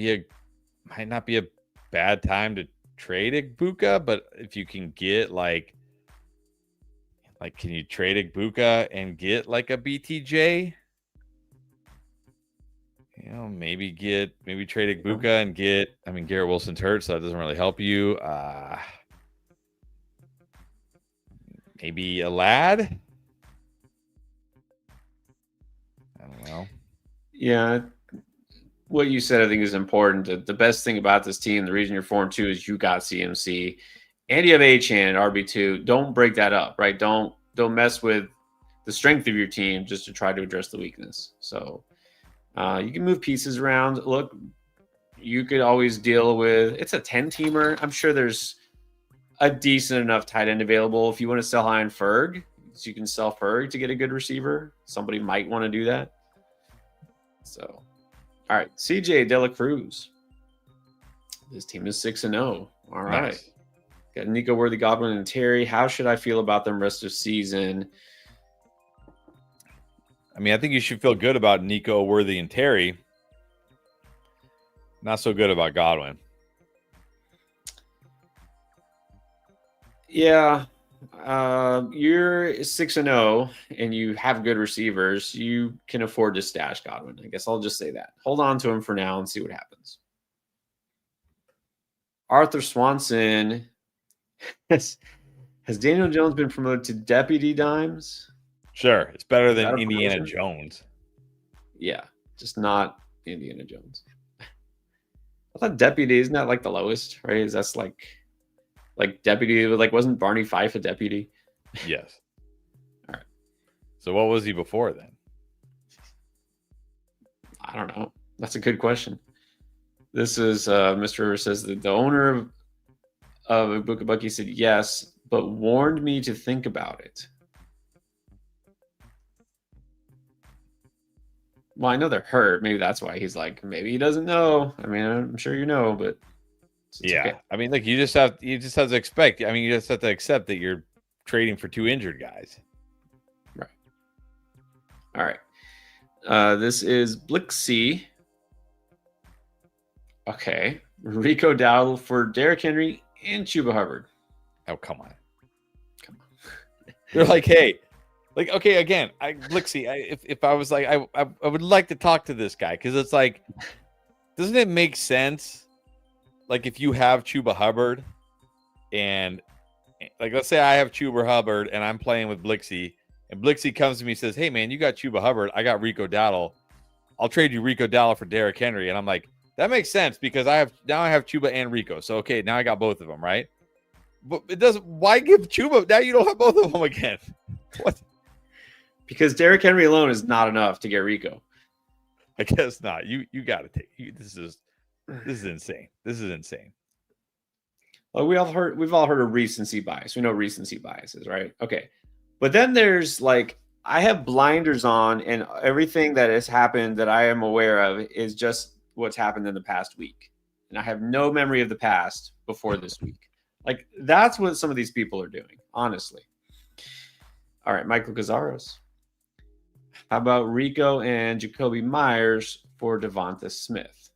not be a bad time to trade Igbuka, but if you can get like Like, can you trade Igbokwe and get like a BTJ? Maybe trade Igbokwe and get. I mean, Garrett Wilson's hurt, so that doesn't really help you. Maybe a lad. I don't know. Yeah. What you said, I think, is important. The best thing about this team, the reason you're 4-2 is you got CMC and you have Achane at RB2. Don't break that up, right? Don't mess with the strength of your team just to try to address the weakness. So you can move pieces around. Look, you could always deal with, it's a 10-teamer. I'm sure there's a decent enough tight end available. If you want to sell high on Ferg, so you can sell Ferg to get a good receiver. Somebody might want to do that. So, all right, CJ De La Cruz. This team is 6-0. All right. Nice. Got Nico Worthy, Godwin, and Terry. How should I feel about them rest of season? I mean, I think you should feel good about Nico Worthy and Terry. Not so good about Godwin. Yeah. You're 6-0 and you have good receivers. You can afford to stash Godwin. I guess I'll just say that. Hold on to him for now and see what happens. Arthur Swanson. Has Daniel Jones been promoted to Deputy Dimes? Sure. It's better than Indiana Jones. Yeah, just not Indiana Jones. I thought Deputy, isn't that like the lowest, right? That's like Deputy, like wasn't Barney Fife a Deputy? Yes. All right. So what was he before then? I don't know. That's a good question. This is Mr. River says that the owner of Bucky said yes, but warned me to think about it. Well, I know they're hurt. Maybe that's why he's like, maybe he doesn't know. I mean, I'm sure you know, but yeah. Okay. I mean, look, you just have to expect. I mean, you just have to accept that you're trading for two injured guys. Right. All right. This is Blixie. Okay. Rico Dowdle for Derrick Henry and Chuba Hubbard. Oh, come on. They're like, hey, like, okay, again, Blixie, if I was like, I would like to talk to this guy because it's like, doesn't it make sense? Like, if you have Chuba Hubbard and, like, let's say I have Chuba Hubbard and I'm playing with Blixie and Blixie comes to me and says, hey, man, you got Chuba Hubbard. I got Rico Dowdle. I'll trade you Rico Dowdle for Derrick Henry. And I'm like, that makes sense because I have Chuba and Rico. So, okay, now I got both of them, right? But it doesn't. Why give Chuba? Now you don't have both of them again. What? Because Derrick Henry alone is not enough to get Rico. I guess not. You got to take. This is insane. This is insane. Well, we've all heard of recency bias. We know recency biases, right? Okay, but then there's like I have blinders on, and everything that has happened that I am aware of is just what's happened in the past week, and I have no memory of the past before this week. Like, that's what some of these people are doing, honestly. All right, Michael Gazaros. How about Rico and Jacoby Myers for Devonta Smith?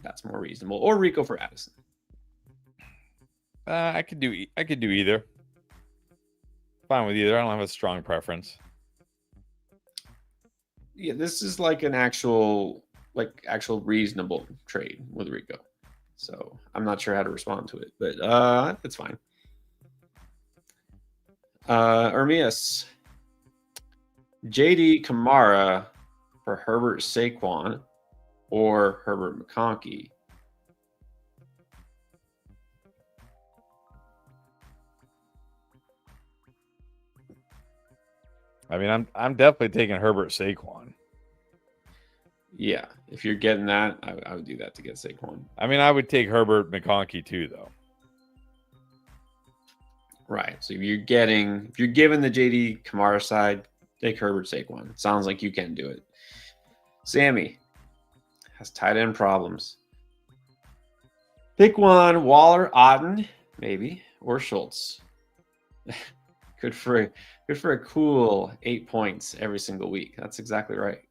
That's more reasonable. Or Rico for Addison. I could do either. Fine with either. I don't have a strong preference. Yeah, this is like an actual reasonable trade with Rico. So I'm not sure how to respond to it, but it's fine. Ermias. JD Kamara for Herbert Saquon or Herbert McConkey. I mean, I'm definitely taking Herbert Saquon. Yeah, if you're getting that, I would do that to get Saquon. I mean, I would take Herbert McConkey too, though. Right. So if you're given the JD Kamara side, take Herbert Saquon. Sounds like you can do it. Sammy has tight end problems. Pick one: Waller, Otten, maybe, or Schultz. Good for a cool 8 points every single week. That's exactly right.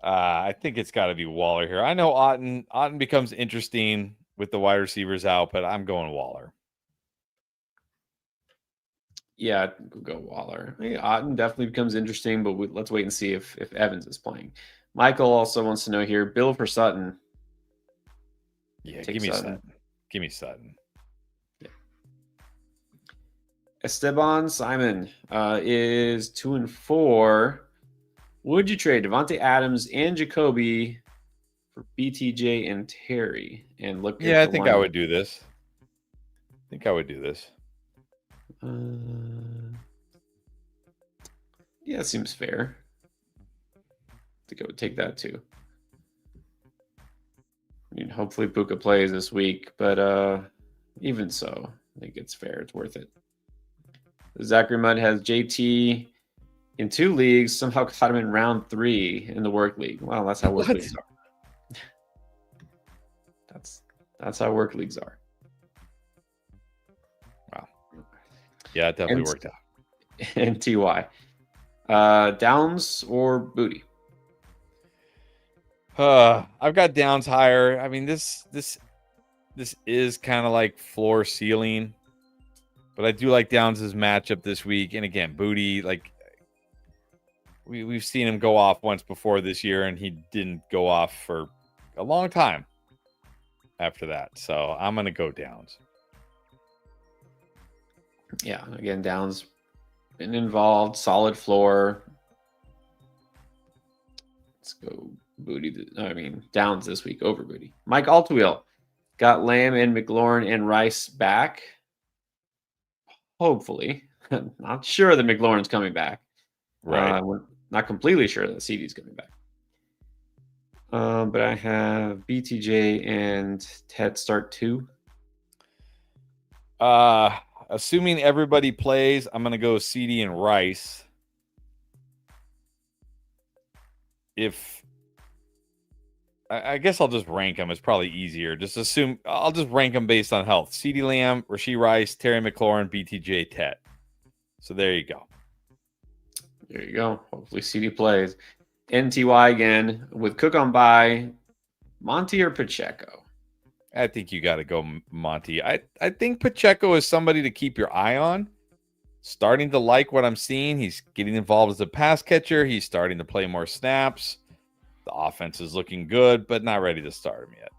I think it's got to be Waller here. I know Otten becomes interesting with the wide receivers out, but I'm going Waller. Yeah, go Waller. Yeah, Otten definitely becomes interesting, but let's wait and see if Evans is playing. Michael also wants to know here, Bill for Sutton. Yeah, Take give me Sutton. Sutton. Give me Sutton. Yeah. Esteban Simon is 2-4. Would you trade Devontae Adams and Jacoby for BTJ and Terry and look Yeah, at I the think I line? would do this. Yeah, it seems fair. I think I would take that too. I mean, hopefully Puka plays this week, but even so, I think it's fair. It's worth it. Zachary Mudd has JT in 2 leagues. Somehow caught him in round 3 in the work league. Well, that's how work leagues are. That's how work leagues are. Wow. Yeah, it definitely worked out. And TY. Downs or Booty? I've got Downs higher. I mean, this is kind of like floor ceiling, but I do like Downs' matchup this week. And again, Booty, like we've seen him go off once before this year, and he didn't go off for a long time after that. So I'm gonna go Downs. Yeah, again, Downs been involved, solid floor. Let's go Downs this week over Booty. Mike Altwheel got Lamb and McLaurin and Rice back. Hopefully. Not sure that McLaurin's coming back. Right. We're not completely sure that CD's coming back. But I have BTJ and Ted start 2. Assuming everybody plays, I'm gonna go CD and Rice. I guess I'll just rank them. It's probably easier. I'll just rank them based on health. CeeDee Lamb, Rashee Rice, Terry McLaurin, BTJ, Tet. So there you go. There you go. Hopefully CD plays. NTY again with Cook on bye. Monty or Pacheco? I think you got to go Monty. I think Pacheco is somebody to keep your eye on. Starting to like what I'm seeing. He's getting involved as a pass catcher. He's starting to play more snaps. The offense is looking good, but not ready to start him yet.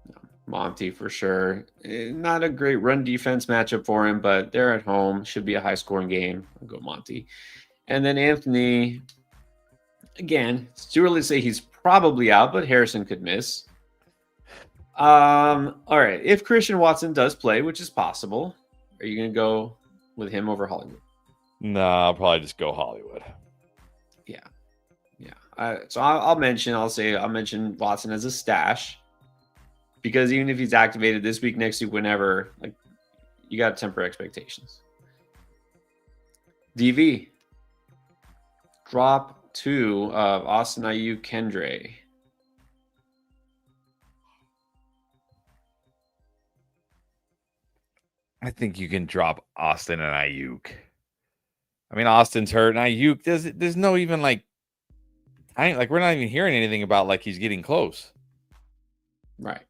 No, Monty for sure. Not a great run defense matchup for him, but they're at home. Should be a high scoring game. I'll go Monty. And then Anthony, again, it's too early to say he's probably out, but Harrison could miss. All right. If Christian Watson does play, which is possible, are you going to go with him over Hollywood? No, I'll probably just go Hollywood. Yeah. So I'll mention Watson as a stash because even if he's activated this week, next week, whenever, like you got to temper expectations. DV drop 2 of Austin Ayuk Kendre. I think you can drop Austin and Ayuk. I mean, Austin's hurt, and Ayuk there's no even we're not even hearing anything about like he's getting close. Right.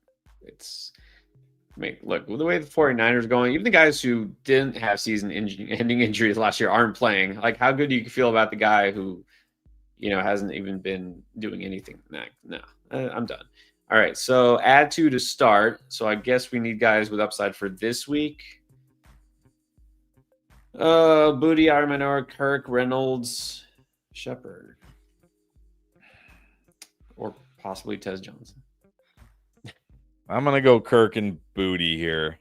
Look, with the way the 49ers are going, even the guys who didn't have season-ending injuries last year aren't playing. Like, how good do you feel about the guy who, hasn't even been doing anything? No, I'm done. All right, so add 2 to start. So I guess we need guys with upside for this week. Booty, Armanor, Kirk, Reynolds, Shepard, or possibly Tez Johnson. I'm gonna go Kirk and Booty here.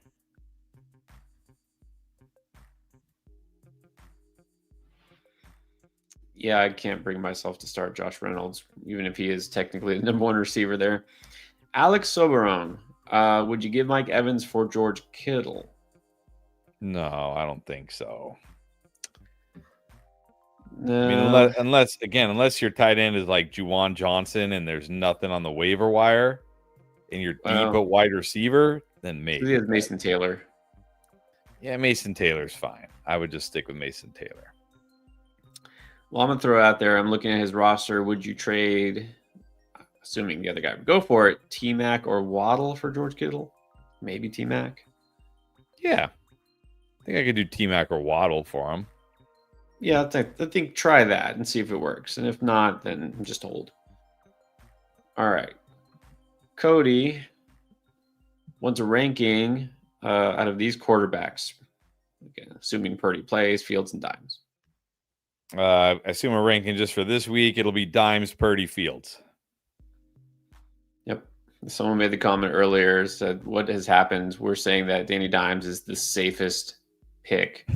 Yeah, I can't bring myself to start Josh Reynolds, even if he is technically the number 1 receiver there. Alex Soberone, would you give Mike Evans for George Kittle? No, I don't think so. No. I mean, unless your tight end is like Juwan Johnson and there's nothing on the waiver wire and you're deep at wide receiver, then maybe. He has Mason Taylor. Yeah, Mason Taylor's fine. I would just stick with Mason Taylor. Well, I'm going to throw out there. I'm looking at his roster. Would you trade, assuming the other guy would go for it, T-Mac or Waddle for George Kittle? Maybe T-Mac. Yeah. think I could do T-Mac or Waddle for him. Yeah, I think try that and see if it works. And if not, then just hold. All right. Cody wants a ranking out of these quarterbacks. Again, assuming Purdy plays, Fields, and Dimes. I assume a ranking just for this week. It'll be Dimes, Purdy, Fields. Yep. Someone made the comment earlier, said, what has happened? We're saying that Danny Dimes is the safest pick.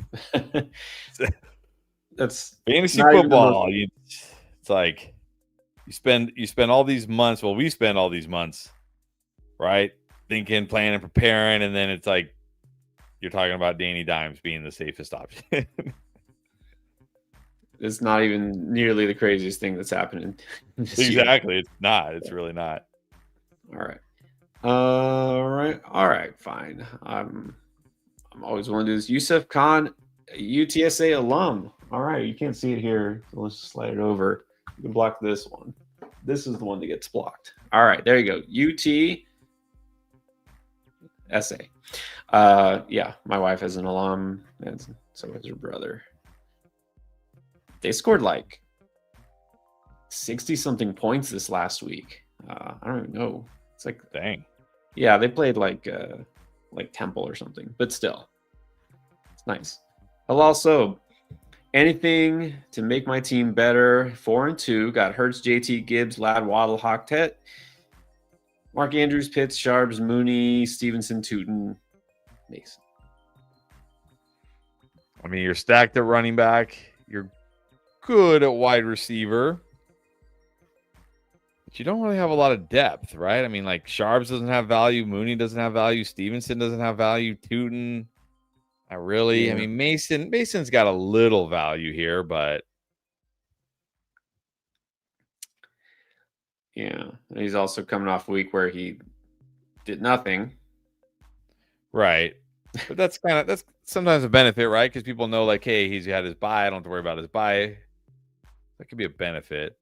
That's fantasy football. It's like you spend all these months. Well, we spend all these months, right? Thinking, planning, preparing, and then it's like you're talking about Danny Dimes being the safest option. It's not even nearly the craziest thing that's happening. Exactly. Year. It's not. It's really not. All right. All right. Fine. I'm always willing to do this. Yusuf Khan, UTSA alum. All right. You can't see it here. So let's just slide it over. You can block this one. This is the one that gets blocked. All right. There you go. UTSA. Yeah. My wife is an alum, and so is her brother. They scored like 60-something points this last week. I don't even know. It's like, dang. Yeah, they played like Temple or something, but still, it's nice. I'll also anything to make my team better. 4-2. Got Hurts, JT, Gibbs, Ladd, Waddle, Hocktet, Mark Andrews, Pitts, Sharps, Mooney, Stevenson, Tootin, Mason. I mean, you're stacked at running back. You're good at wide receiver. But you don't really have a lot of depth, right? I mean, like Sharps doesn't have value. Mooney doesn't have value. Stevenson doesn't have value. Tootin, not really. Yeah. I mean, Mason's got a little value here, but yeah, and he's also coming off a week where he did nothing. Right. But that's sometimes a benefit, right? Because people know, like, hey, he's had his bye. I don't have to worry about his bye. That could be a benefit.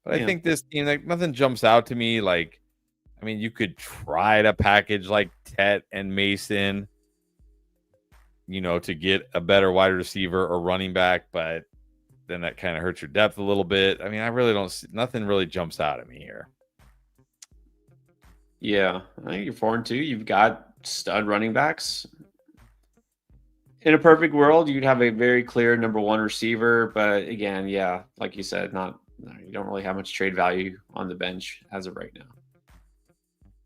But I think this team, like, nothing jumps out to me. Like, I mean, you could try to package like Tet and Mason, to get a better wide receiver or running back, but then that kind of hurts your depth a little bit. I mean, I really don't see, nothing really jumps out at me here. Yeah, I think you're 4-2. You've got stud running backs. In a perfect world, you'd have a very clear number one receiver, but again, yeah, like you said, you don't really have much trade value on the bench as of right now.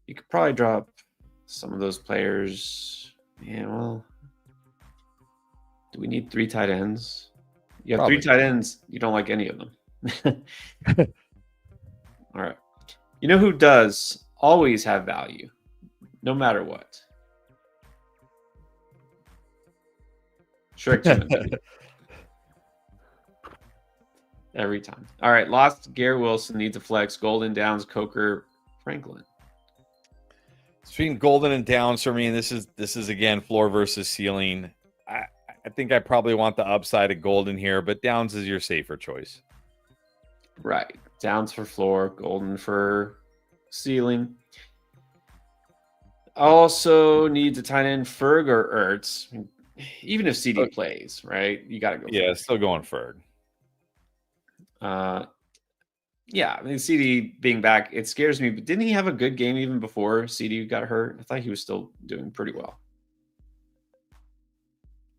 You could probably drop some of those players. Yeah, well, do we need 3 tight ends? You have probably 3 tight ends. You don't like any of them. All right. You know who does always have value, no matter what? Shrek Timothy. Every time. All right. Lost Garrett Wilson, needs a flex. Golden, Downs, Coker, Franklin. Between Golden and Downs for me, and this is again floor versus ceiling. I think I probably want the upside of Golden here, but Downs is your safer choice. Right. Downs for floor, Golden for ceiling. Also needs a tight end, Ferg or Ertz. Even if CD plays, right? You got to go. Yeah, still going Ferg. Yeah, I mean, CD being back, it scares me. But didn't he have a good game even before CD got hurt? I thought he was still doing pretty well.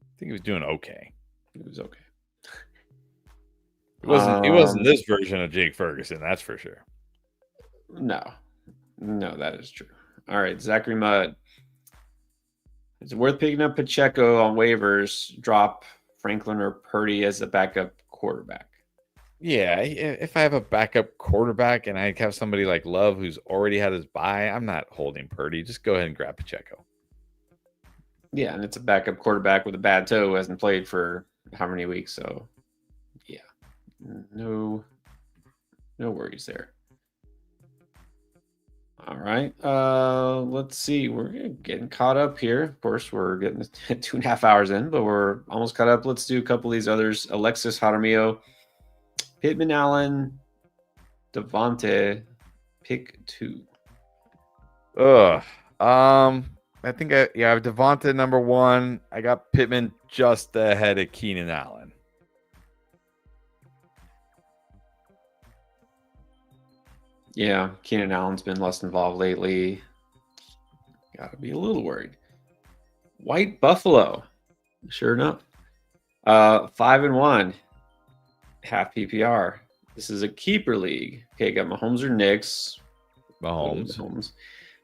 I think he was doing okay. He was okay. It wasn't this version of Jake Ferguson, that's for sure. No, that is true. All right, Zachary Mudd. Is it worth picking up Pacheco on waivers? Drop Franklin or Purdy as a backup quarterback. Yeah, if I have a backup quarterback and I have somebody like Love who's already had his bye, I'm not holding Purdy. Just go ahead and grab Pacheco. Yeah, and it's a backup quarterback with a bad toe who hasn't played for how many weeks. So, yeah, no worries there. All right, let's see. We're getting caught up here. Of course, we're getting 2.5 hours in, but we're almost caught up. Let's do a couple of these others. Alexis Jaramillo, Pittman Allen, Devontae, pick 2. I think I have Devonta number 1. I got Pittman just ahead of Keenan Allen. Yeah, Keenan Allen's been less involved lately. Got to be a little worried. White Buffalo, sure enough. 5-1, half PPR. This is a keeper league. Okay, got Mahomes or Knicks. Mahomes.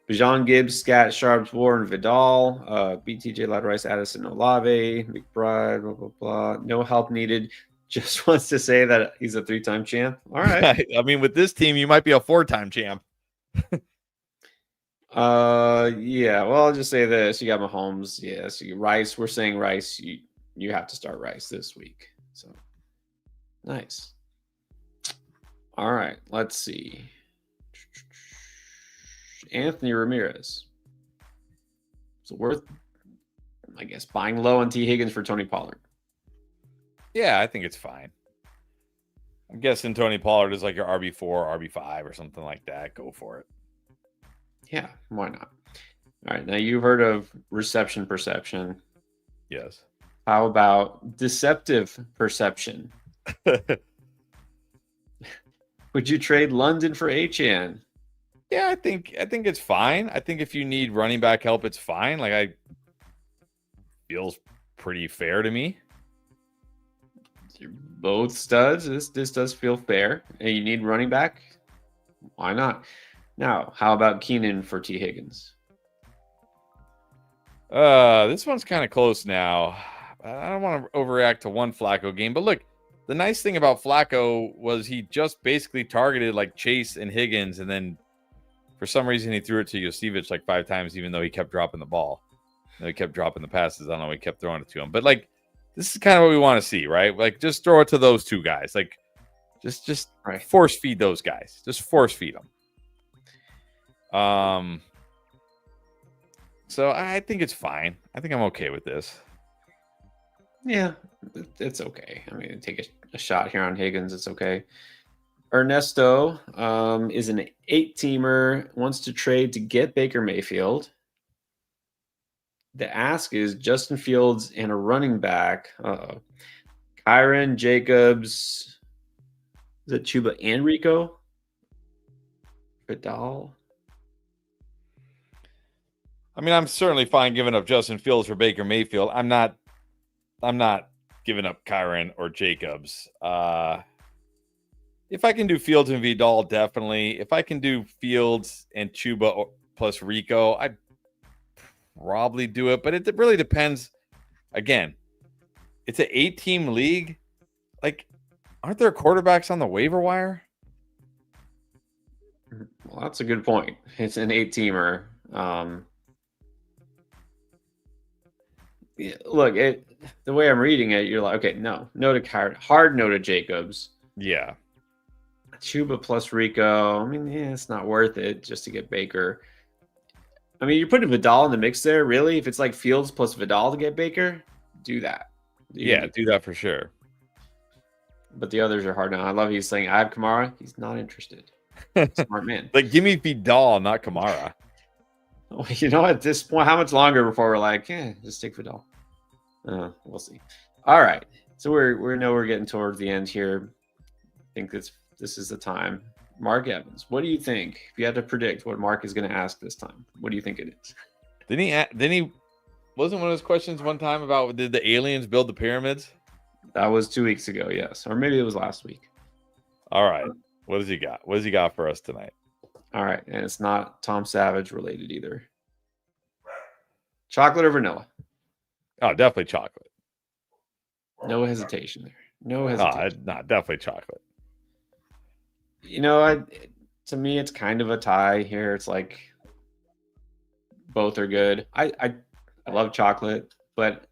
Bijan Gibbs, Scat, Sharps, Warren, Vidal, BTJ, Ladrice, Addison, Olave, McBride, blah, blah, blah. No help needed. Just wants to say that he's a 3-time champ. All right. I mean, with this team, you might be a 4-time champ. Yeah. Well, I'll just say this: you got Mahomes. Yes, Rice. We're saying Rice. You have to start Rice this week. So nice. All right. Let's see. Anthony Ramirez. So worth, I guess, buying low on T. Higgins for Tony Pollard. Yeah, I think it's fine. I'm guessing Tony Pollard is like your RB4, RB5 or something like that. Go for it. Yeah, why not? All right, now you've heard of reception perception. Yes. How about deceptive perception? Would you trade London for Achane? Yeah, I think it's fine. I think if you need running back help, it's fine. Like, feels pretty fair to me. You're both studs. This does feel fair. And you need running back? Why not? Now, how about Keenan for T. Higgins? This one's kind of close now. I don't want to overreact to one Flacco game, but look, the nice thing about Flacco was he just basically targeted like Chase and Higgins, and then for some reason he threw it to Josevich like 5 times, even though he kept dropping the ball. He kept dropping the passes. I don't know. He kept throwing it to him, but like, this is kind of what we want to see, right? Like, just throw it to those 2 guys. Like, just right. Force feed those guys. Just force feed them. So I think it's fine. I think I'm okay with this. Yeah, it's okay. I mean, take a shot here on Higgins. It's okay. Ernesto is an 8-teamer, wants to trade to get Baker Mayfield. The ask is Justin Fields and a running back. Kyron, Jacobs, is it Chuba and Rico? Vidal? I mean, I'm certainly fine giving up Justin Fields for Baker Mayfield. I'm not giving up Kyron or Jacobs. If I can do Fields and Vidal, definitely. If I can do Fields and Chuba plus Rico, I'd probably do it. But it really depends. Again, it's an 8-team league. Like, aren't there quarterbacks on the waiver wire? Well, that's a good point. It's an 8-teamer. Look, the way I'm reading it, you're like, okay, no to Kyron, hard no to Jacobs. Yeah. Chuba plus Rico. I mean, yeah, it's not worth it just to get Baker. I mean, you're putting Vidal in the mix there, really. If it's like Fields plus Vidal to get Baker, do that. Do that for sure. But the others are hard now. I love he's saying I have Kamara. He's not interested. Smart man. Like, give me Vidal, not Kamara. You know, at this point, how much longer before we're like, just take Vidal? We'll see. All right. So we're getting towards the end here. I think this is the time. Mark Evans, what do you think? If you had to predict what Mark is going to ask this time, what do you think it is? Didn't he wasn't one of his questions one time about did the aliens build the pyramids? That was 2 weeks ago, yes. Or maybe it was last week. All right. What does he got? What does he got for us tonight? All right. And it's not Tom Savage related either. Chocolate or vanilla? Oh, definitely chocolate. No hesitation there. No hesitation. No, definitely chocolate. You know, to me, it's kind of a tie here. It's like both are good. I love chocolate, but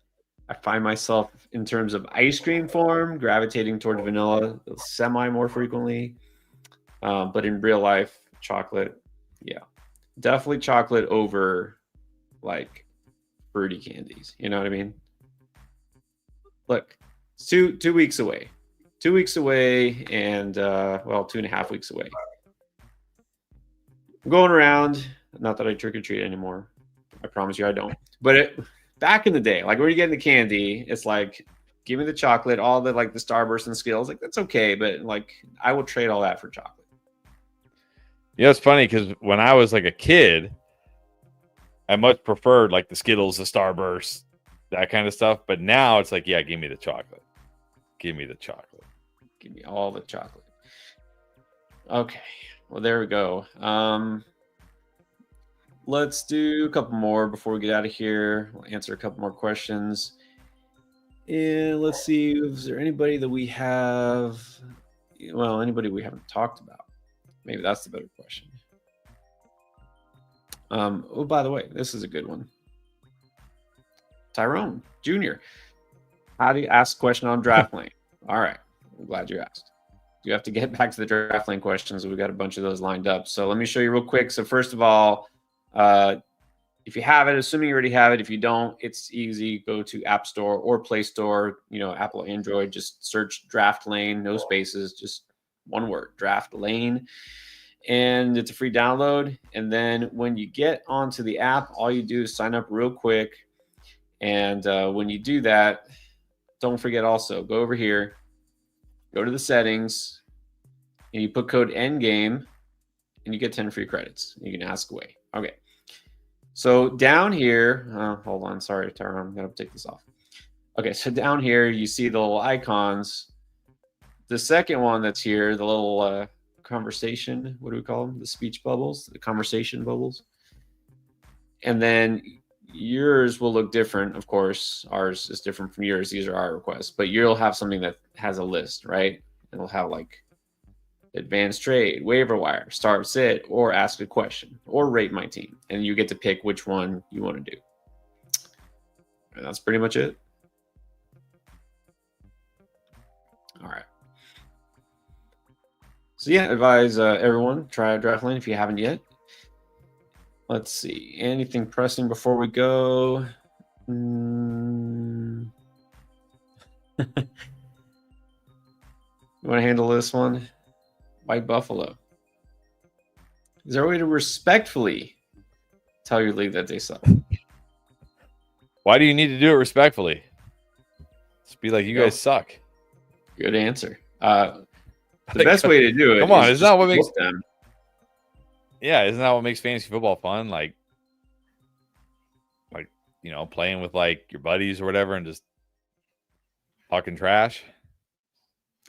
I find myself in terms of ice cream form gravitating toward vanilla semi more frequently. But in real life, chocolate, yeah, definitely chocolate over like fruity candies. You know what I mean? Look, it's two weeks away. 2 weeks away, and 2.5 weeks away. I'm going around. Not that I trick or treat anymore. I promise you I don't. But back in the day, like when you get the candy, it's like, give me the chocolate, all the like the Starburst and Skittles. Like that's okay, but like I will trade all that for chocolate. Yeah, it's funny because when I was like a kid, I much preferred like the Skittles, the Starburst, that kind of stuff. But now it's like, yeah, give me the chocolate. Give me the chocolate. Give me all the chocolate. Okay. Well, there we go. Let's do a couple more before we get out of here. We'll answer a couple more questions. And let's see, is there anybody that we have? Well, anybody we haven't talked about? Maybe that's the better question. Oh, by the way, this is a good one. Tyrone Jr. How do you ask a question on draft lane? All right. I'm glad you asked. You have to get back to the draft lane questions. We've got a bunch of those lined up. So let me show you real quick. So first of all, if you have it, assuming you already have it, if you don't, it's easy. Go to App Store or Play Store, Apple, Android, just search Draft Lane, no spaces, just one word, Draft Lane. And it's a free download. And then when you get onto the app, all you do is sign up real quick. And when you do that, don't forget also, go over here, go to the settings, and you put code NGAME, and you get 10 free credits. You can ask away. Okay. So down here, hold on. Sorry, Tara, I'm going to take this off. Okay, so down here, you see the little icons. The second one that's here, the little conversation, what do we call them? The speech bubbles, the conversation bubbles. And then yours will look different. Of course, ours is different from yours. These are our requests, but you'll have something that has a list, right? It'll have like advanced trade, waiver wire, start sit, or ask a question, or rate my team. And you get to pick which one you want to do. And that's pretty much it. All right. So yeah, advise everyone, try Draft Lane if you haven't yet. Let's see. Anything pressing before we go? You want to handle this one? White Buffalo. Is there a way to respectfully tell your league that they suck? Why do you need to do it respectfully? Just be like, you guys suck. Good answer. The best way to do it. Come on, isn't that what makes them? Yeah, isn't that what makes fantasy football fun? Like playing with like your buddies or whatever and just talking trash.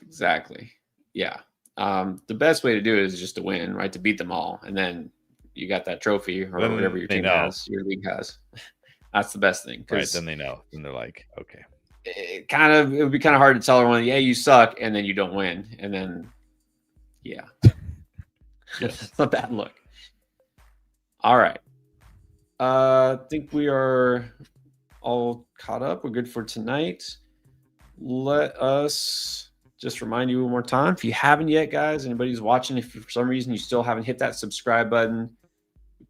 Exactly. Yeah. The best way to do it is just to win, right? To beat them all, and then you got that trophy or then whatever your team has, your league has. That's the best thing. Right. Then they know. Then they're like, okay. It would be kind of hard to tell everyone, yeah, you suck, and then you don't win, and then, yeah, it's not a bad look. All right, I think we are all caught up. We're good for tonight. Let us just remind you one more time, if you haven't yet, guys, anybody who's watching, if for some reason you still haven't hit that subscribe button,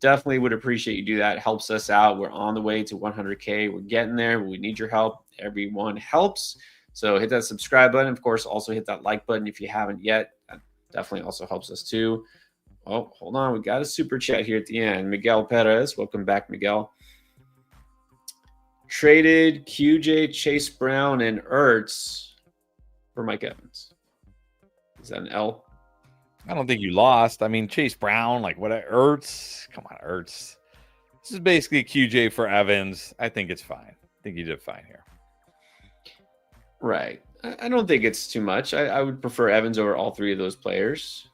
definitely would appreciate you do that. It helps us out. We're on the way to 100K. We're getting there. We need your help. Everyone helps. So hit that subscribe button. Of course, also hit that like button if you haven't yet. That definitely also helps us too. Oh, hold on. We got a super chat here at the end. Miguel Perez. Welcome back, Miguel. Traded QJ, Chase Brown, and Ertz for Mike Evans. Is that an L? I don't think you lost. I mean, Chase Brown, like what? Ertz? Come on, Ertz. This is basically a QJ for Evans. I think it's fine. I think you did fine here. Right. I don't think it's too much. I would prefer Evans over all three of those players.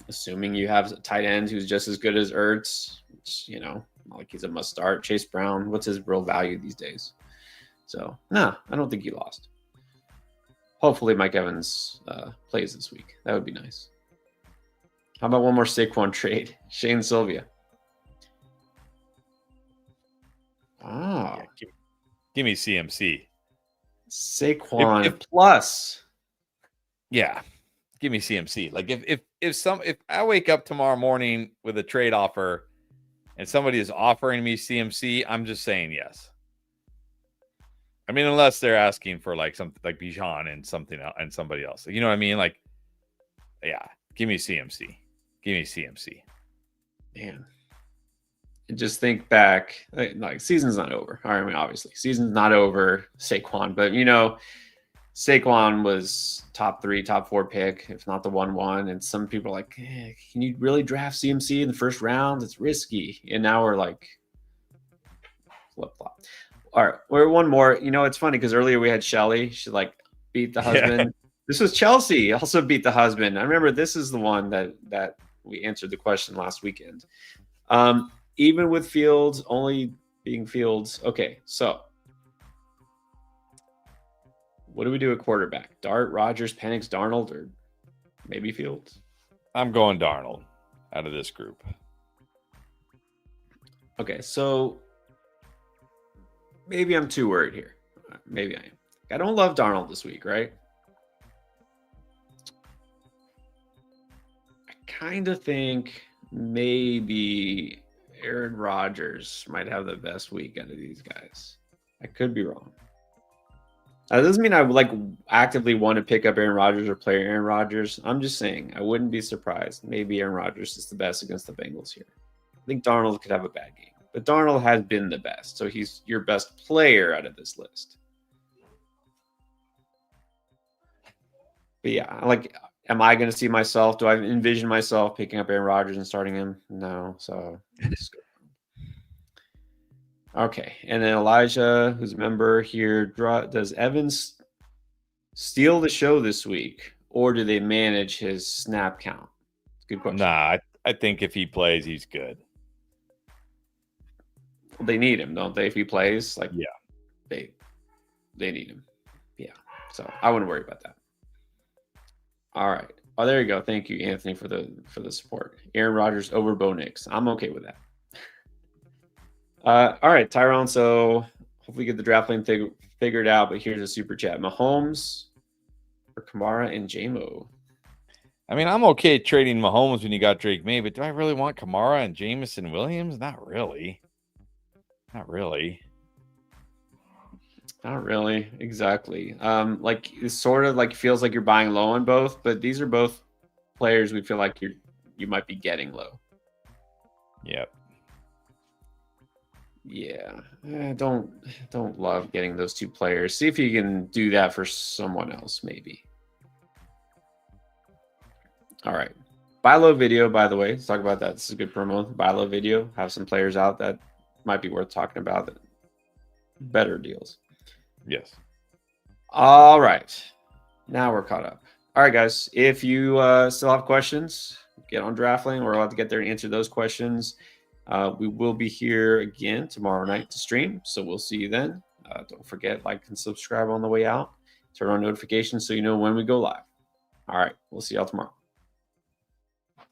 Assuming you have a tight end who's just as good as Ertz, which, not like he's a must start. Chase Brown, what's his real value these days? So, no, I don't think you lost. Hopefully Mike Evans plays this week. That would be nice. How about one more Saquon trade? Shane Sylvia. Oh. Yeah, give me CMC. Saquon plus. Yeah. Give me CMC. Like if I wake up tomorrow morning with a trade offer and somebody is offering me CMC, I'm just saying yes. I mean, unless they're asking for like something like Bijan and something else and somebody else. You know what I mean? Like, yeah, give me CMC. Give me CMC. Man. And just think back, like season's not over. I mean, obviously, season's not over, Saquon, but Saquon was top 3, top 4 pick, if not the 1-1. And some people are like, can you really draft CMC in the first round? It's risky. And now we're like, flip flop. All right, we're one more. It's funny because earlier we had Shelly. She like beat the husband. Yeah. This was Chelsea also beat the husband. I remember this is the one that we answered the question last weekend. Even with Fields only being Fields. Okay, so what do we do at quarterback? Dart, Rodgers, Penix, Darnold, or maybe Fields? I'm going Darnold out of this group. Okay, so maybe I'm too worried here. Maybe I am. I don't love Darnold this week, right? I kind of think maybe Aaron Rodgers might have the best week out of these guys. I could be wrong. That doesn't mean I would actively want to pick up Aaron Rodgers or play Aaron Rodgers. I'm just saying I wouldn't be surprised. Maybe Aaron Rodgers is the best against the Bengals here. I think Darnold could have a bad game, but Darnold has been the best, so he's your best player out of this list. But yeah, am I going to see myself? Do I envision myself picking up Aaron Rodgers and starting him? No. So let's go. Okay, and then Elijah, who's a member here, does Evans steal the show this week, or do they manage his snap count? Good question. Nah, I think if he plays, he's good. Well, they need him, don't they? If he plays, yeah, they need him. Yeah, so I wouldn't worry about that. All right. Oh, there you go. Thank you, Anthony, for the support. Aaron Rodgers over Bo Nix. I'm okay with that. All right, Tyrone. So hopefully get the draft plan figured out. But here's a super chat: Mahomes or Kamara and JMO. I mean, I'm okay trading Mahomes when you got Drake May, but do I really want Kamara and Jameson Williams? Not really. Not really. Not really. Exactly. It's sort of feels like you're buying low on both, but these are both players we feel like you might be getting low. Yep. Yeah. Don't love getting those two players. See if you can do that for someone else, maybe. All right. Buy low video, by the way. Let's talk about that. This is a good promo. Buy low video. Have some players out that might be worth talking about. That better deals. Yes. All right. Now we're caught up. All right, guys. If you still have questions, get on Draftling. We're allowed to get there and answer those questions. We will be here again tomorrow night to stream. So we'll see you then. Don't forget, like and subscribe on the way out. Turn on notifications so you know when we go live. All right. We'll see y'all tomorrow.